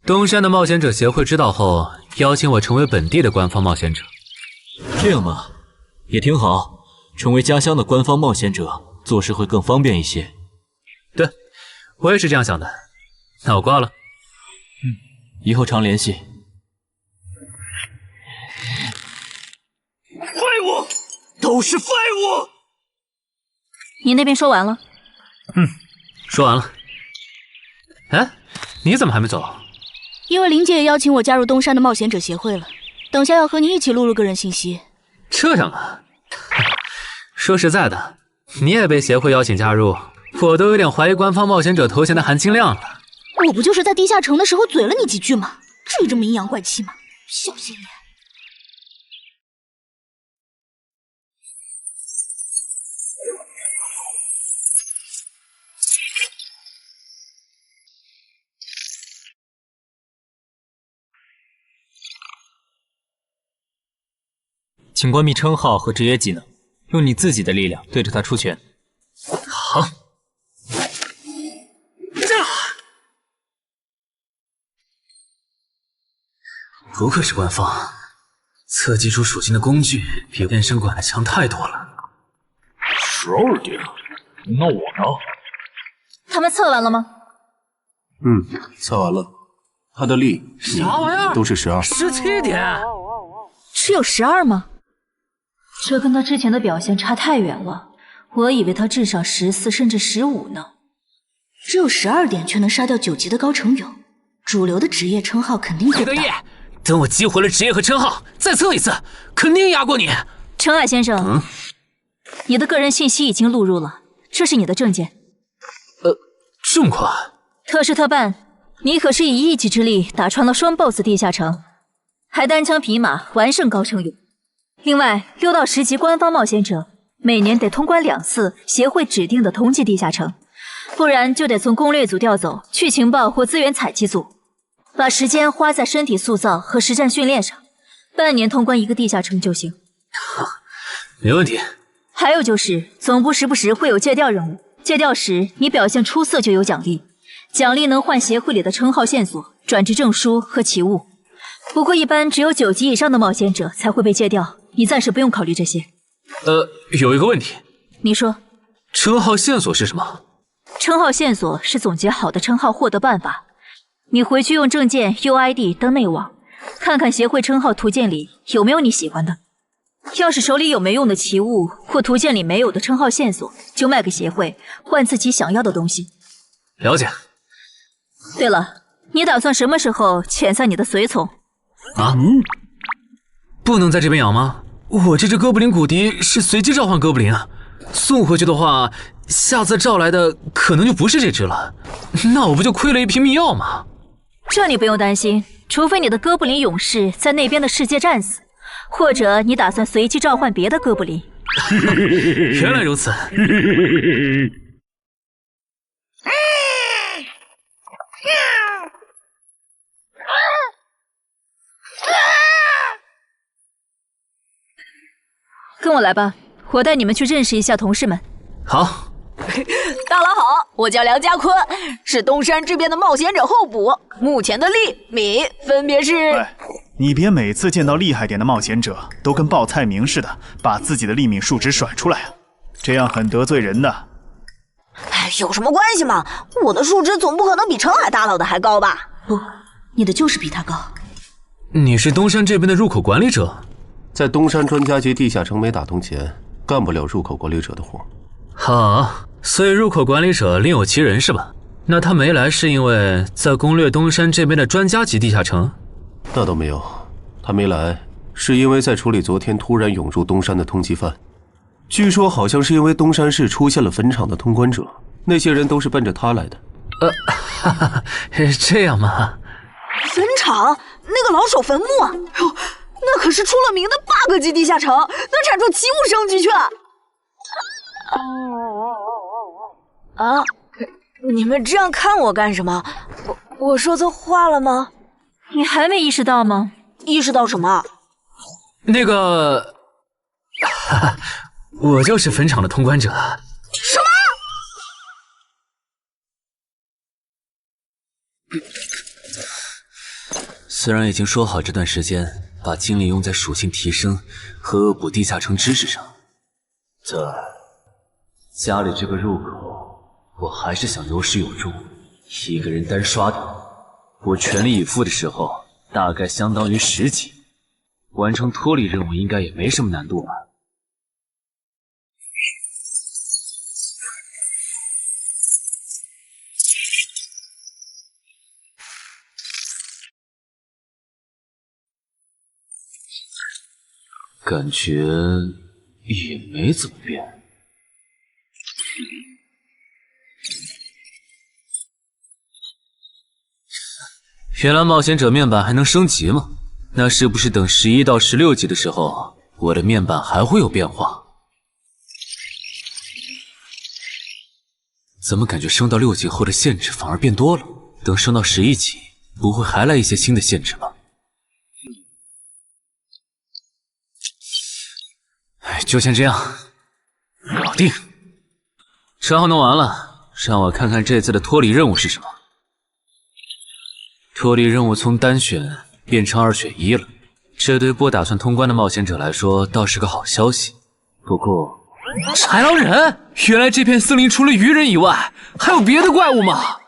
东山的冒险者协会知道后，邀请我成为本地的官方冒险者。这样吗？也挺好，成为家乡的官方冒险者，做事会更方便一些。对，我也是这样想的。那我挂了。以后常联系。废物，都是废物！你那边说完了？说完了。哎，你怎么还没走？因为林姐也邀请我加入东山的冒险者协会了，等下要和你一起录入个人信息。这样啊？说实在的，你也被协会邀请加入，我都有点怀疑官方冒险者头衔的含金量了。我不就是在地下城的时候嘴了你几句吗？至于这么阴阳怪气吗？小心眼！请关闭称号和职业技能，用你自己的力量对着他出拳。好。不愧是官方，测计出属性的工具比变身馆还强太多了。12点，那我呢？他们测完了吗？测完了，他的力、啥玩意儿？都是12。17点，只有12吗？这跟他之前的表现差太远了，我以为他至少14甚至15呢。只有12点却能杀掉9级的高成勇，主流的职业称号肯定够大。等我激活了职业和称号，再测一次，肯定压过你。程海先生，你的个人信息已经录入了，这是你的证件。这么快？特事特办，你可是以一己之力打穿了双 BOSS 地下城，还单枪匹马完胜高成勇。另外，6到10级官方冒险者每年得通关2次协会指定的同级地下城，不然就得从攻略组调走去情报或资源采集组。把时间花在身体塑造和实战训练上，半年通关一个地下城就行。没问题。还有就是，总部时不时会有借调任务，借调时你表现出色就有奖励，奖励能换协会里的称号线索、转职证书和奇物。不过一般只有9级以上的冒险者才会被借调，你暂时不用考虑这些。有一个问题。你说。称号线索是什么？称号线索是总结好的称号获得办法。你回去用证件 UID 登内网，看看协会称号图鉴里有没有你喜欢的。要是手里有没用的奇物或图鉴里没有的称号线索，就卖给协会，换自己想要的东西。了解。对了，你打算什么时候遣散你的随从？啊？不能在这边养吗？我这只哥布林骨笛是随机召唤哥布林啊，送回去的话，下次召来的可能就不是这只了，那我不就亏了一瓶秘药吗？这你不用担心，除非你的哥布林勇士在那边的世界战死，或者你打算随机召唤别的哥布林。原来如此。跟我来吧，我带你们去认识一下同事们。好。大佬好，我叫梁家坤，是东山这边的冒险者候补，目前的力、米分别是。你别每次见到厉害点的冒险者，都跟报菜名似的，把自己的力敏数值甩出来啊，这样很得罪人的。哎，有什么关系嘛？我的数值总不可能比澄海大佬的还高吧？不，你的就是比他高。你是东山这边的入口管理者？在东山专家级地下城没打通前，干不了入口管理者的活。好，所以入口管理者另有其人是吧？那他没来是因为在攻略东山这边的专家级地下城？那倒没有，他没来是因为在处理昨天突然涌入东山的通缉犯。据说好像是因为东山市出现了坟场的通关者，那些人都是奔着他来的。哈哈，这样吗？坟场那个老手坟墓啊，哟，那可是出了名的 bug 级地下城，能产出奇物升级券。啊！你们这样看我干什么？我说错话了吗？你还没意识到吗？意识到什么？那个，哈哈，我就是坟场的通关者。什么？虽然已经说好这段时间把精力用在属性提升和恶补地下城知识上，但家里这个入口，我还是想有始有终。一个人单刷的，我全力以赴的时候，大概相当于10级，完成脱离任务应该也没什么难度吧。感觉也没怎么变。原来冒险者面板还能升级吗？那是不是等11到16级的时候，我的面板还会有变化？怎么感觉升到6级后的限制反而变多了？等升到11级，不会还来一些新的限制吧？就先这样，搞定。账号弄完了，让我看看这次的脱离任务是什么。脱离任务从单选变成2选1了，这对不打算通关的冒险者来说倒是个好消息。不过，豺狼人，原来这片森林除了鱼人以外，还有别的怪物吗？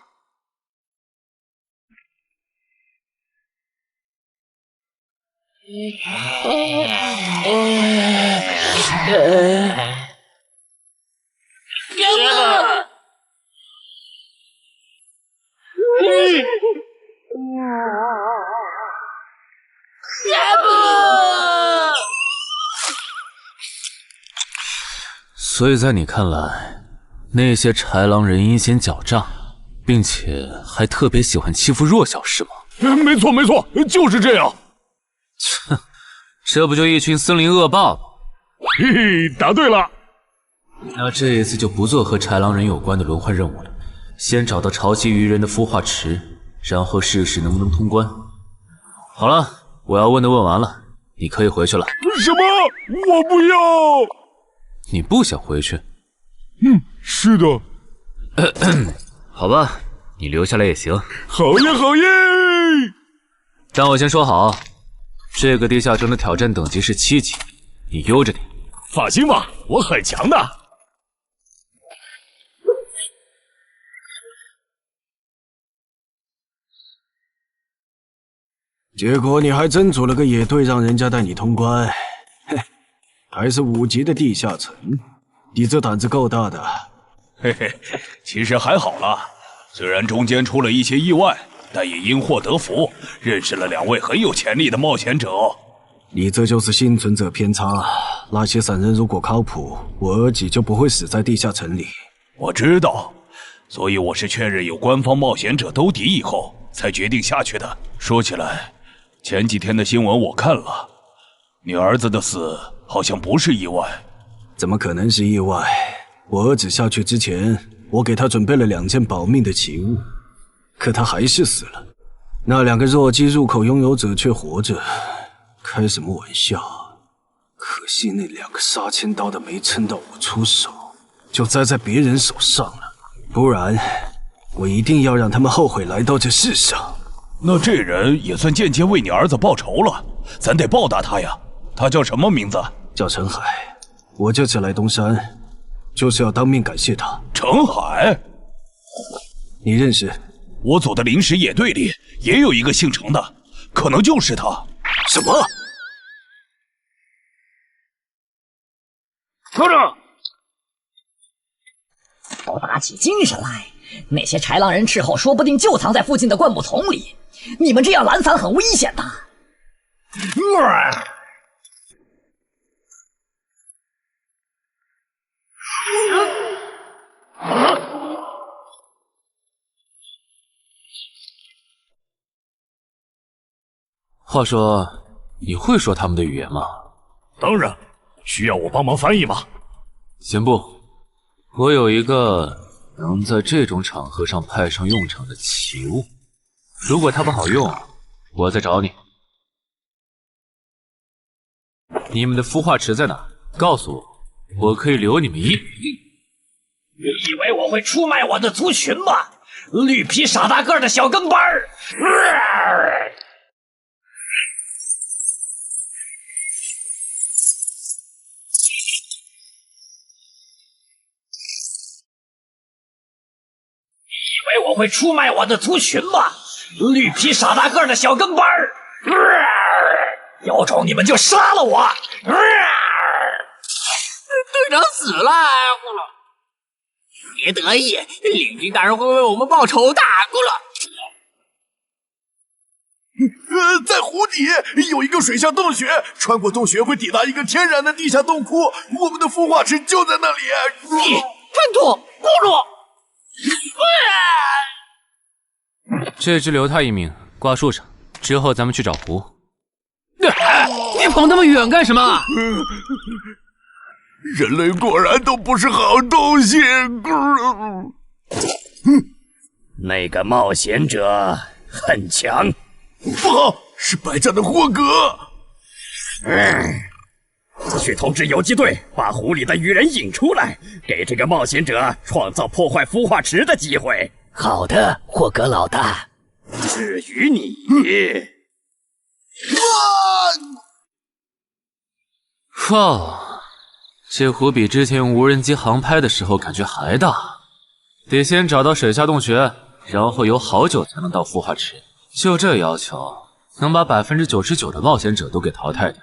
所以在你看来，那些豺狼人阴险狡诈，并且还特别喜欢欺负弱小，是吗？没错没错，就是这样。哼，这不就一群森林恶霸吗？嘿嘿，答对了。那这一次就不做和豺狼人有关的轮换任务了，先找到潮汐鱼人的孵化池，然后试试能不能通关。好了，我要问的问完了，你可以回去了。什么？我不要！你不想回去？是的。好吧，你留下来也行。好耶好耶！但我先说好，这个地下城的挑战等级是7级，你悠着点。放心吧，我很强的。结果你还真组了个野队，让人家带你通关。嘿，还是5级的地下城，你这胆子够大的。嘿嘿，其实还好啦，虽然中间出了一些意外，但也因祸得福，认识了2位很有潜力的冒险者。你这就是幸存者偏差。那些散人如果靠谱，我儿几就不会死在地下城里。我知道，所以我是确认有官方冒险者兜底以后，才决定下去的。说起来，前几天的新闻我看了，你儿子的死好像不是意外。怎么可能是意外？我儿子下去之前，我给他准备了2件保命的奇物，可他还是死了。那2个弱鸡入口拥有者却活着，开什么玩笑？可惜那2个杀千刀的没撑到我出手，就栽在别人手上了。不然，我一定要让他们后悔来到这世上。那这人也算间接为你儿子报仇了，咱得报答他呀。他叫什么名字？叫陈海。我这次来东山，就是要当面感谢他。陈海，你认识？我组的临时野队里也有一个姓陈的，可能就是他。什么？科长，都打起精神来！那些豺狼人斥候说不定就藏在附近的灌木丛里，你们这样懒散很危险的。话说，你会说他们的语言吗？当然，需要我帮忙翻译吗？先不，我有一个能在这种场合上派上用场的奇物，如果它不好用，我再找你。你们的孵化池在哪？告诉我，我可以留你们1。你以为我会出卖我的族群吗？绿皮傻大个的小跟班儿！以为我会出卖我的族群吗？绿皮傻大个的小跟班儿！有种你们就杀了我！队长死了，别得意，领军大人会为我们报仇的，咕噜。在湖底有一个水下洞穴，穿过洞穴会抵达一个天然的地下洞窟，我们的孵化池就在那里。吞吐，咕噜。这只留他一命，挂树上。之后咱们去找湖。你跑那么远干什么？人类果然都不是好东西。那个冒险者很强。不好，是白家的霍格。去通知游击队，把湖里的鱼人引出来，给这个冒险者创造破坏孵化池的机会。好的，霍格老大。至于你，哇，这湖比之前用无人机航拍的时候感觉还大。得先找到水下洞穴，然后游好久才能到孵化池。就这要求，能把99%的冒险者都给淘汰掉。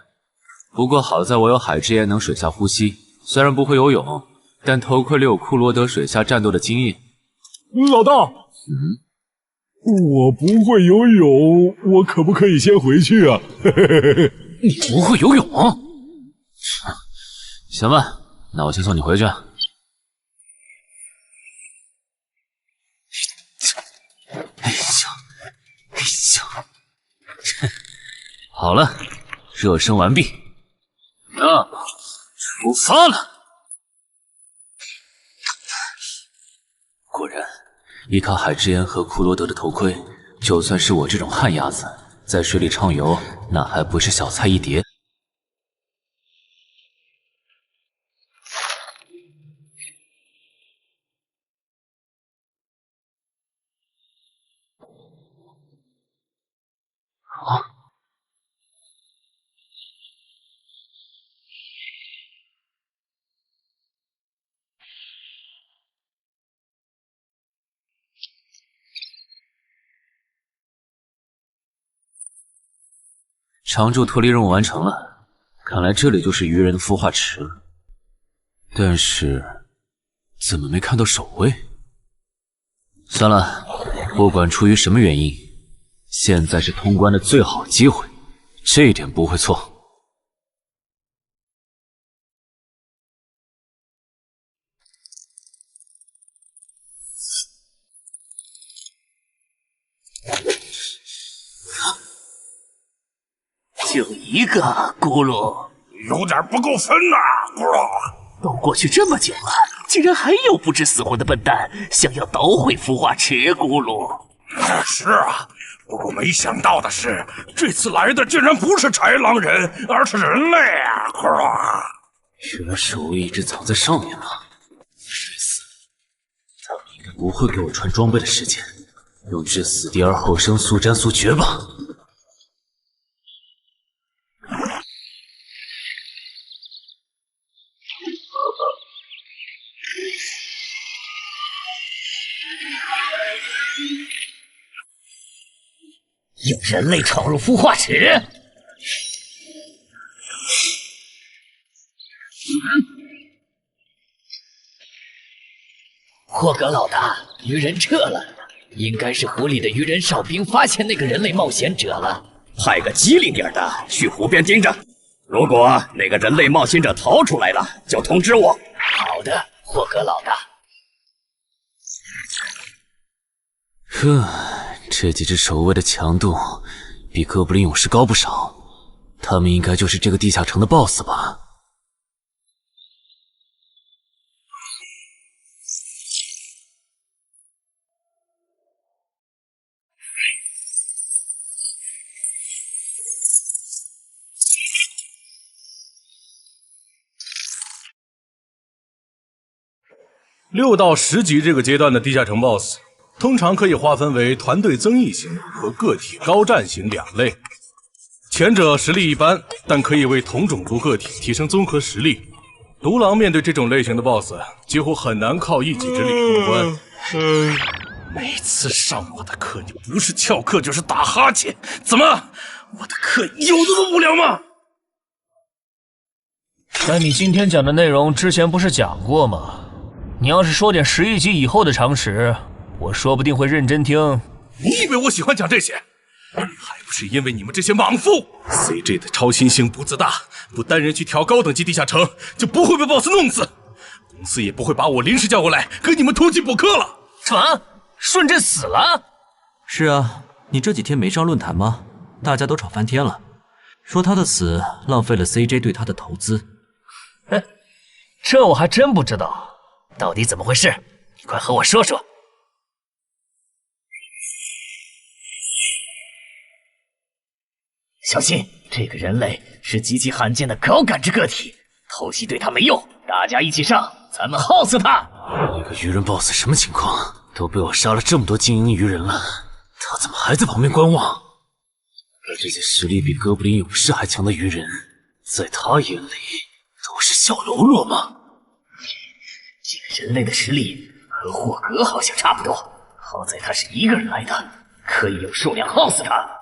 不过好在我有海之炎能水下呼吸，虽然不会游泳，但头盔里有库罗德水下战斗的经验。老大，我不会游泳，我可不可以先回去啊？你不会游泳？行吧，那我先送你回去。哎呦，好了，热身完毕，那么出发了。果然，依靠海之炎和库罗德的头盔，就算是我这种旱鸭子，在水里畅游，那还不是小菜一碟。常驻脱离任务完成了，看来这里就是鱼人的孵化池了。但是，怎么没看到守卫？算了，不管出于什么原因，现在是通关的最好机会，这一点不会错。就一个咕噜，有点不够分呐，咕噜。都过去这么久了，竟然还有不知死活的笨蛋想要捣毁孵化池，咕噜。是啊，不过没想到的是，这次来的竟然不是豺狼人，而是人类啊，咕噜。原来守卫一直藏在上面吗？该死，他们应该不会给我穿装备的时间，用至死地而后生速战速决吧。有人类闯入孵化池！霍格老大，鱼人撤了，应该是湖里的鱼人哨兵发现那个人类冒险者了。派个机灵点的去湖边盯着，如果那个人类冒险者逃出来了，就通知我。好的，霍格老大。这几只守卫的强度比哥布林勇士高不少，他们应该就是这个地下城的 BOSS 吧？6到10级这个阶段的地下城 BOSS。通常可以划分为团队增益型和个体高战型2类。前者实力一般，但可以为同种族个体提升综合实力。独狼面对这种类型的 BOSS， 几乎很难靠一己之力通关。每次上我的课，你不是翘课就是打哈欠，怎么？我的课有这么无聊吗？但你今天讲的内容之前不是讲过吗？你要是说点11级以后的常识，我说不定会认真听。你以为我喜欢讲这些？还不是因为你们这些莽夫 ！CJ 的超新星不自大，不单人去调高等级地下城，就不会被 BOSS 弄死。公司也不会把我临时叫过来跟你们突击补课了。什么？顺治死了？是啊，你这几天没上论坛吗？大家都吵翻天了，说他的死浪费了 CJ 对他的投资。哼，这我还真不知道，到底怎么回事？你快和我说说。小心，这个人类是极其罕见的高感知个体，偷袭对他没用，大家一起上，咱们耗死他！那个鱼人 BOSS 什么情况？都被我杀了这么多精英鱼人了，他怎么还在旁边观望？而这些实力比哥布林勇士还强的鱼人，在他眼里都是小喽啰吗？这个人类的实力和霍格好像差不多，好在他是一个人来的，可以用数量耗死他。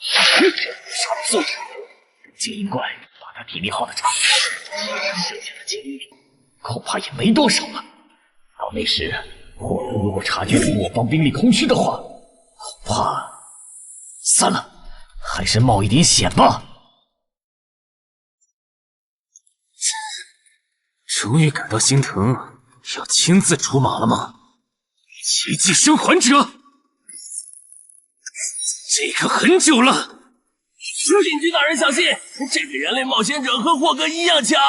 杀人速度，精英怪把他体力耗得差不多，剩下的精英恐怕也没多少了。到那时，霍格如果察觉出我方兵力空虚的话，恐怕算了，还是冒一点险吧。终于感到心疼，要亲自出马了吗？奇迹生还者，这个很久了。领军大人小心，这个人类冒险者和霍格一样强。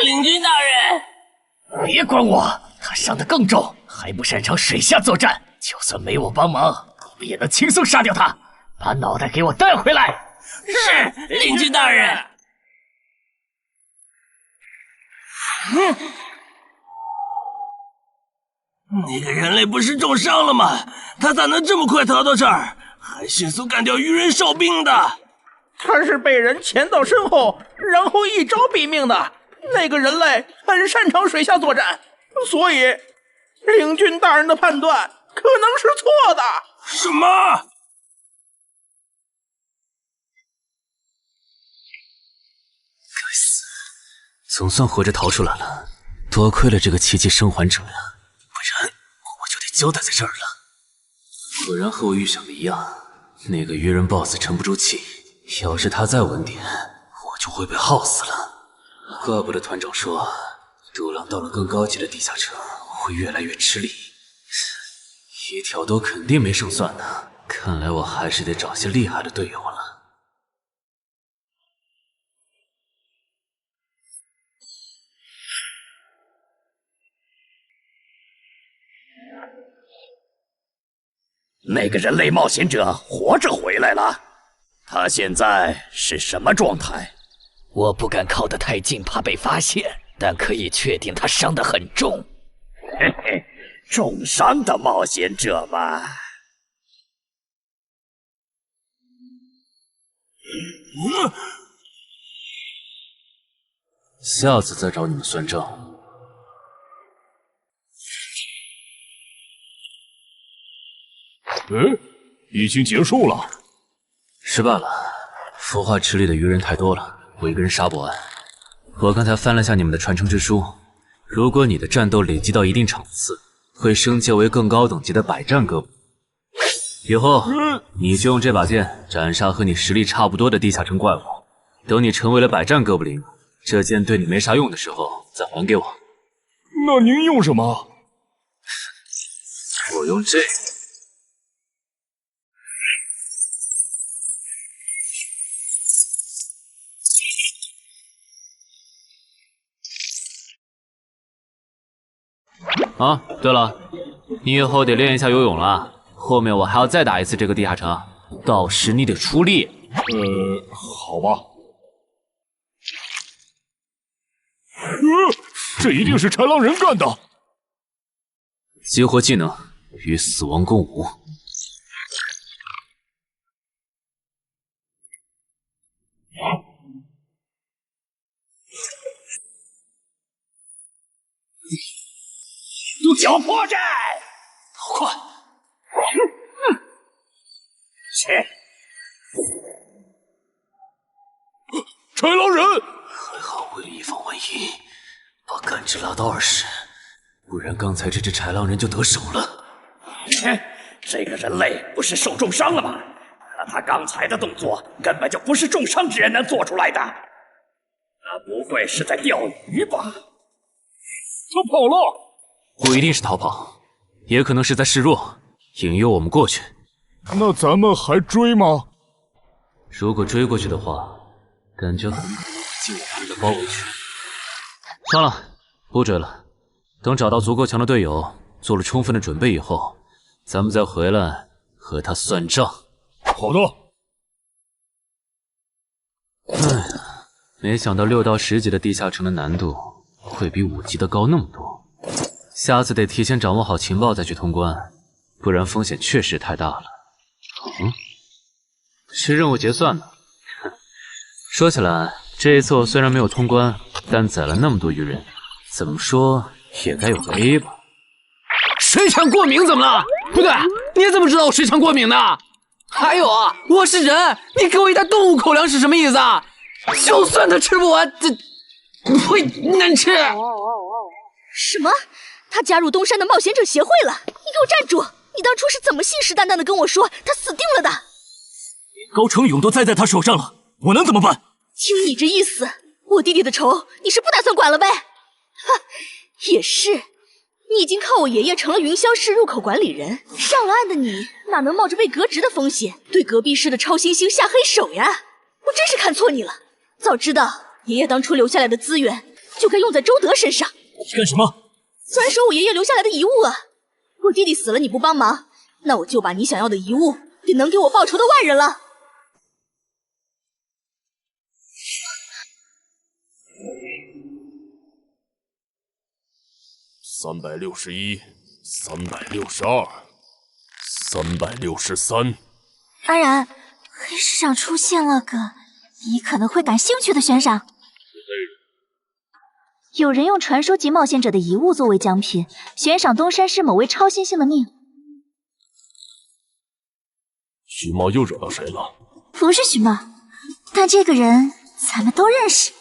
领军大人，别管我，他伤得更重，还不擅长水下作战，就算没我帮忙，你们也能轻松杀掉他。把脑袋给我带回来。是，领军大人。那个人类不是重伤了吗？他咋能这么快逃到这儿，还迅速干掉鱼人哨兵的？他是被人潜到身后，然后一招毙命的。那个人类很擅长水下作战，所以领军大人的判断可能是错的。什么？总算活着逃出来了，多亏了这个奇迹生还者呀，不然我就得交代在这儿了。果然和我预想的一样，那个鱼人 BOSS 沉不住气，要是他再晚点，我就会被耗死了。怪不得团长说，独狼到了更高级的地下城会越来越吃力，一条多肯定没胜算的。看来我还是得找些厉害的队友了。那个人类冒险者活着回来了，他现在是什么状态？我不敢靠得太近，怕被发现，但可以确定他伤得很重。嘿嘿，重伤的冒险者嘛。下次再找你们算账。已经结束了。失败了，孵化池里的鱼人太多了，我一个人杀不完。我刚才翻了下你们的传承之书，如果你的战斗累积到一定场次，会升阶为更高等级的百战哥布林。以后你就用这把剑斩杀和你实力差不多的地下城怪物。等你成为了百战哥布林，这剑对你没啥用的时候再还给我。那您用什么？我用这个。啊，对了，你以后得练一下游泳了。后面我还要再打一次这个地下城，到时你得出力。好吧。这一定是豺狼人干的。激活技能，与死亡共舞。独角破绽，好快！切！豺狼人，还好为了以防万一，把感知拉到20，不然刚才这只豺狼人就得手了。切！这个人类不是受重伤了吗？他刚才的动作根本就不是重伤之人能做出来的。他不会是在钓鱼吧？他跑了。不一定是逃跑，也可能是在示弱，引诱我们过去。那咱们还追吗？如果追过去的话，感觉很可能会进入他们的包围圈。算了，不追了。等找到足够强的队友，做了充分的准备以后，咱们再回来和他算账。好的。哎呀，没想到6到10级的地下城的难度会比5级的高那么多。下次得提前掌握好情报再去通关，不然风险确实太大了。是任务结算呢。说起来，这一次我虽然没有通关，但宰了那么多鱼人，怎么说也该有个 A 吧。水抢过敏怎么了？不对，你怎么知道我水抢过敏的？还有啊，我是人，你给我一袋动物口粮是什么意思啊？就算他吃不完，这会难吃。什么？他加入东山的冒险者协会了！你给我站住！你当初是怎么信誓旦旦的跟我说他死定了的？高成勇都栽在他手上了，我能怎么办？听你这意思，我弟弟的仇你是不打算管了呗？哈，也是，你已经靠我爷爷成了云霄市入口管理人，上了岸的你哪能冒着被革职的风险对隔壁市的超新星下黑手呀？我真是看错你了，早知道爷爷当初留下来的资源就该用在周德身上。干什么？专收我爷爷留下来的遗物啊！我弟弟死了你不帮忙，那我就把你想要的遗物给能给我报仇的外人了。361、362、363。安然，黑市上出现了个你可能会感兴趣的悬赏。有人用传说级冒险者的遗物作为奖品，悬赏东山市某位超新星的命。徐茂又惹到谁了？不是徐茂，但这个人咱们都认识。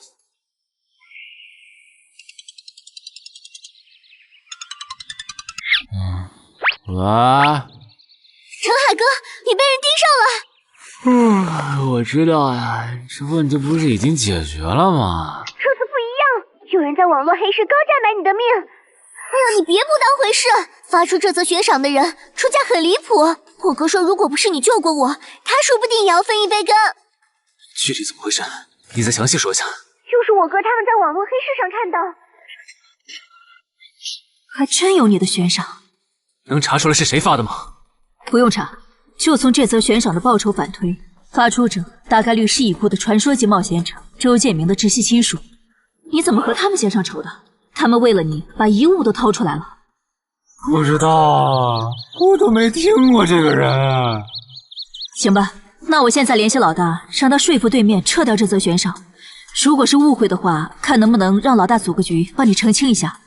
陈海哥，你被人盯上了。我知道呀，这问题不是已经解决了吗？这次不一样，有人在网络黑市高价买你的命。哎呀，你别不当回事！发出这则悬赏的人出价很离谱。我哥说，如果不是你救过我，他说不定也要分一杯羹。具体怎么回事？你再详细说一下。就是我哥他们在网络黑市上看到。还真有你的悬赏。能查出来是谁发的吗？不用查，就从这则悬赏的报酬反推，发出者大概率是已故的传说级冒险者周建明的直系亲属。你怎么和他们结上仇的？他们为了你把遗物都掏出来了。不知道，我都没听过这个人。行吧，那我现在联系老大，让他说服对面撤掉这则悬赏。如果是误会的话，看能不能让老大组个局帮你澄清一下。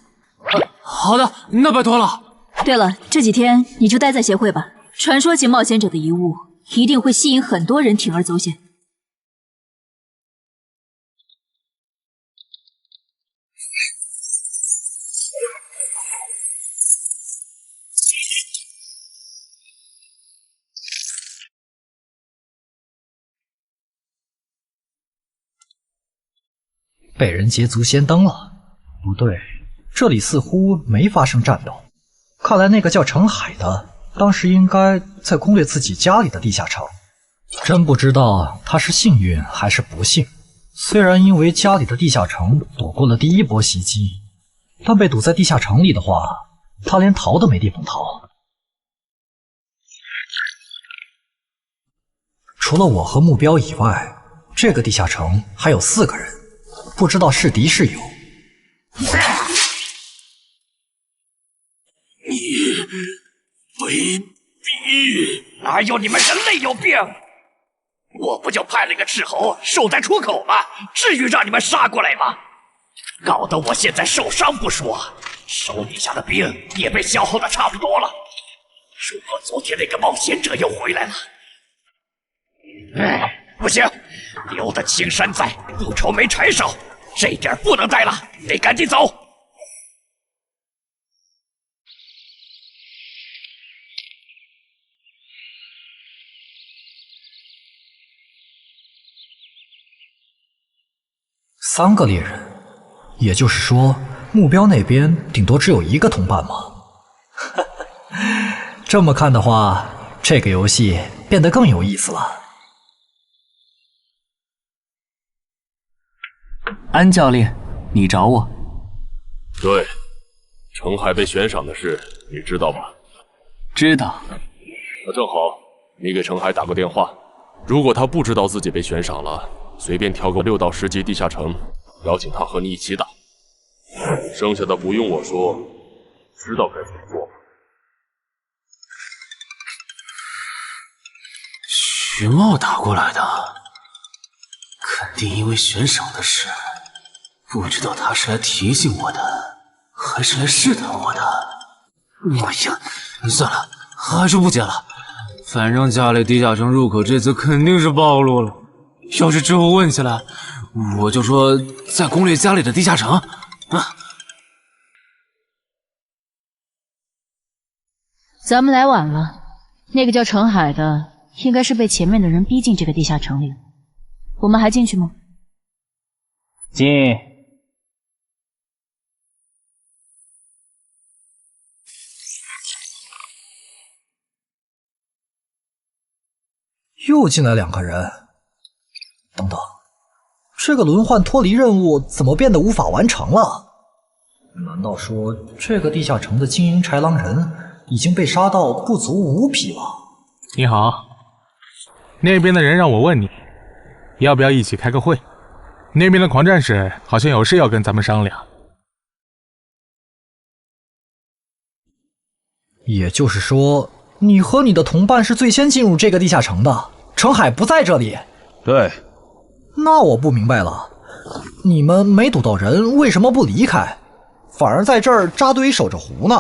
好的，那拜托了。对了，这几天你就待在协会吧。传说级冒险者的遗物一定会吸引很多人铤而走险。被人捷足先登了？不对，这里似乎没发生战斗。看来那个叫程海的，当时应该在攻略自己家里的地下城。真不知道他是幸运还是不幸。虽然因为家里的地下城躲过了第一波袭击，但被堵在地下城里的话，他连逃都没地方逃。除了我和目标以外，这个地下城还有4个人，不知道是敌是友。你卑鄙！哪有你们人类有病？我不就派了个斥候守在出口吗？至于让你们杀过来吗？搞得我现在受伤不说，手底下的兵也被消耗的差不多了。如果昨天那个冒险者又回来了，不行，留得青山在，不愁没柴烧。这点不能待了，得赶紧走。3个猎人，也就是说，目标那边顶多只有1个同伴吗？这么看的话，这个游戏变得更有意思了。安教练，你找我？对，程海被悬赏的事，你知道吧？知道。那正好，你给程海打个电话，如果他不知道自己被悬赏了，随便挑个6到10级地下城，邀请他和你一起打。剩下的不用我说，知道该怎么做。徐茂打过来的，肯定因为悬赏的事。不知道他是来提醒我的，还是来试探我的。哎呀，算了，还是不接了。反正家里地下城入口这次肯定是暴露了。要是之后问起来，我就说在攻略家里的地下城。咱们来晚了，那个叫程海的，应该是被前面的人逼进这个地下城里了。我们还进去吗？进。又进来2个人。等等，这个轮换脱离任务怎么变得无法完成了？难道说这个地下城的经营豺狼人已经被杀到不足5匹了？你好，那边的人让我问你，要不要一起开个会？那边的狂战士好像有事要跟咱们商量。也就是说，你和你的同伴是最先进入这个地下城的，程海不在这里。对。那我不明白了，你们没堵到人，为什么不离开，反而在这儿扎堆守着湖呢？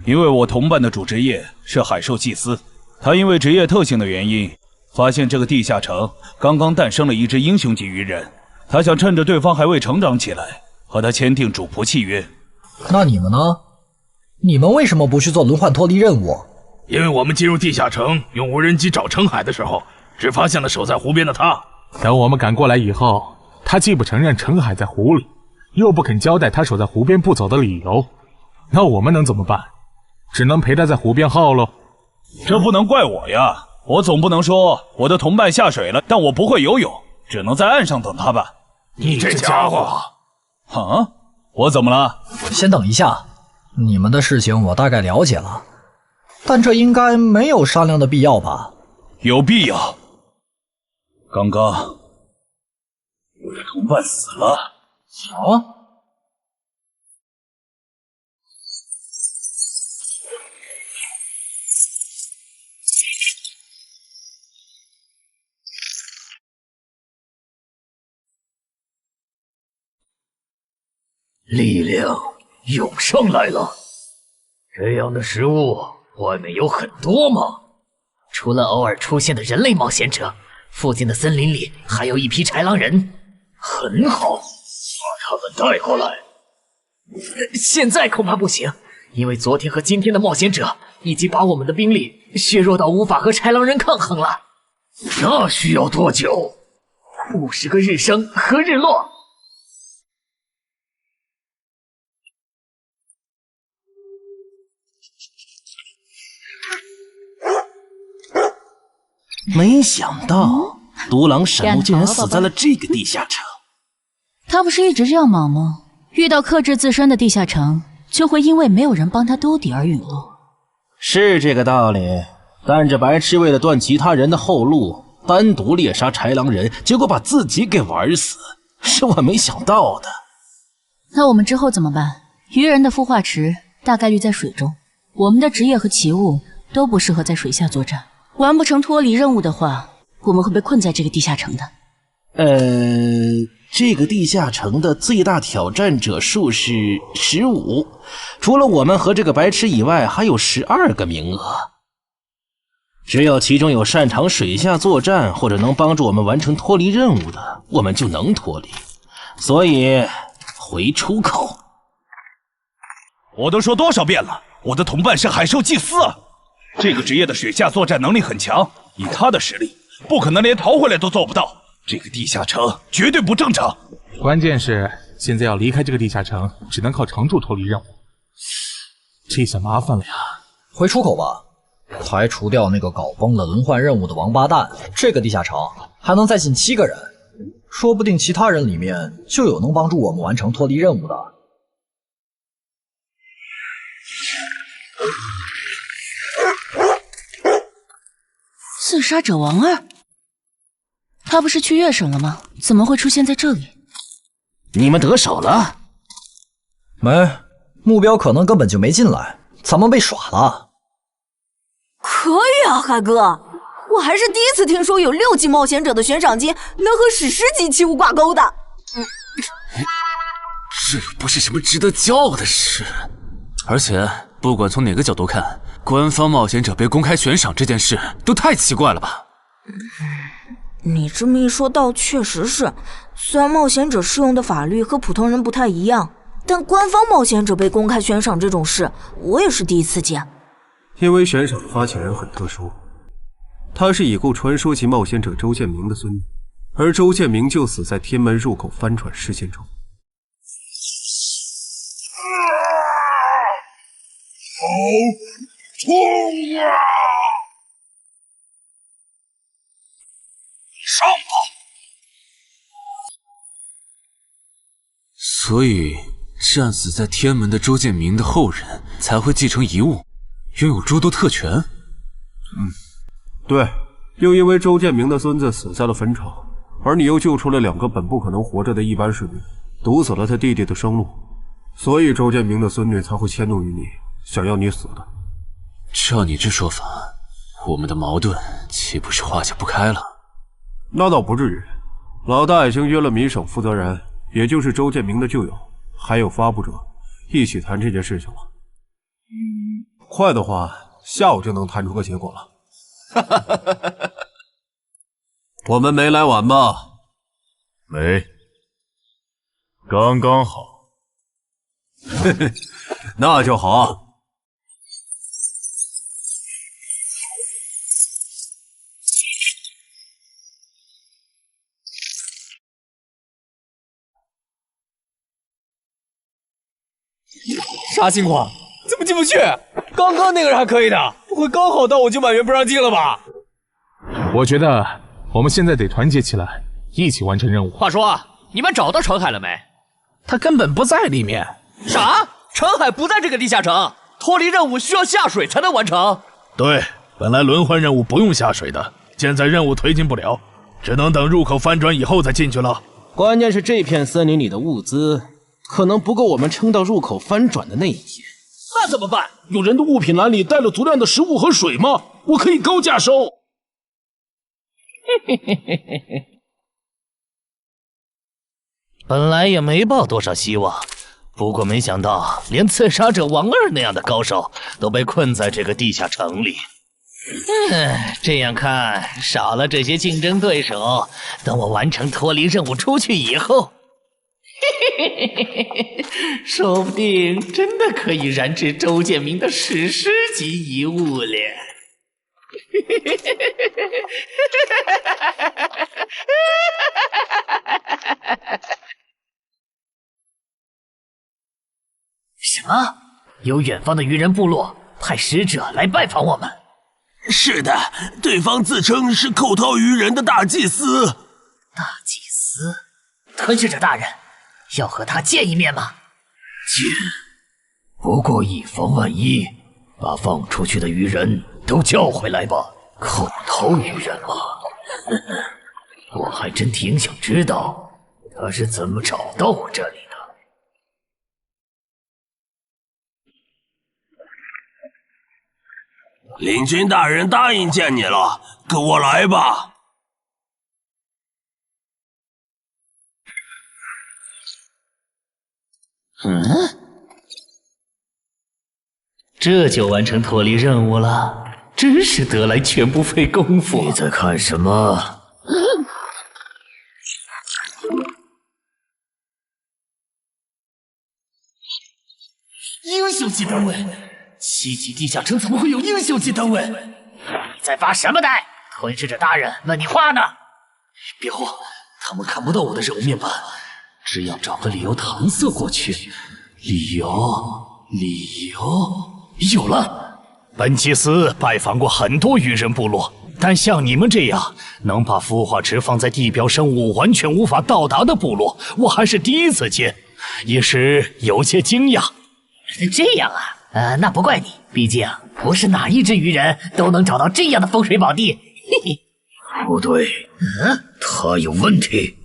因为我同伴的主职业是海兽祭司，他因为职业特性的原因，发现这个地下城刚刚诞生了一只英雄级鱼人，他想趁着对方还未成长起来，和他签订主仆契约。那你们呢？你们为什么不去做轮换脱离任务？因为我们进入地下城，用无人机找程海的时候，只发现了守在湖边的他。等我们赶过来以后，他既不承认程海在湖里，又不肯交代他守在湖边不走的理由，那我们能怎么办？只能陪他在湖边耗喽。这不能怪我呀，我总不能说我的同伴下水了，但我不会游泳，只能在岸上等他吧。你这家伙！啊，我怎么了？先等一下，你们的事情我大概了解了，但这应该没有商量的必要吧？有必要。刚刚我的同伴死了。啊？力量涌上来了。这样的食物外面有很多吗？除了偶尔出现的人类冒险者，附近的森林里还有一批豺狼人。很好，把他们带过来。现在恐怕不行，因为昨天和今天的冒险者已经把我们的兵力削弱到无法和豺狼人抗衡了。那需要多久？50个日升和日落。没想到独狼闪怒竟然死在了这个地下城。他不是一直这样忙吗？遇到克制自身的地下城，就会因为没有人帮他兜底而陨落。是这个道理，但这白痴为了断其他人的后路，单独猎杀豺狼人，结果把自己给玩死，是我没想到的。那我们之后怎么办？鱼人的孵化池大概率在水中，我们的职业和奇物都不适合在水下作战。完不成脱离任务的话，我们会被困在这个地下城的。这个地下城的最大挑战者数是15，除了我们和这个白痴以外，还有12个名额。只有其中有擅长水下作战或者能帮助我们完成脱离任务的，我们就能脱离。所以回出口。我都说多少遍了，我的同伴是海兽祭司啊！这个职业的水下作战能力很强，以他的实力，不可能连逃回来都做不到。这个地下城绝对不正常。关键是现在要离开这个地下城，只能靠常驻脱离任务，这下麻烦了呀！回出口吧，排除掉那个搞崩了轮换任务的王八蛋，这个地下城还能再进7个人，说不定其他人里面就有能帮助我们完成脱离任务的。刺杀者王二，他不是去月省了吗？怎么会出现在这里？你们得手了？没，目标可能根本就没进来，咱们被耍了。可以啊，海哥，我还是第一次听说有6级冒险者的悬赏金能和史诗级奇物挂钩的。这又不是什么值得骄傲的事，而且不管从哪个角度看，官方冒险者被公开悬赏这件事都太奇怪了吧？你这么一说，倒确实是。虽然冒险者适用的法律和普通人不太一样，但官方冒险者被公开悬赏这种事，我也是第一次见。因为悬赏的发起人很特殊，他是已故传说级冒险者周建明的孙女，而周建明就死在天门入口帆船事件中。好冲啊！上吧！所以，战死在天门的周建明的后人才会继承遗物，拥有诸多特权。对，又因为周建明的孙子死在了坟场，而你又救出了2个本不可能活着的一般士兵，堵死了他弟弟的生路，所以周建明的孙女才会迁怒于你，想要你死的。照你这说法，我们的矛盾岂不是化解不开了？那倒不至于，老大已经约了民省负责人，也就是周建明的旧友，还有发布者，一起谈这件事情了。快的话，下午就能谈出个结果了。我们没来晚吧？没，刚刚好。那就好。啥情况？怎么进不去？刚刚那个人还可以的，不会刚好到我就满员不让进了吧？我觉得我们现在得团结起来，一起完成任务。话说，你们找到程海了没？他根本不在里面。啥？程海不在这个地下城？脱离任务需要下水才能完成？对，本来轮换任务不用下水的，现在任务推进不了，只能等入口翻转以后再进去了。关键是这片森林里的物资可能不够我们撑到入口翻转的那一天。那怎么办？有人的物品栏里带了足量的食物和水吗？我可以高价收。本来也没抱多少希望，不过没想到连刺杀者王二那样的高手都被困在这个地下城里。这样看，少了这些竞争对手，等我完成脱离任务出去以后，说不定真的可以燃制周建明的史诗级遗物了。什么？有远方的鱼人部落派使者来拜访我们？是的，对方自称是寇涛鱼人的大祭司。大祭司？吞噬者大人，要和他见一面吗？见。不过以防万一，把放出去的鱼人都叫回来吧。寇涛鱼人吗？我还真挺想知道他是怎么找到我这里的。领军大人答应见你了，跟我来吧。这就完成脱离任务了，真是得来全不费工夫。你在看什么？英雄级单位，7级地下城怎么会有英雄级单位？你在发什么呆？吞噬者大人问你话呢。别慌，他们看不到我的任务面板，只要找个理由搪塞过去。理由，有了。本祭司拜访过很多鱼人部落，但像你们这样能把孵化池放在地表生物完全无法到达的部落，我还是第一次见，一时有些惊讶。这样啊，那不怪你，毕竟不是哪一只鱼人都能找到这样的风水宝地。嘿嘿，不对，他有问题。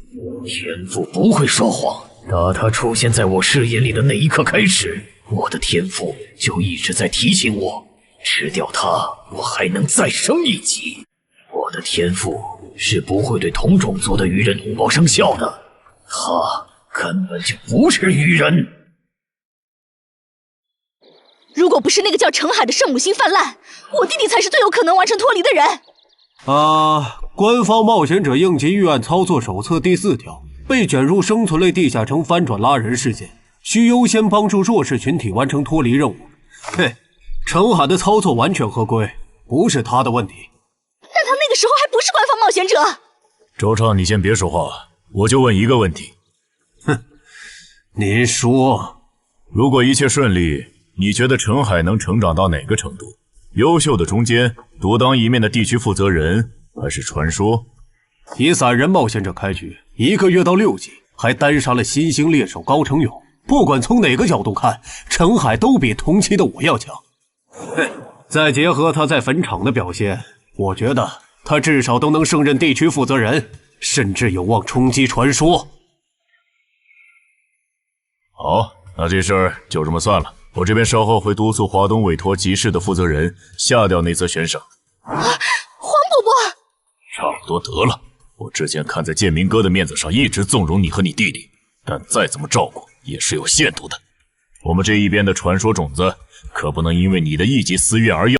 天赋不会说谎，打他出现在我视野里的那一刻开始，我的天赋就一直在提醒我，吃掉他，我还能再升一级。我的天赋是不会对同种族的鱼人弩爆生效的，他根本就不是鱼人。如果不是那个叫程海的圣母心泛滥，我弟弟才是最有可能完成脱离的人。官方冒险者应急预案操作手册第4条，被卷入生存类地下城翻转拉人事件，需优先帮助弱势群体完成脱离任务。嘿，程海的操作完全合规，不是他的问题。但他那个时候还不是官方冒险者。周畅，你先别说话，我就问一个问题。您说，如果一切顺利，你觉得程海能成长到哪个程度？优秀的中间，独当一面的地区负责人，还是传说？以散人冒险者开局，1个月到6级，还单杀了新兴猎手高成勇。不管从哪个角度看，程海都比同期的我要强。再结合他在坟场的表现，我觉得他至少都能胜任地区负责人，甚至有望冲击传说。好，那这事儿就这么算了。我这边稍后会督促华东委托集市的负责人下掉那则悬赏。黄伯伯，差不多得了。我之前看在建明哥的面子上，一直纵容你和你弟弟，但再怎么照顾也是有限度的。我们这一边的传说种子，可不能因为你的一己私欲而要。